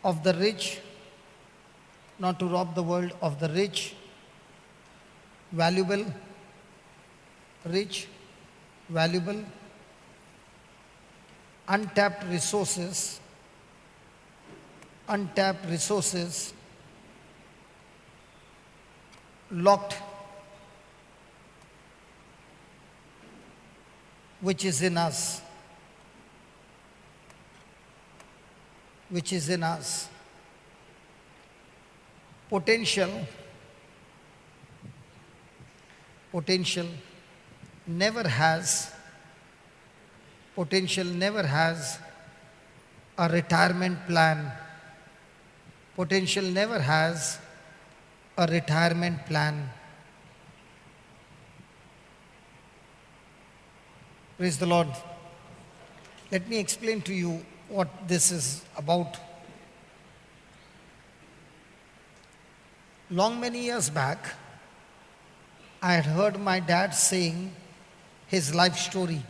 of the rich, valuable, untapped resources, locked, which is in us. Potential never has a retirement plan. Praise the Lord. Let me explain to you what this is about. Many years back, I had heard my dad saying his life story.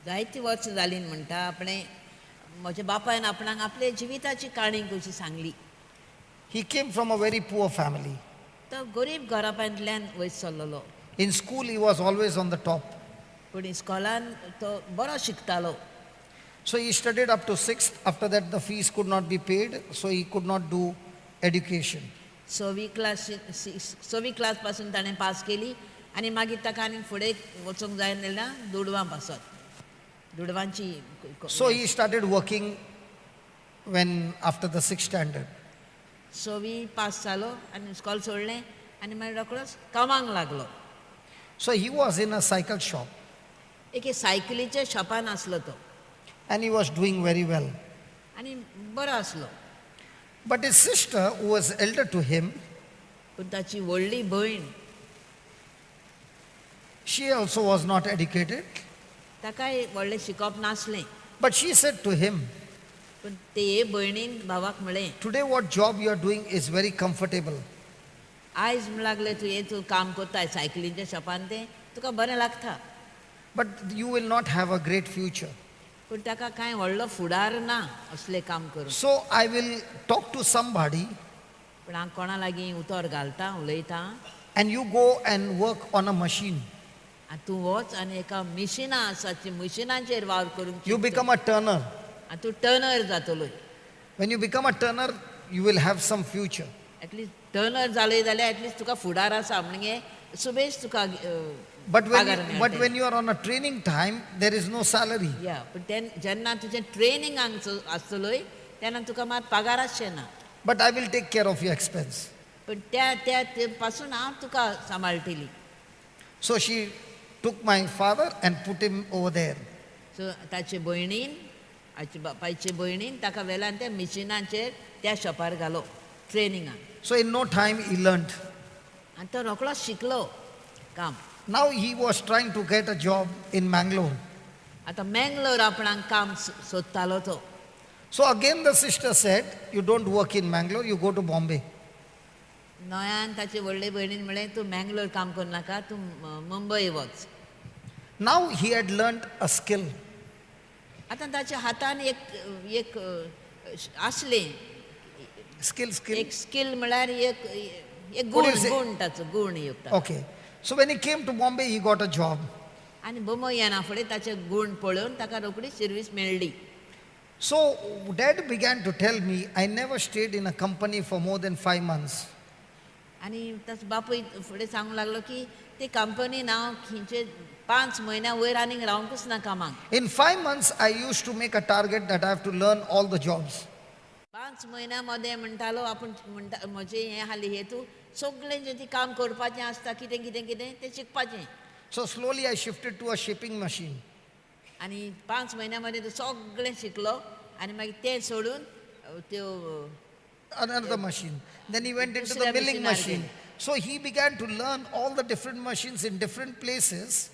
जायती verse जाली म्हणटा आपणे म्हज्या बापायन आपणाक आपले जिविताची काणी कशी Sangli. He came from a very poor family. तो गरीब घरापांतल्यान वयस चल्लोलो, In school, he was always on the top. पूण इस्कॉलान तो बरो शिकतालो. So he studied up to 6th. After that, the fees could not be paid, so he could not do education. 6वी class पासून ताणें पास केली आनी मागीर ताका आनी फुडें वचूंक जाय जाल्यार दुडवां पासत. दुडवांची So he started working when after the 6th standard. 6वी पास जालो आनी इस्कॉल सोडलें आनी मागीर रोखडोच कामाक लागलो. So he was in a cycle shop एक सायकलीच्या शॉपान आसलो तो and he was doing very well. आनी बरो आसलो. But his sister, who was elder to him, पूण ताची व्हडली भयण she also was not educated. ताकाय व्हडलें शिकप नासलें. But she said to him, पूण ते भयणीन भावाक म्हळें, today what job you are doing is very comfortable. आयज म्हण लागलें तूं काम कोत्ताय सायकलीच्या शॉपान तें तुका बरें लागता. But you will not have a great future. पूण ताका कांय व्हडलो फुडार ना असलें काम करून. So I will talk to somebody पूण हांव कोणा लागीं उतर घालता उलयतां and you go and work on a machine. आनी तूं वच आनी एका मिशिनां आसा ती मिशिनांचेर वावर करूंक You become a turner. आनी तूं Turner जातलोय. When you become a turner, you will have some future. At least Turner जालें जाल्यार एटलिस्ट तुका फुडार आसा म्हणजे सुबेज तुका But पगार but मेळटलो. when you are on a training time, there is no salary. या पूण जेन्ना तुजें ट्रेनिंगाक आसतलोय तेन्ना तुका मात पगार आसचें ना. But I will take care of your expense. पूण त्या पासून हांव तुका सांबाळटली. So she took my father and put him over there. सो ताचे भयणीन हाचे बापायचे भयणीन ताका वेल्यान त्या मिशिनांचेर त्या शॉपार घालो ट्रेनिंगाक. So in no time he learned. आनी तो रोखडो शिकलो काम. Now he was trying to get a job in Mangalore. आतां मेंगलोर आपणाक काम सोदतालो तो. So again the sister said, you don't work in Mangalore, you go to Bombay. Noyan ताचे व्हडले भयणीन म्हळें तूं मेंगलोर काम करनाका तूं मुंबय वच. Now he had learned a skill. आतां ताच्या हातान एक आसलें Skill. एक स्कील म्हळ्यार एक What गूण do you say? गूण ताचो गूण एक. Okay. So when he came to Bombay, he got a job. आनी बोमो येना फुडें ताचे गूण पळोवन ताका रोखडी सर्वीस मेळ्ळी. So dad began to tell me, I never stayed in a company for more than 5 months. आनी ताचो बापूय फुडें सांगूंक लागलो की ते कंपनीन हांव खंयचे 5 म्हयन्या वयर आनीक रावंकूच ना कामाक. In 5 months, I used to make a target that I have to learn all the jobs. 5 म्हयन्या मदें म्हणटालो आपूण म्हणटा म्हजें हें हाली हेतू सगळें जें ती काम करपाचें आसता कितें कितें कितें तें शिकपाचें. So slowly I shifted to a shipping machine. आनी 5 म्हयन्या मदें तो सगळें शिकलो आनी मागीर तें सोडून त्यो Another machine. Then he went into the Dusra milling machine machine. So he began to learn all the different machines in different places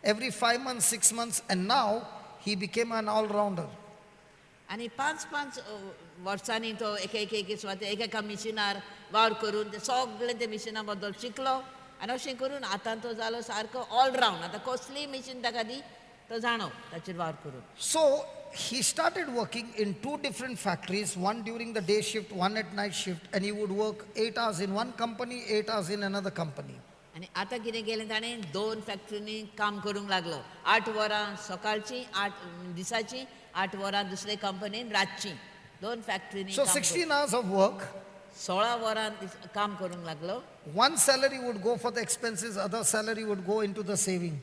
every 5 months, 6 months, and now he became an all-rounder. आनी 5 वर्सांनी तो एक स्वाती एका मिशिनार वावर करून ते सगळें त्या मिशिना बद्दल शिकलो आनी अशें करून आतां तो जालो सारको ऑलरावंड. आतां कसलीय मिशीन ताका दी तो जाणो ताचेर वावर करून. So he started working in 2 different factories, one during the day shift, one at night shift, and he would work 8 hours in one company, 8 hours in another company. आनी आतां कितें केलें ताणें 2 फॅक्टरीनी काम करूंक लागलो. 8 वरां सकाळचीं 8 दिसाचीं, 8 वरां दुसरे कंपनीन रातचीं 2 फॅक्टरीनी. So 16 hours of work, 16 वरां काम करूंक लागलो. one salary would go for the expenses, other salary would go into the saving.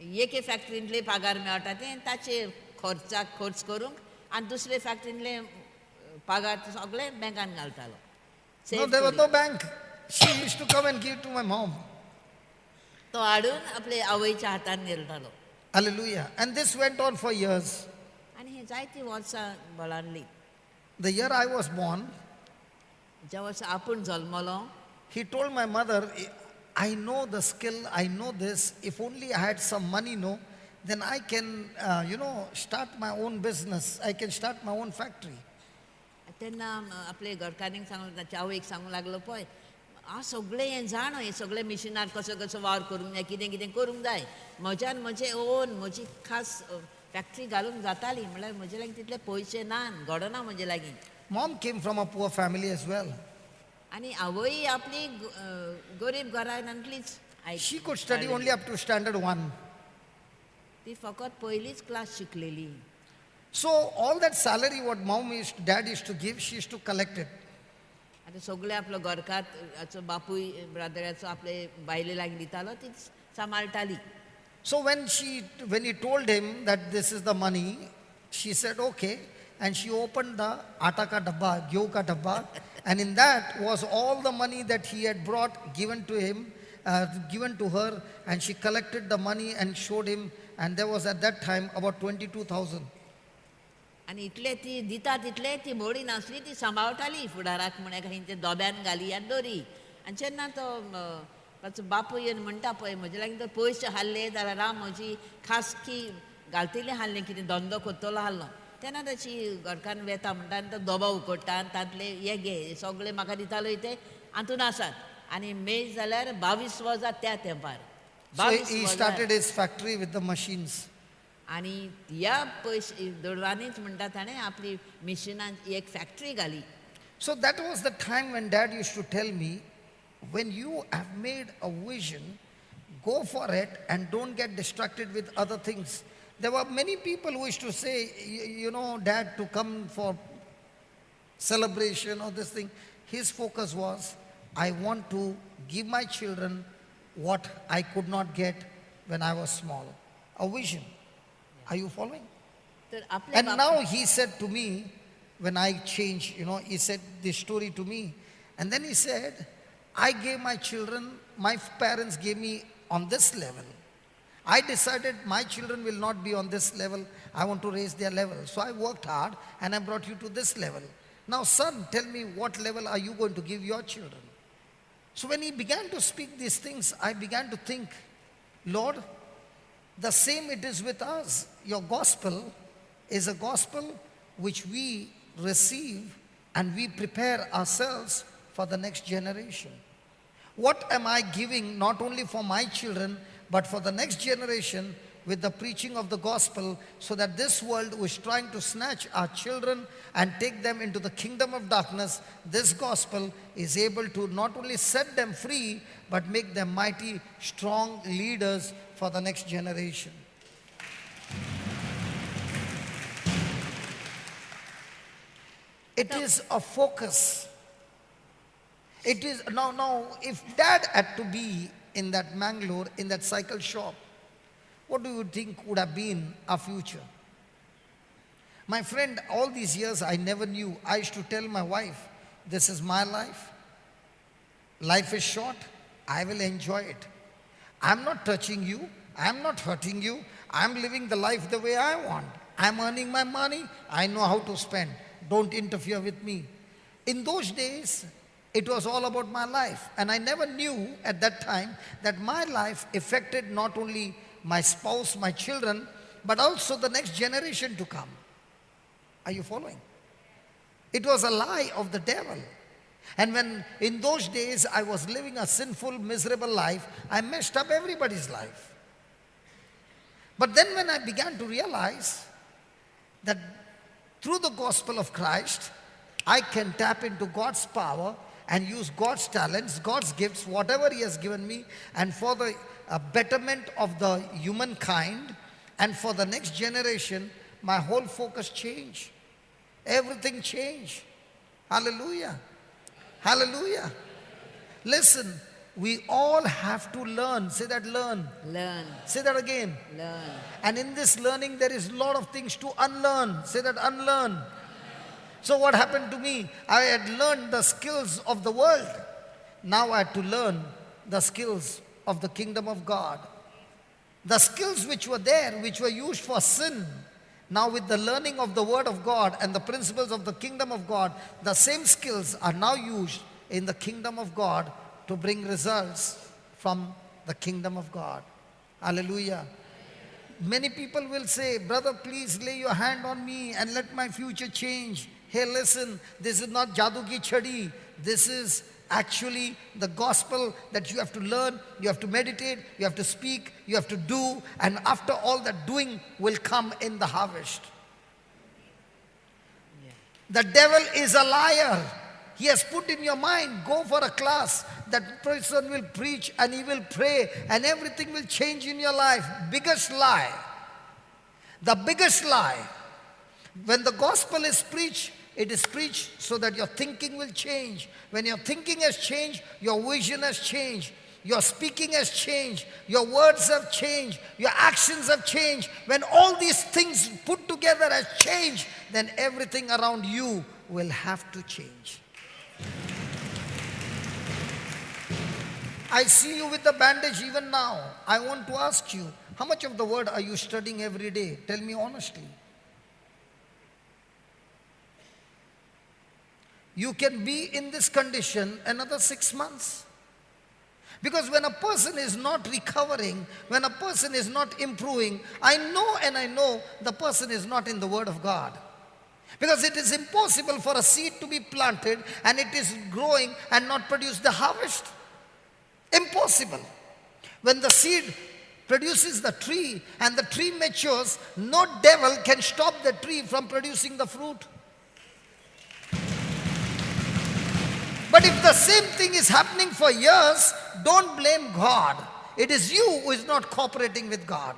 एके फॅक्टरींतले पगार मेळटा तें ताचेर खर्च करूंक आनी दुसरे फॅक्टरींतले पगार सगळें बँकान घालतालो. No, there was no bank. She used to come and give to my mom. तो हाडून आपले आवयच्या हातान गेलतालो. Hallelujah. And this went on for years. आनी हें जायतीं वर्सां बळारलीं. The year I was born, ज्या वर्सा आपूण जल्मलो he told my mother, I know the skill, I know this. If only I had some money, no, then I can, start my own business. I can start my own factory. तेन्ना आपले घरकान्नीक सांगूंक ताच्या आवयक सांगूंक लागलो पळय हांव सगळें हें जाण हें सगळें मिशिनार कसो कसो वावर करूंक जाय कितें कितें करूंक जाय म्हज्यान म्हजें ओन म्हजी खास फॅक्टरी घालूंक जाताली म्हळ्यार म्हजे लागीं तितले पयशे नान घडना म्हजे लागीं Mom came from a poor family as well. आनी आवय आपली गरीब घरांतलीच She could study only up to standard 1. ती फकत पयलीच क्लास शिकलेली So all that salary what dad used to give, she used to collect it. आतां सगळे आपलो घरकाराचो बापूय ब्रादराचो आपले बायले लागीं दितालो तीच सांबाळटाली So when he told him that this is the money, she said okay, and she opened the atta ka dabba, gyu ka dabba, and in that was all the money that he had brought given to him, given to her, and she collected the money and showed him, and there was at that time about 22,000. आनी इतले ती दिता तितले ती मोडी नासली ती सांबाळटाली फुडाराक म्हणे खंय ते दोब्यान घाली आनी दोरी आनी जेन्ना तो ताचो बापूय येवन म्हणटा पळय म्हजे लागीं तर पयशे हाडले जाल्यार राव म्हजी खासकी घालतले हाडलें कितें धंदो करतलो हाडलो तेन्ना ताची घरकान्न वेता म्हणटा आनी तो दोबो उकडटा आनी तांतले हे घे सगळे म्हाका दितालोय ते हातून आसात आनी मेज जाल्यार 22 वर्सां त्या तेंपार So he started his factory with the machines. आनी ह्या पयशे दोडवांनीच म्हणटा ताणें आपली मिशिनान एक factory Ghali So that was the time when dad used to tell me, when you have made a vision, go for it and don't get distracted with other things. There were many people who used to say, you know, dad, to come for celebration or this thing. His focus was, I want to give my children what I could not get when I was small. A vision. Are you following? तर आपल्या And now he said to me, when I changed, you know, he said this story to me. And then he said, I gave my children, my parents gave me on this level. I decided my children will not be on this level. I want to raise their level. So I worked hard and I brought you to this level. Now, son, tell me what level are you going to give your children? So when he began to speak these things, I began to think, Lord, the same it is with us. Your gospel is a gospel which we receive and we prepare ourselves for the next generation. What am I giving not only for my children but for the next generation with the preaching of the gospel, so that this world who is trying to snatch our children and take them into the kingdom of darkness, this gospel is able to not only set them free but make them mighty, strong leaders for the next generation. It is a focus. It is now if dad had to be in that Mangalore, in that cycle shop, what do you think would have been our future? My friend, all these years I never knew. I used to tell my wife, this is my life. Life is short. I will enjoy it. I'm not touching you. I'm not hurting you. I'm living the life the way I want. I'm earning my money. I know how to spend. Don't interfere with me. In those days, it was all about my life. And I never knew at that time that my life affected not only my spouse, my children, but also the next generation to come. Are you following? It was a lie of the devil. And when in those days I was living a sinful, miserable life, I messed up everybody's life. But then when I began to realize that through the gospel of Christ, I can tap into God's power and use God's talents, God's gifts, whatever He has given me, and for the betterment of the humankind and for the next generation, my whole focus changed. Everything changed. Hallelujah. Hallelujah. Listen, we all have to learn. Say that, learn. Learn. Say that again. Learn. And in this learning, there is a lot of things to unlearn. Say that, unlearn. So what happened to me? I had learned the skills of the world. Now I had to learn the skills of the kingdom of God. The skills which were there, which were used for sin, now with the learning of the word of God and the principles of the kingdom of God, the same skills are now used in the kingdom of God to bring results from the kingdom of God. Hallelujah. Many people will say, brother, please lay your hand on me and let my future change. Hey, listen, this is not Jadu ki chadi. This is actually the gospel that you have to learn, you have to meditate, you have to speak, you have to do, and after all that doing will come in the harvest. The devil is a liar. He has put in your mind, go for a class, that person will preach and he will pray and everything will change in your life. Biggest lie. The biggest lie. When the gospel is preached, it is preached so that your thinking will change. When your thinking has changed, your vision has changed. Your speaking has changed. Your words have changed. Your actions have changed. When all these things put together has changed, then everything around you will have to change. I see you with the bandage even now. I want to ask you, how much of the word are you studying every day? Tell me honestly. You can be in this condition another 6 months. Because when a person is not recovering, when a person is not improving, I know the person is not in the Word of God. Because it is impossible for a seed to be planted and it is growing and not produce the harvest. Impossible. When the seed produces the tree and the tree matures, no devil can stop the tree from producing the fruit. But if the same thing is happening for years, don't blame God. It is you who is not cooperating with God.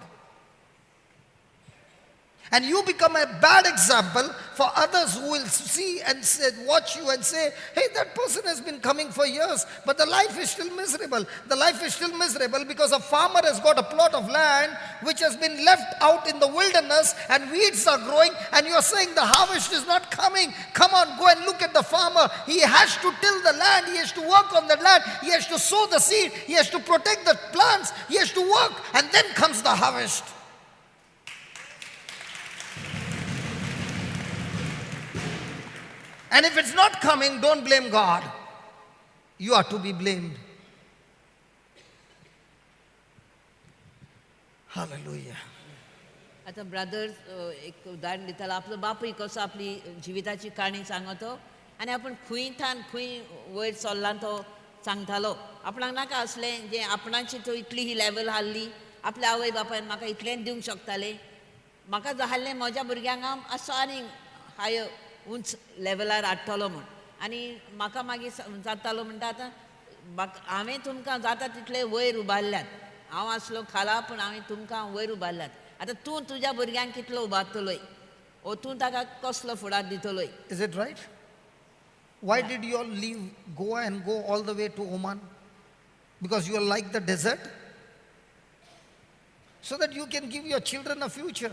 And you become a bad example for others who will see and say, watch you and say, hey, that person has been coming for years, but the life is still miserable. The life is still miserable because a farmer has got a plot of land which has been left out in the wilderness and weeds are growing, and you are saying the harvest is not coming. Come on, go and look at the farmer. He has to till the land. He has to work on the land. He has to sow the seed. He has to protect the plants. He has to work, and then comes the harvest. And if it's not coming, don't blame God. You are to be blamed. Hallelujah. आता brothers एक उदाहरण दितालो आपलो बापूय कसो आपली जिविताची काणी सांगतो आनी आपण खंय थान खंय वयर चल्ला तो सांगतालो. आपणाक नाका आसलें जे आपणाची तो इतली ही लेवल हाल्ली, आपल्या आवय बापायन म्हाका इतलें दिवंक शकताले. म्हाका जाल्लें म्हज्या भुरग्यांक हांव असो आनी हाय उंच लेवलार हाडटलो म्हूण. आनी म्हाका मागीर जातालो म्हणटा आतां हांवें तुमकां जाता तितले वयर उबारल्यात. हांव आसलो खाला पूण हांवें तुमकां वयर उबारल्यात. आतां तूं तुज्या भुरग्यांक कितलो उबारतलोय, ओ तूं ताका कसलो फुडार दितलोय. Is it right? Why did you all leave Goa and go all the way to Oman? Because you are like the desert? So that you can give your children a future.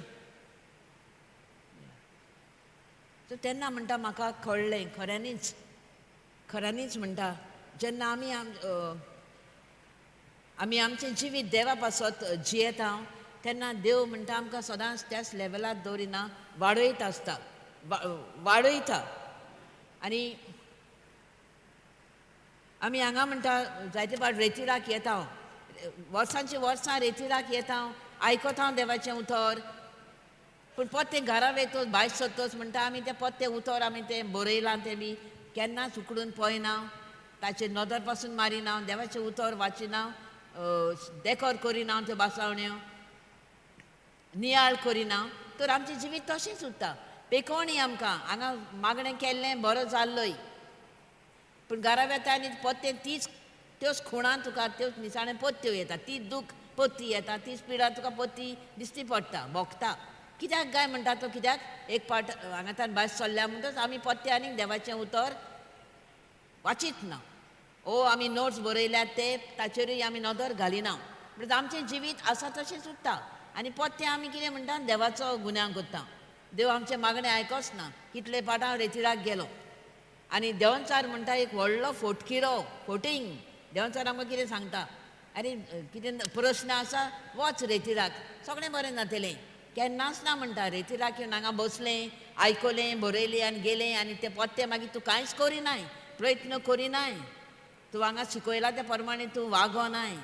सो तेन्ना म्हणटा म्हाका कळ्ळें खऱ्यांनीच म्हणटा जेन्ना आमी आमचें जिवीत देवा पासत जियेता तेन्ना देव म्हणटा आमकां सदांच त्याच लेवलार दवरिना, वाडयता. आनी आमी हांगा म्हणटा जायते फावट रेतिराक येता, वर्सांची वर्सां रेतिराक येता, आयकता देवाचें उतर. पूण पत्ते घरा वयतोच भायर सरतोच म्हणटा आमी तें पत्ते उतर आमी तें बरयलां तें बी केन्नाच उकडून पळयना, ताचेर नदर पासून मारिना, देवाचें उतर वाचिना, देकोर करिना त्यो बासावण्यो, नियाळ करिना, तर आमचें जिवीत तशेंच उरता. पेकोवणी आमकां हांगा मागणें केल्लें बरो जाल्लोय, पूण घरा वेता आनी पत्ते त्योच खुणान तुका त्योच निसाणें पत्त्यो येता, ती दूख पत्ती येता, तीच पिडा तुका पत्ती दिश्टी पडटा, भोगता. कित्याक गाय म्हणटा तो, कित्याक एक पाट हांगाच्यान भायर सरल्या म्हणटच आमी पत्ते आनी देवाचें उतर वाचीत ना, ओ आमी नोट्स बरयल्यात ते ताचेरूय आमी नदर घालिना. म्हणटच आमचें जिवीत आसा तशेंच उरता. आनी पत्ते आमी कितें म्हणटा देवाचो गुन्यांव करता. देव आमचें मागणें आयकोच ना. कितले पाट हांव रेतिराक गेलो आनी देंवचार म्हणटा एक व्हडलो फोटींग देंवचार आमकां कितें सांगता, आरे कितें प्रस्न आसा वच रेतिराक, सगळें बरें जातलें. केन्नाच ना म्हणटा रेतिराक येवन हांगा बसलें, आयकलें, बरयलें आनी गेलें आनी ते पत्ते मागीर तूं कांयच करिनाय, प्रयत्न करिनाय, तूं हांगा शिकयला त्या प्रमाणे तूं वागोनाय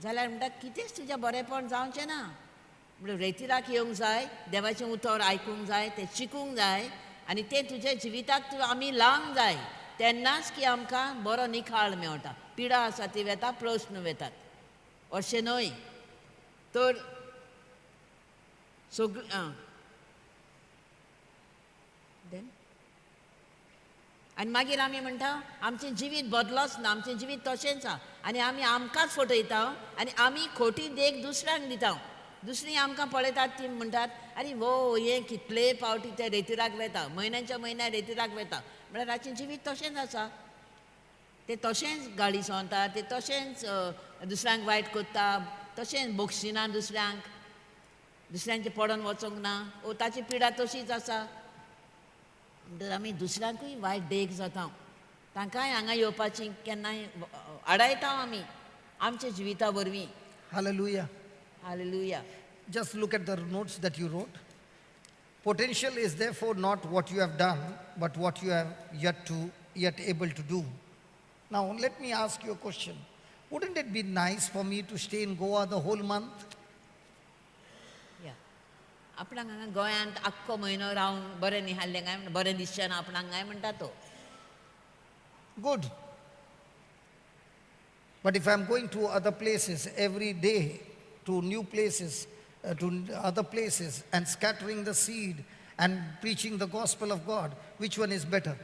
जाल्यार म्हणटा कितेंच तुजें बरेंपण जावचें ना. म्हणजे रेतिराक येवंक जाय, देवाचें उतर आयकूंक जाय, तें शिकूंक जाय आनी तें तुज्या जिविताक आमी लावंक जाय. तेन्नाच की आमकां बरो निखाळ मेळटा. पिडा आसा ती वेता, प्रस्न वेतात. अशें न्हय. तर आनी मागीर आमी म्हणटा आमचें जिवीत बदलोच ना, आमचें जिवीत तशेंच आहा आनी आमी आमकांच फटयता आनी आमी खोटी देख दुसऱ्यांक दिता. दुसरीं आमकां पळयतात ती म्हणटात आरे वो हें कितले फावटी ते रेतीराक वेता, म्हयन्याच्या म्हयन्या रेतीराक वेता. म्हळ्यार ताचें जिवीत तशेंच आसा. ते तशेंच गाडी चोंवता, ते तशेंच दुसऱ्यांक वायट कोत्ता, तशेंच बोगशिना दुसऱ्यांक, दुसऱ्यांचे पडोन वचोंक ना. ओ ताची पिडा तशीच आसा. म्हणटच आमी दुसऱ्यांकूय वायट देख जाता. तांकांय हांगा येवपाची केन्नाय आडायता आमी आमच्या जिविता वरवीं. Hallelujah. Hallelujah. Just look at the notes that you wrote. Potential is therefore not what you have done, but what you have yet able to do. Now let me ask you a question. Wouldn't it be nice for me to stay in Goa the whole month? या आपणाक हांगा गोंयांत आख्खो म्हयनो रावन बरें निहाल्लें काय बरें दिसचें ना आपणाक काय म्हणटा तो. Good. But if I'm going to other places every day, to new places, to other places, and scattering the seed and preaching the gospel of God, which one is better?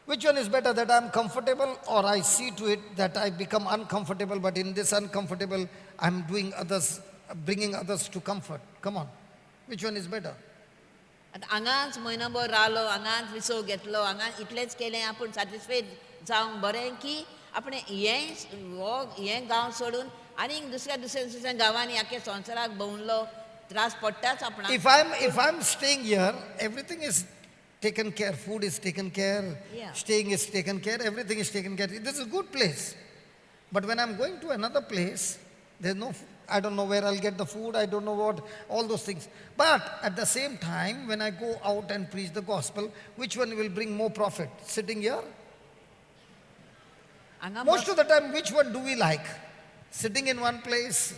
Which one is better, that I'm comfortable, or I see to it that I become uncomfortable, but in this uncomfortable, I'm doing others, bringing others to comfort? Come on. Which one is better? आतां हांगाच म्हयनोभर रावलो, हांगाच विसव घेतलो, हांगा इतलेंच केलें, आपूण सॅटिस्फायड जावंक बरें की आपणें हें गांव सोडून आनीक दुसऱ्या गांवांनी आख्या संवसाराक भोंवलो, त्रास पडटाच आपणाक. If I'm staying here, everything is taken care. Food is taken care. Yeah. Staying is taken care. Everything is taken care. This is a good place. But when I'm going to another place, there's no. I don't know where I'll get the food. I don't know what, all those things. But at the same time, when I go out and preach the gospel, which one will bring more profit? Sitting here? Most of the time, which one do we like? Sitting in one place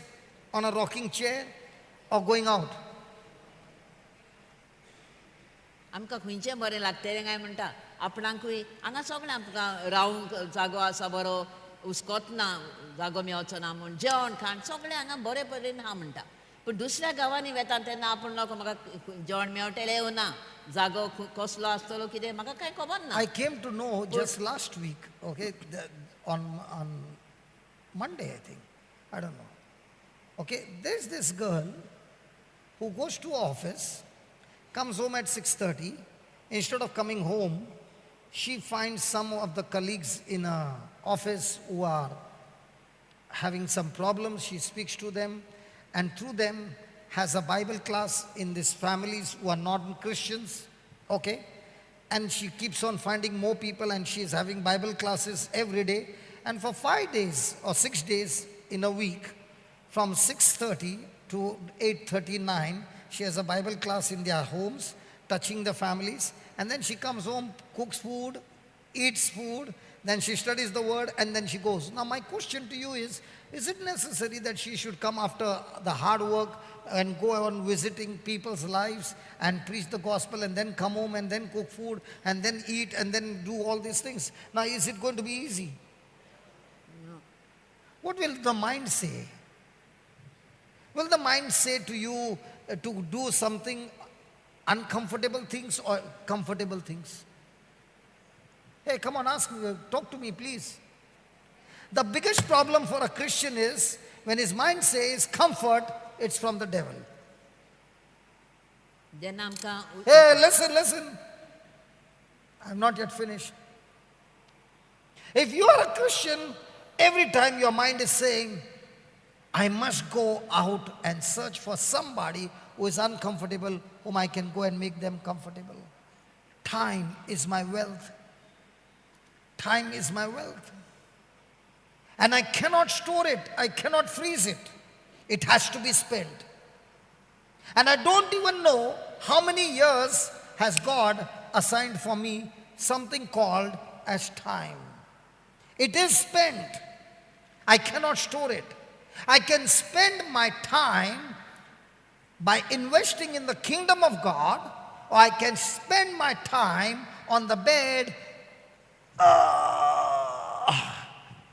on a rocking chair or going out? आमकां खंयचें बरें लागतलें काय म्हणटा आपणाकूय. हांगा सगळें आमकां रावंक जागो आसा बरो, हुस्कोत ना, जागो मेळचो ना म्हूण, जेवण खाण सगळें हांगा बरें बरें आहा म्हणटा. पूण दुसऱ्या गांवांनी वेता तेन्ना आपूण लोक म्हाका जेवण मेळटलें ओ ना, जागो कसलो आसतलो कितें म्हाका कांय खबर ना. I came to know just last week, okay, on Monday, I think. I don't know. Okay, there's this girl who goes to office, comes home at 6:30. Instead of coming home, she finds some of the colleagues in her office who are having some problems. She speaks to them, and through them has a Bible class in these families who are non-Christians, okay? And she keeps on finding more people, and she is having Bible classes every day. And for 5 days or 6 days in a week, from 6:30 to 8:39, she has a Bible class in their homes, touching the families. And then she comes home, cooks food, eats food, then she studies the word, and then she goes. Now my question to you is it necessary that she should come after the hard work and go on visiting people's lives and preach the gospel and then come home and then cook food and then eat and then do all these things? Now is it going to be easy? No. What will the mind say? Will the mind say to you to do something, uncomfortable things or comfortable things? Hey, come on, ask me, talk to me, please. The biggest problem for a Christian is when his mind says comfort, it's from the devil. Hey, listen. I'm not yet finished. If you are a Christian, every time your mind is saying, I must go out and search for somebody who is uncomfortable, whom I can go and make them comfortable. Time is my wealth. Time is my wealth. And I cannot store it. I cannot freeze it. It has to be spent. And I don't even know how many years has God assigned for me something called as time. It is spent. I cannot store it. I can spend my time by investing in the kingdom of God, or I can spend my time on the bed,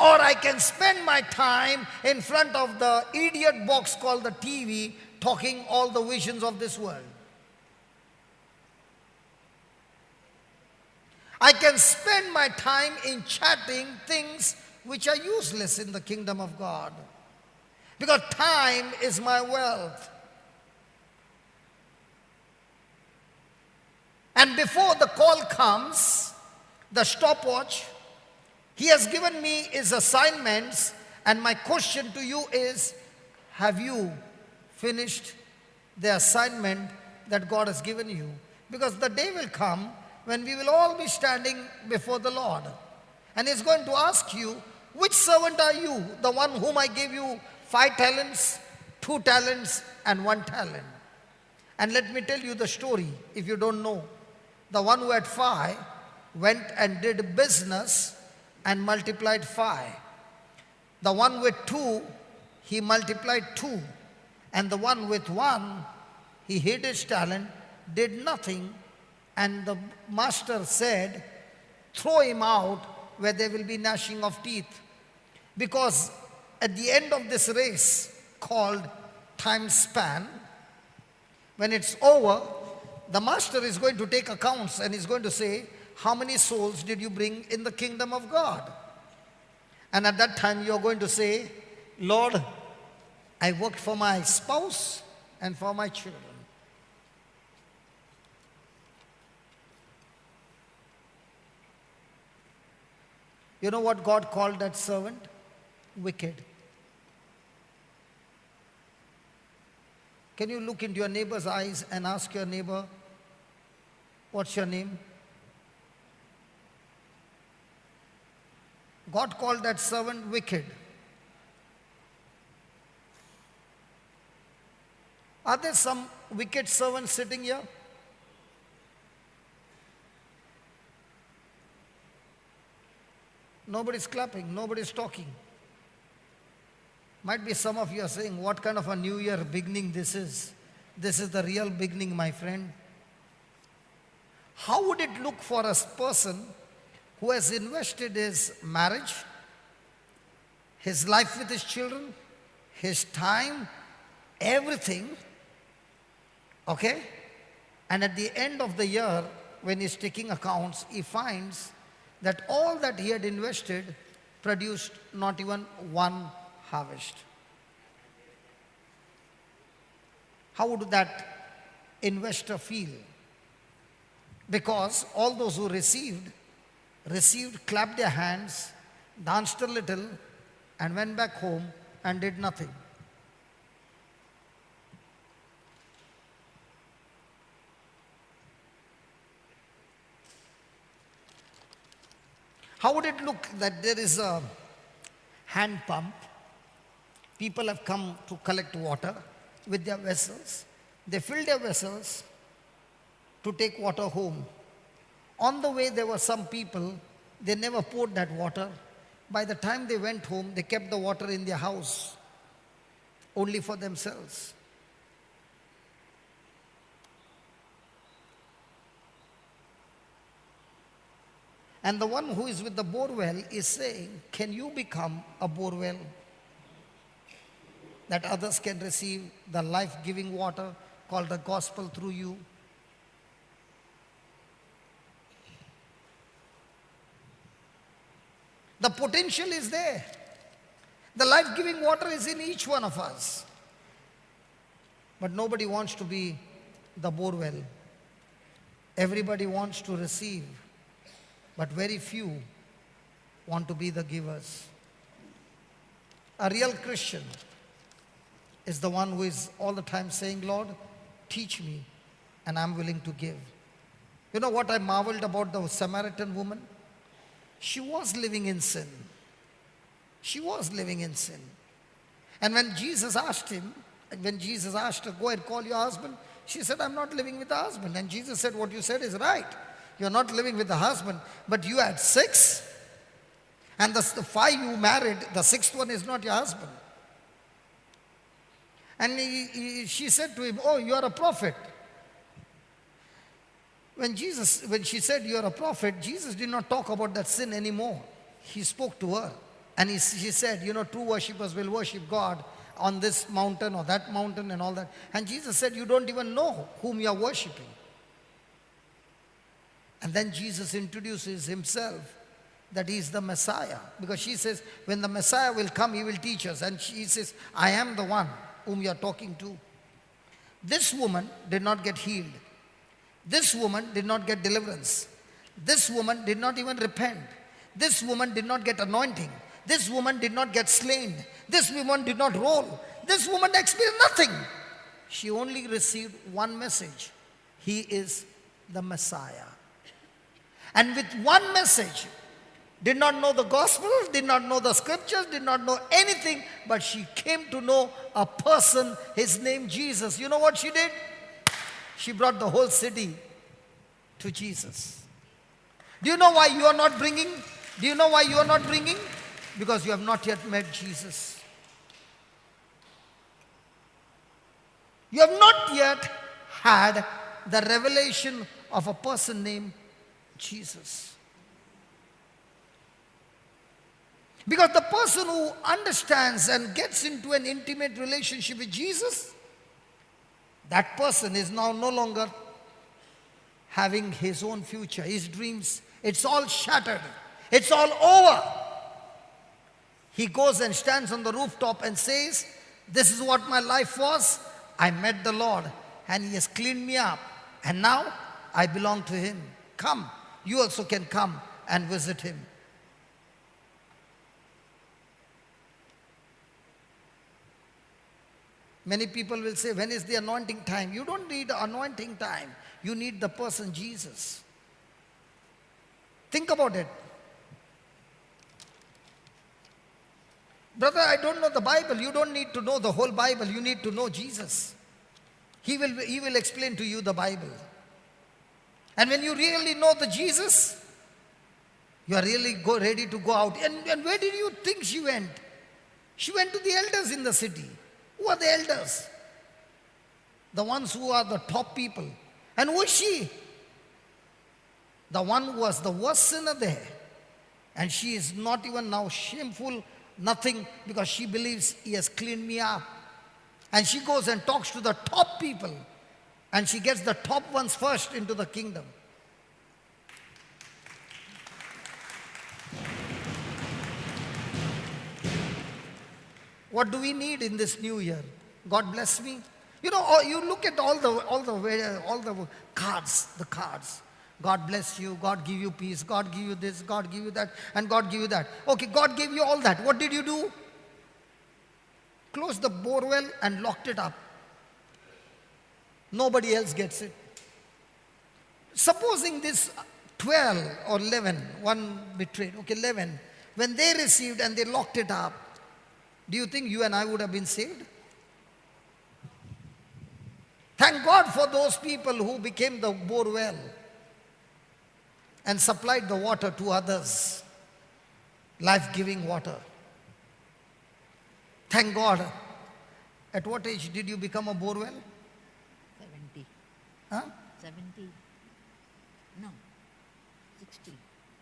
or I can spend my time in front of the idiot box called the TV, talking all the visions of this world. I can spend my time in chatting things which are useless in the kingdom of God. Because time is my wealth. And before the call comes, the stopwatch, he has given me his assignments, and my question to you is, have you finished the assignment that God has given you? Because the day will come when we will all be standing before the Lord. And he's going to ask you, which servant are you? The one whom I gave you 5 talents, 2 talents, and 1 talent. And let me tell you the story, if you don't know. The one who had 5 went and did business and multiplied 5. The one with 2, he multiplied 2. And the one with 1, he hid his talent, did nothing. And the master said, throw him out where there will be gnashing of teeth. Because at the end of this race called time span, when it's over, the master is going to take accounts and he's going to say, how many souls did you bring in the kingdom of God? And at that time you're going to say, Lord, I worked for my spouse and for my children. You know what God called that servant? Wicked. Can you look into your neighbor's eyes and ask your neighbor, what's your name? God called that servant wicked. Are there some wicked servants sitting here? Nobody's clapping, nobody's talking. Might be some of you are saying, what kind of a new year beginning this is? This is the real beginning, my friend. How would it look for a person who has invested his marriage, his life with his children, his time, everything, okay? And at the end of the year, when he's taking accounts, he finds that all that he had invested produced not even one harvest. How would that investor feel? Because all those who received, clapped their hands, danced a little, and went back home and did nothing. How would it look that there is a hand pump? People have come to collect water with their vessels. They filled their vessels to take water home. On the way, there were some people, they never poured that water. By the time they went home, they kept the water in their house, only for themselves. And the one who is with the bore well is saying, can you become a bore well? That others can receive the life-giving water called the gospel through you. The potential is there. The life-giving water is in each one of us. But nobody wants to be the bore well. Everybody wants to receive. But very few want to be the givers. A real Christian is the one who is all the time saying, Lord, teach me, and I'm willing to give. You know what I marveled about the Samaritan woman? She was living in sin. She was living in sin. And when Jesus asked her, go and call your husband, she said, I'm not living with a husband. And Jesus said, what you said is right. You're not living with a husband, but you had 6. And the 5 you married, the 6th one is not your husband. And she said to him, oh, you are a prophet. When she said, "You are a prophet," Jesus did not talk about that sin anymore. He spoke to her. And she said, true worshippers will worship God on this mountain or that mountain and all that. And Jesus said, "You don't even know whom you are worshipping." And then Jesus introduces himself that he is the Messiah. Because she says, when the Messiah will come, he will teach us. And she says, "I am the one whom you are talking to." This woman did not get healed. This woman did not get deliverance. This woman did not even repent. This woman did not get anointing. This woman did not get slain. This woman did not roll. This woman experienced nothing. She only received one message. He is the Messiah. And with one message, did not know the gospel, did not know the scriptures, did not know anything, but she came to know a person, his name Jesus. You know what she did? She brought the whole city to Jesus. Do you know why you are not bringing? Do you know why you are not bringing? Because you have not yet met Jesus. You have not yet had the revelation of a person named Jesus. Because the person who understands and gets into an intimate relationship with Jesus, that person is now no longer having his own future, his dreams. It's all shattered. It's all over. He goes and stands on the rooftop and says, "This is what my life was. I met the Lord and he has cleaned me up. And now I belong to him. Come, you also can come and visit him." Many people will say, "When is the anointing time?" You don't need anointing time. You need the person Jesus. Think about it. Brother, I don't know the Bible. You don't need to know the whole Bible. You need to know Jesus. He will explain to you the Bible. And when you really know the Jesus, you are really ready to go out. And where did you think she went? She went to the elders in the city. Who are the elders? The ones who are the top people. And who is she? The one who was the worst sinner there. And she is not even now shameful, nothing, because she believes he has cleaned me up. And she goes and talks to the top people. And she gets the top ones first into the kingdom. What do we need in this new year? God bless me. You look at all the cards. God bless you, God give you peace, God give you this, God give you that, and God give you that. Okay, God gave you all that. What did you do? Closed the borewell and locked it up. Nobody else gets it. Supposing this 12 or 11, one betrayed, okay, 11, when they received and they locked it up, do you think you and I would have been saved? Thank God for those people who became the borewell and supplied the water to others, life-giving water. Thank God. At what age did you become a borewell? 70. Huh? 70. No. 60.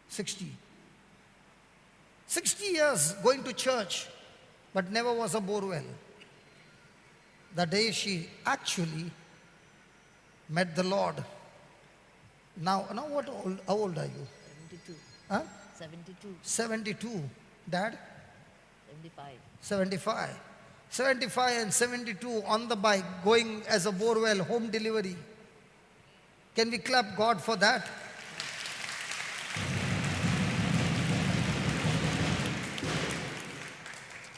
60. 60 years going to church, but never was a borewell. The day she actually met the Lord. Now how old are you? 72. Huh? 72. 72. Dad? 75. 75. 75 and 72 on the bike, going as a borewell, home delivery. Can we clap God for that?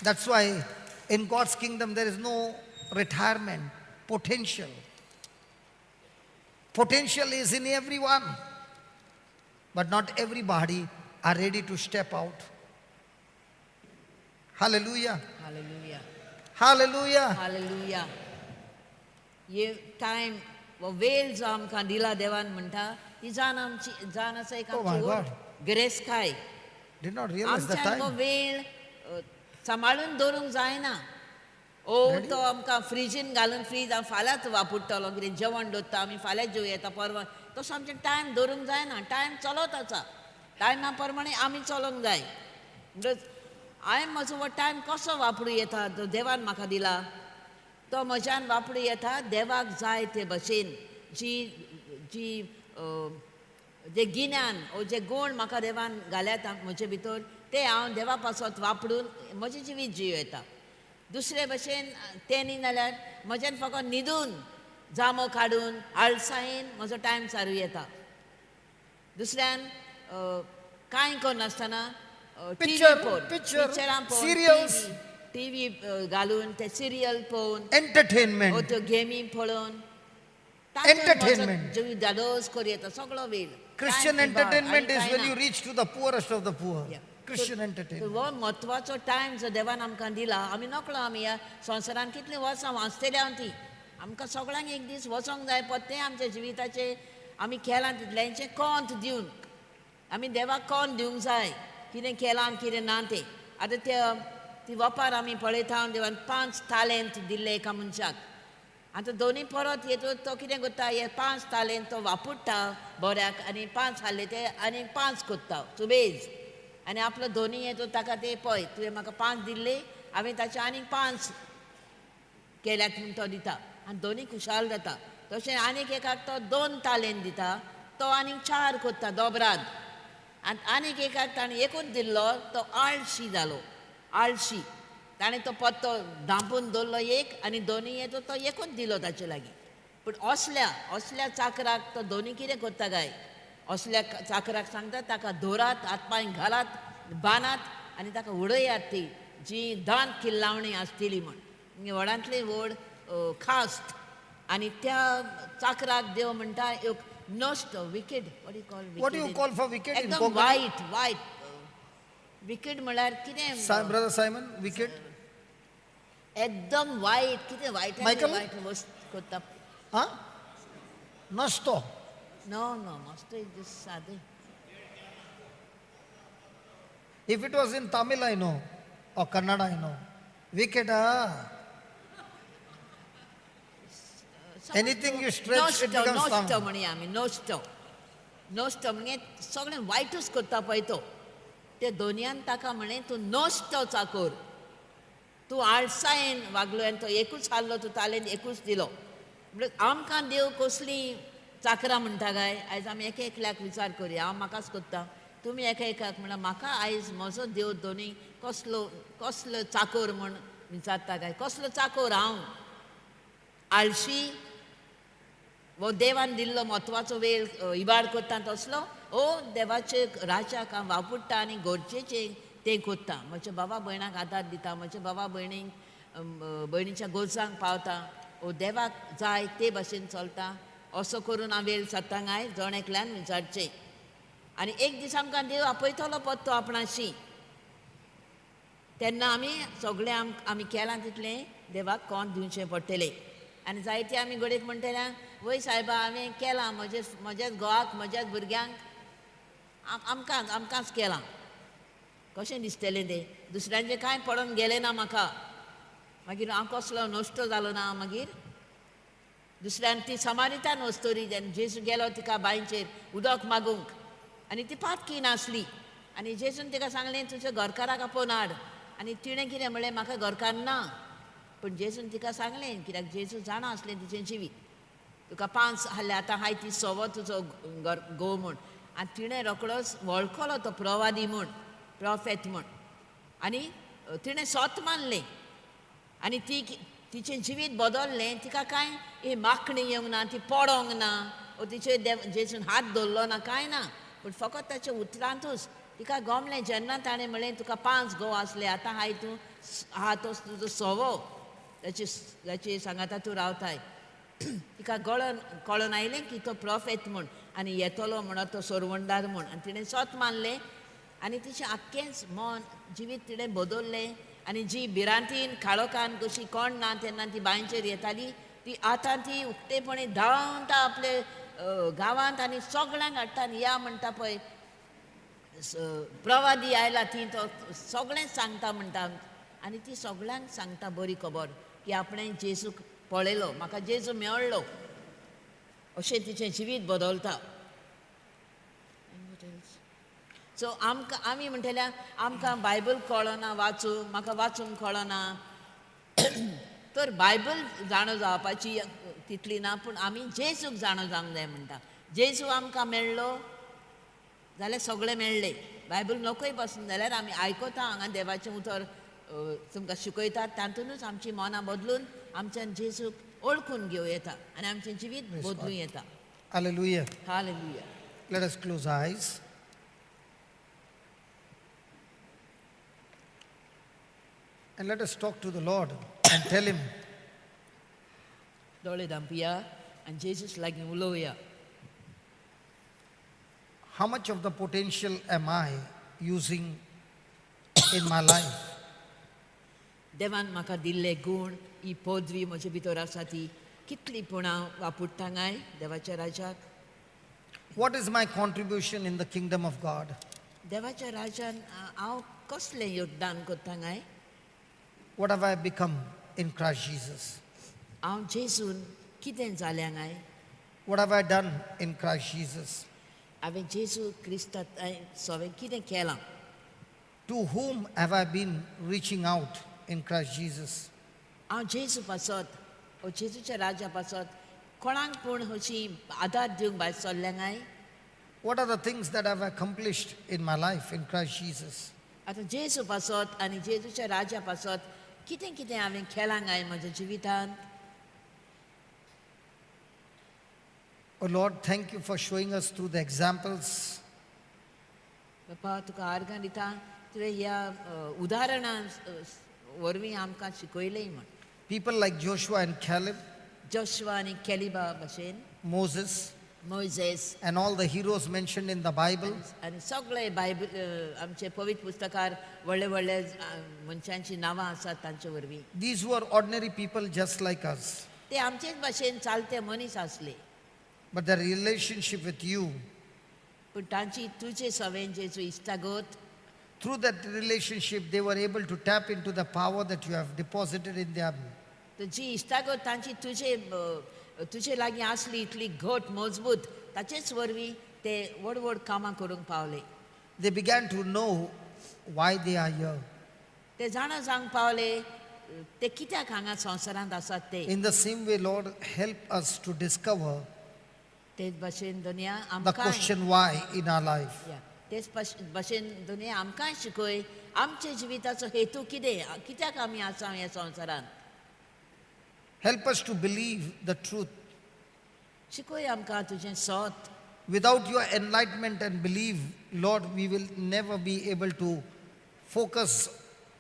That's why in God's kingdom there is no retirement, potential. Potential is in everyone, but not everybody are ready to step out. Hallelujah. Hallelujah. Hallelujah. Hallelujah. ये time वो well जो आमकां दिला देवान म्हणटा ती जान आसा एक Oh my God. ग्रेस काय Did not realize the आमच्यान वो time. वेळ सांबाळून दवरूंक जायना तो आमकां फ्रिजीन घालून फ्रीज हांव फाल्यांच वापरतलो कितें जेवण दवरता आमी फाल्यां जेव येता परवा तसो आमचें टायम धरूंक जायना टायम चलत आसा टायमा प्रमाणे आमी चलोंक जाय म्हणटच हांवें म्हजो हो टायम कसो वापरूं येता जो देवान म्हाका दिला तो म्हज्यान वापरूं येता देवाक जाय ते भशेन जी जी जे गिन्यान ओ जे गूण म्हाका देवान घाल्यात म्हजे भितर ते हांव देवा पासत वापरून म्हजें जिवीत जीव येता दुसरे भशेन तें न्ही जाल्यार म्हज्यान फकत न्हिदून जामो काडून आळसायेन म्हजो टायम सारूं येता दुसऱ्यान कांय करनासतना Picture, serials. टीव्ही घालून ते सिरियल पळोवन Entertainment. त्यो गेमी पळोवन Entertainment. जिवीत धादोस करूं येता सगळो वेळ Christian Time किंवा entertainment आनी is कांय when ना. you reach to the poorest of the poor. Yeah. Christian entertainment. हो म्हत्वाचो टायम जो देवान आमकां दिला आमी नकळो आमी ह्या संवसारान कितलीं वर्सां वाचतली हांव ती आमकां सगळ्यांक एक दीस वचोंक जाय पत्ते आमच्या जिविताचे आमी केलां तितल्यांचें कोंत दिवन आमी देवाक कोंत दिवंक जाय कितें केलां आनी कितें ना तें आतां ते ती वपार आमी पळयता देवान 5 तालेंट दिल्ले एका मनशाक आतां दोनी परत येतो तो कितें करता हे 5 तालेंट तो वापरता बऱ्याक आनी 5 हाडले ते आनी 5 करता सुबेज आनी आपलो दोनी येतो ताका ते पळय तुवें म्हाका 5 दिल्ले हांवें ताचे आनीक 5 केल्यात म्हूण तो दिता आनी दोनी खुशाल जाता तशें आनीक एकाक तो 2 तालेंट दिता तो आनीक 4 करता दोबराद आनी आनीक एकाक ताणें एकूच दिल्लो तो आळशी जालो आळशी ताणें तो पत्तो धांपून दवरलो एक आनी दोनी येतो तो एकूच दिलो ताचे लागीं पूण असल्या चाकराक तो दोनी कितें करता काय असल्या चाकराक सांगता ताका धोरात हातपांय घालात बांदात आनी ताका उडयात ती जी दांत किल्लावणी आसतली म्हण व्हडांतली व्हड खास्त आनी त्या चाकराक देव म्हणटा एक नश्ट wicked What do you call for wicked in एकदम Konkani? वायट विकेड म्हळ्यार कितें Brother Simon, wicked. एकदम वायट कितें Michael? वायट वस्त करता Huh? Nashto. नो मस्त एक दीस सादें If it was in Tamil, I know. Or Kannada, I know. Wicked, Anything you stretch, it becomes नोस्ट sound. म्हणी आमी नोस्ट म्हणजे सगळें वायटूच करता पळय तो ते दोनयान ताका म्हणे तूं नोस्ट चाकोर तूं आळसायेन वागलो आनी तो एकूच हाडलो तूं तालेंत एकूच दिलो म्हणजे आमकां देव कसली चाकरां म्हणटा काय आयज आमी एकल्याक विचार करुया हांव म्हाकाच कोत्ता तुमी एकाक म्हणल्यार म्हाका आयज म्हजो देव दोनी कसलो चाकोर म्हण विचारता काय कसलो चाकोर हांव आळशी वो देवान दिल्लो म्हत्वाचो वेळ इबाड करता तसलो देवाचे राजाक हांव वापरता आनी गरजेचें तें कोत्ता म्हज्या बाबा भयणाक आदार दिता म्हज्या बाबा भयणीच्या गोरजांक पावता देवाक जाय ते भाशेन चलता असो करून हांव वेळ सत्तांगाय जण एकल्यान विचारचें आनी एक दीस आमकां देव आपयतलो पत्तो आपणाशी तेन्ना आमी सगळें आमी केलां तितलें देवाक कोंत दिवचें पडटलें आनी जायते आमी घडयेक म्हणटल्या वय सायबा हांवें केलां म्हज्याच घोवाक म्हज्याच भुरग्यांक आमकांच केलां कशें दिसतलें तें दुसऱ्यांचें कांय पडोन गेलें ना म्हाका मागीर हांव कसलो नश्ट जालो ना मागीर दुसऱ्यान ती समारितान वस्तोरी जेन्ना जेजू गेलो तिका बांयचेर उदक मागूंक आनी ती पातकी नासली आनी जेजून तिका सांगलें तुज्या घरकाराक आपोवन हाड आनी तिणें कितें म्हणलें म्हाका घरकार ना पूण जेजून तिका सांगलें कित्याक जेजू जाणा आसलें तिचें जिवीत तुका 5 हाडले आतां हाय ती सवो तुजो घोव म्हूण आनी तिणें रोखडोच वळखलो तो प्रवादी म्हूण प्रॉफेट म्हूण आनी तिणें स्वत मानलें आनी तिचें जिवीत बदललें तिका कांय माखणी येवंक ना ती पडोंक ना तिचे जेजून हात धरलो ना कांय ना पूण फकत ताच्या उतरांतूच तिका गमलें जेन्ना ताणें म्हणलें तुका 5 घोव आसले आतां हाय तूं आहा तो तुजो सवो जाची सांगाता तूं रावताय तिका कळोन आयलें की तो प्रॉफेट म्हूण आनी येतलो म्हणून तो सोरवंदार म्हूण आनी तिणें स्वत मानलें आनी तिचें आख्खेंच मन जिवीत तिणें बदललें आनी जी भिरांतीन काळोखान कशी कोण ना तेन्ना ती बांयचेर येताली ती आतां ती उक्तेपणी धांवता आपले गांवांत आनी सगळ्यांक हाडटा आनी या म्हणटा पळय प्रवादी आयला ती तो सगळें सांगता म्हणटा आनी ती सगळ्यांक सांगता बरी खबर की आपणें जेजूक पळयलो, म्हाका जेजू मेळ्ळो, अशें तिचें जिवीत बदलता. सो आमी म्हणटल्या आमकां बायबल कळना वाचूंक, म्हाका वाचूंक कळना. तर बायबल जाणो जावपाची तितली ना, पूण आमी जेजूक जाणो जावंक जाय म्हणटा. जेजू आमकां मेळ्ळो जाल्यार सगळें मेळ्ळें. बायबल नोकय पासून जाल्यार आमी आयकता हांगा देवाचें उतर तुमकां शिकयतात, तातूंतच आमची मनां बदलून आमच्यान जेजूक ओळखून घेवं येता आनी आमचें जिवीत बदलूं येता. Hallelujah. Hallelujah. Let us close our eyes. And let us talk to the Lord and tell Him, दोळे धांपया आनी जेजूस लागीं उलोवया. how much of the potential am I using in my life? देवान म्हाका दिल्ले गूण, ही पदवी म्हजे भितर आसा ती कितली पूण हांव वापुरतां काय देवाच्या राजाक. What is my contribution in the kingdom of God? देवाच्या राजान हांव कसलें योगदान करतां काय. What have I become in Christ Jesus? हांव जेजून कितें जाल्यां काय. What have I done in Christ Jesus? हांवें जेजू क्रिस्तांत सवें कितें केलां. To whom have I been reaching out in Christ Jesus? हांव जेजू पासत जेजूच्या राजा पासत कोणाक पूण अशी आदार दिवंक भायर सरलें काय. What are the things that I've accomplished in my life in Christ Jesus? आतां जेजू पासत आनी जेजूच्या राजा पासत कितें कितें हांवें केलां काय म्हज्या जिवितांत. Oh Lord, thank you for showing us through the examples. बापा तुका आर्गां दिता, तुवें ह्या उदाहरणां वरवीं आमकां शिकयलें म्हण. People like Joshua and Caleb, Joshua आनी केलिबा भशेन, Moses, Moises and all the heroes mentioned in the Bible. आनी सगळे बायबल आमचे पवित्र पुस्तकार व्हडले व्हडले मनशांची नांवां आसात तांचे वरवीं. These were ordinary people just like us. ते आमचेच भाशेन चालते मनीस आसले, But their relationship with you, पूण तांची तुजे सवें जेजू इश्टागत, through that relationship, they were able to tap into the power that you have deposited in them. जी इश्टागत तांची तुजे लागीं आसली इतली घट मजबूत, ताचेच वरवीं ते व्हड व्हड कामां करूंक Pawle. They began to know why they are here. ते जाणा जावंक पावले ते कित्याक हांगा संवसारांत आसात ते. In the same way, Lord, help us to discover तेच भाशेन दुनिया the आमकां question why in our life. तेच भाशेन दुनिया आमकांय शिकय आमचे जिविताचो हेतू कितें, कित्याक आमी आसा ह्या संवसारांत. Help us to believe the truth. शिकय आमकां तुजें सत. Without your enlightenment and belief, Lord, we will never be able to focus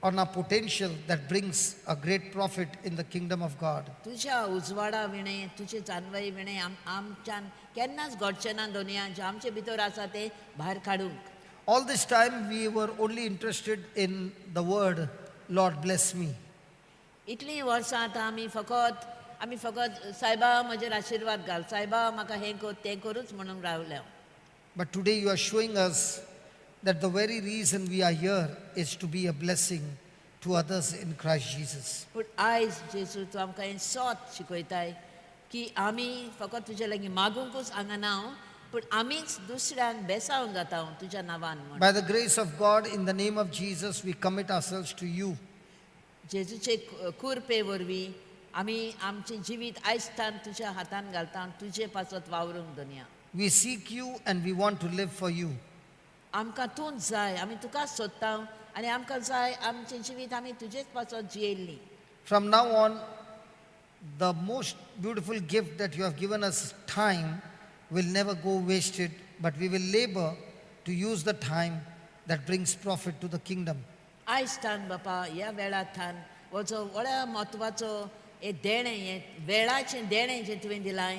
on our potential that brings a great profit in the kingdom of God. तुज्या उजवाडा विणें तुजे जानवाई विणें आमच्यान केन्नाच घडचें ना दुनिया. जें आमचे भितर आसा तें भायर काडूंक. All this time we were only interested in the word, Lord bless me. इतलीं वर्सां आतां आमी फकत सायबा म्हजेर आशिर्वाद घाल, सायबा म्हाका हें कर तें करूच म्हणून रावल्या. But today you are showing us that the very reason we are here is to be a blessing to others in Christ Jesus. पूण आयज जेजू तूं आमकां हें सत शिकयताय की आमी फकत तुजे लागीं मागूंकूच हांगा ना, पूण आमीच दुसऱ्यांक बेसावूंक जाता तुज्या नांवान म्हण. By the grace of God, in the name of Jesus, we commit ourselves to you. जेजूचे कुरपे वरवीं आमी आमचें जिवीत आयजतान तुज्या हातान घालता, तुजे पासत वावरूंक दुनिया. We seek you and we want to live for you. आमकां तूंच जाय, आमी तुकाच सोदता आनी आमकां जाय आमचें जिवीत आमी तुजेच पासत जियेल्लीं. From now on, the most beautiful gift that you have given us, time, will never go wasted, but we will labor to use the time that brings profit to the kingdom. आयजतान बापा ह्या वेळांतल्यान हो जो व्हडा म्हत्वाचो हें देणें, हें वेळाचें देणें जें तुवें दिलां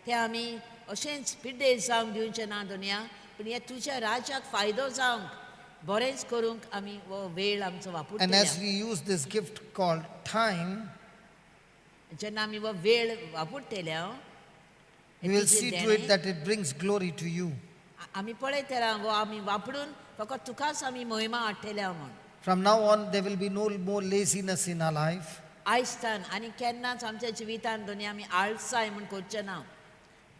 तें आमी अशेंच पिड्डेर जावंक दिवचें ना दुनिया, पूण हें तुज्या राज्याक फायदो जावंक बरेंच करूंक आमी हो वेळ आमचो And as वापरता. we use this gift called time, जेन्ना आमी हो वेळ वापरतल्या we will see to it that it brings glory to you. आमी पळयतल्या हो आमी वापरून फकत तुकाच आमी महिमा हाडटल्या म्हण. From now on, there will be no more laziness in our life. आयजतान आनी केन्नाच आमच्या जिवितान दोनी आमी आळसाय म्हूण करचे ना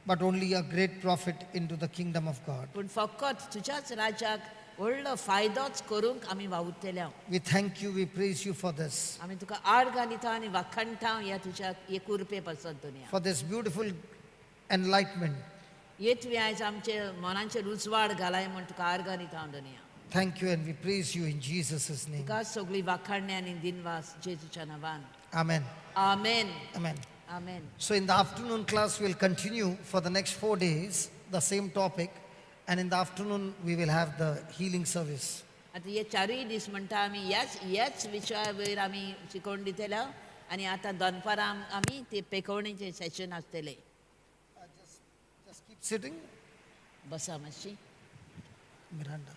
but only a great profit into the kingdom of God. पूण फकत तुज्याच राज्याक व्हडलो फायदोच करूंक आमी वावुरतल्या We thank you, we praise you for this, आमी तुका आर्गां दिता आनी वाखणटा ह्या तुज्या हे कुरपे पासत दुनिया for this beautiful enlightenment. ये तुवें आयज आमचे मनाचेर उजवाड घालाय म्हूण तुका आर्गां दिता हांव दुनिया Thank you and we praise you in Jesus' name. तुका सगळी वाखाणणे आनी दिनवास जेजूच्या नांवान Amen. Amen Amen. Amen So in the afternoon class, we'll continue for the next 4 days, the same topic. And in the afternoon, we will have the healing service. आतां हे चारूय दीस म्हणटा आमी ह्याच विशया वयर आमी शिकोवन दितले आनी आतां दनपारां आमी ते पेकोवणेचें सेशन आसतलें Just keep sitting. बसा मातशी Miranda.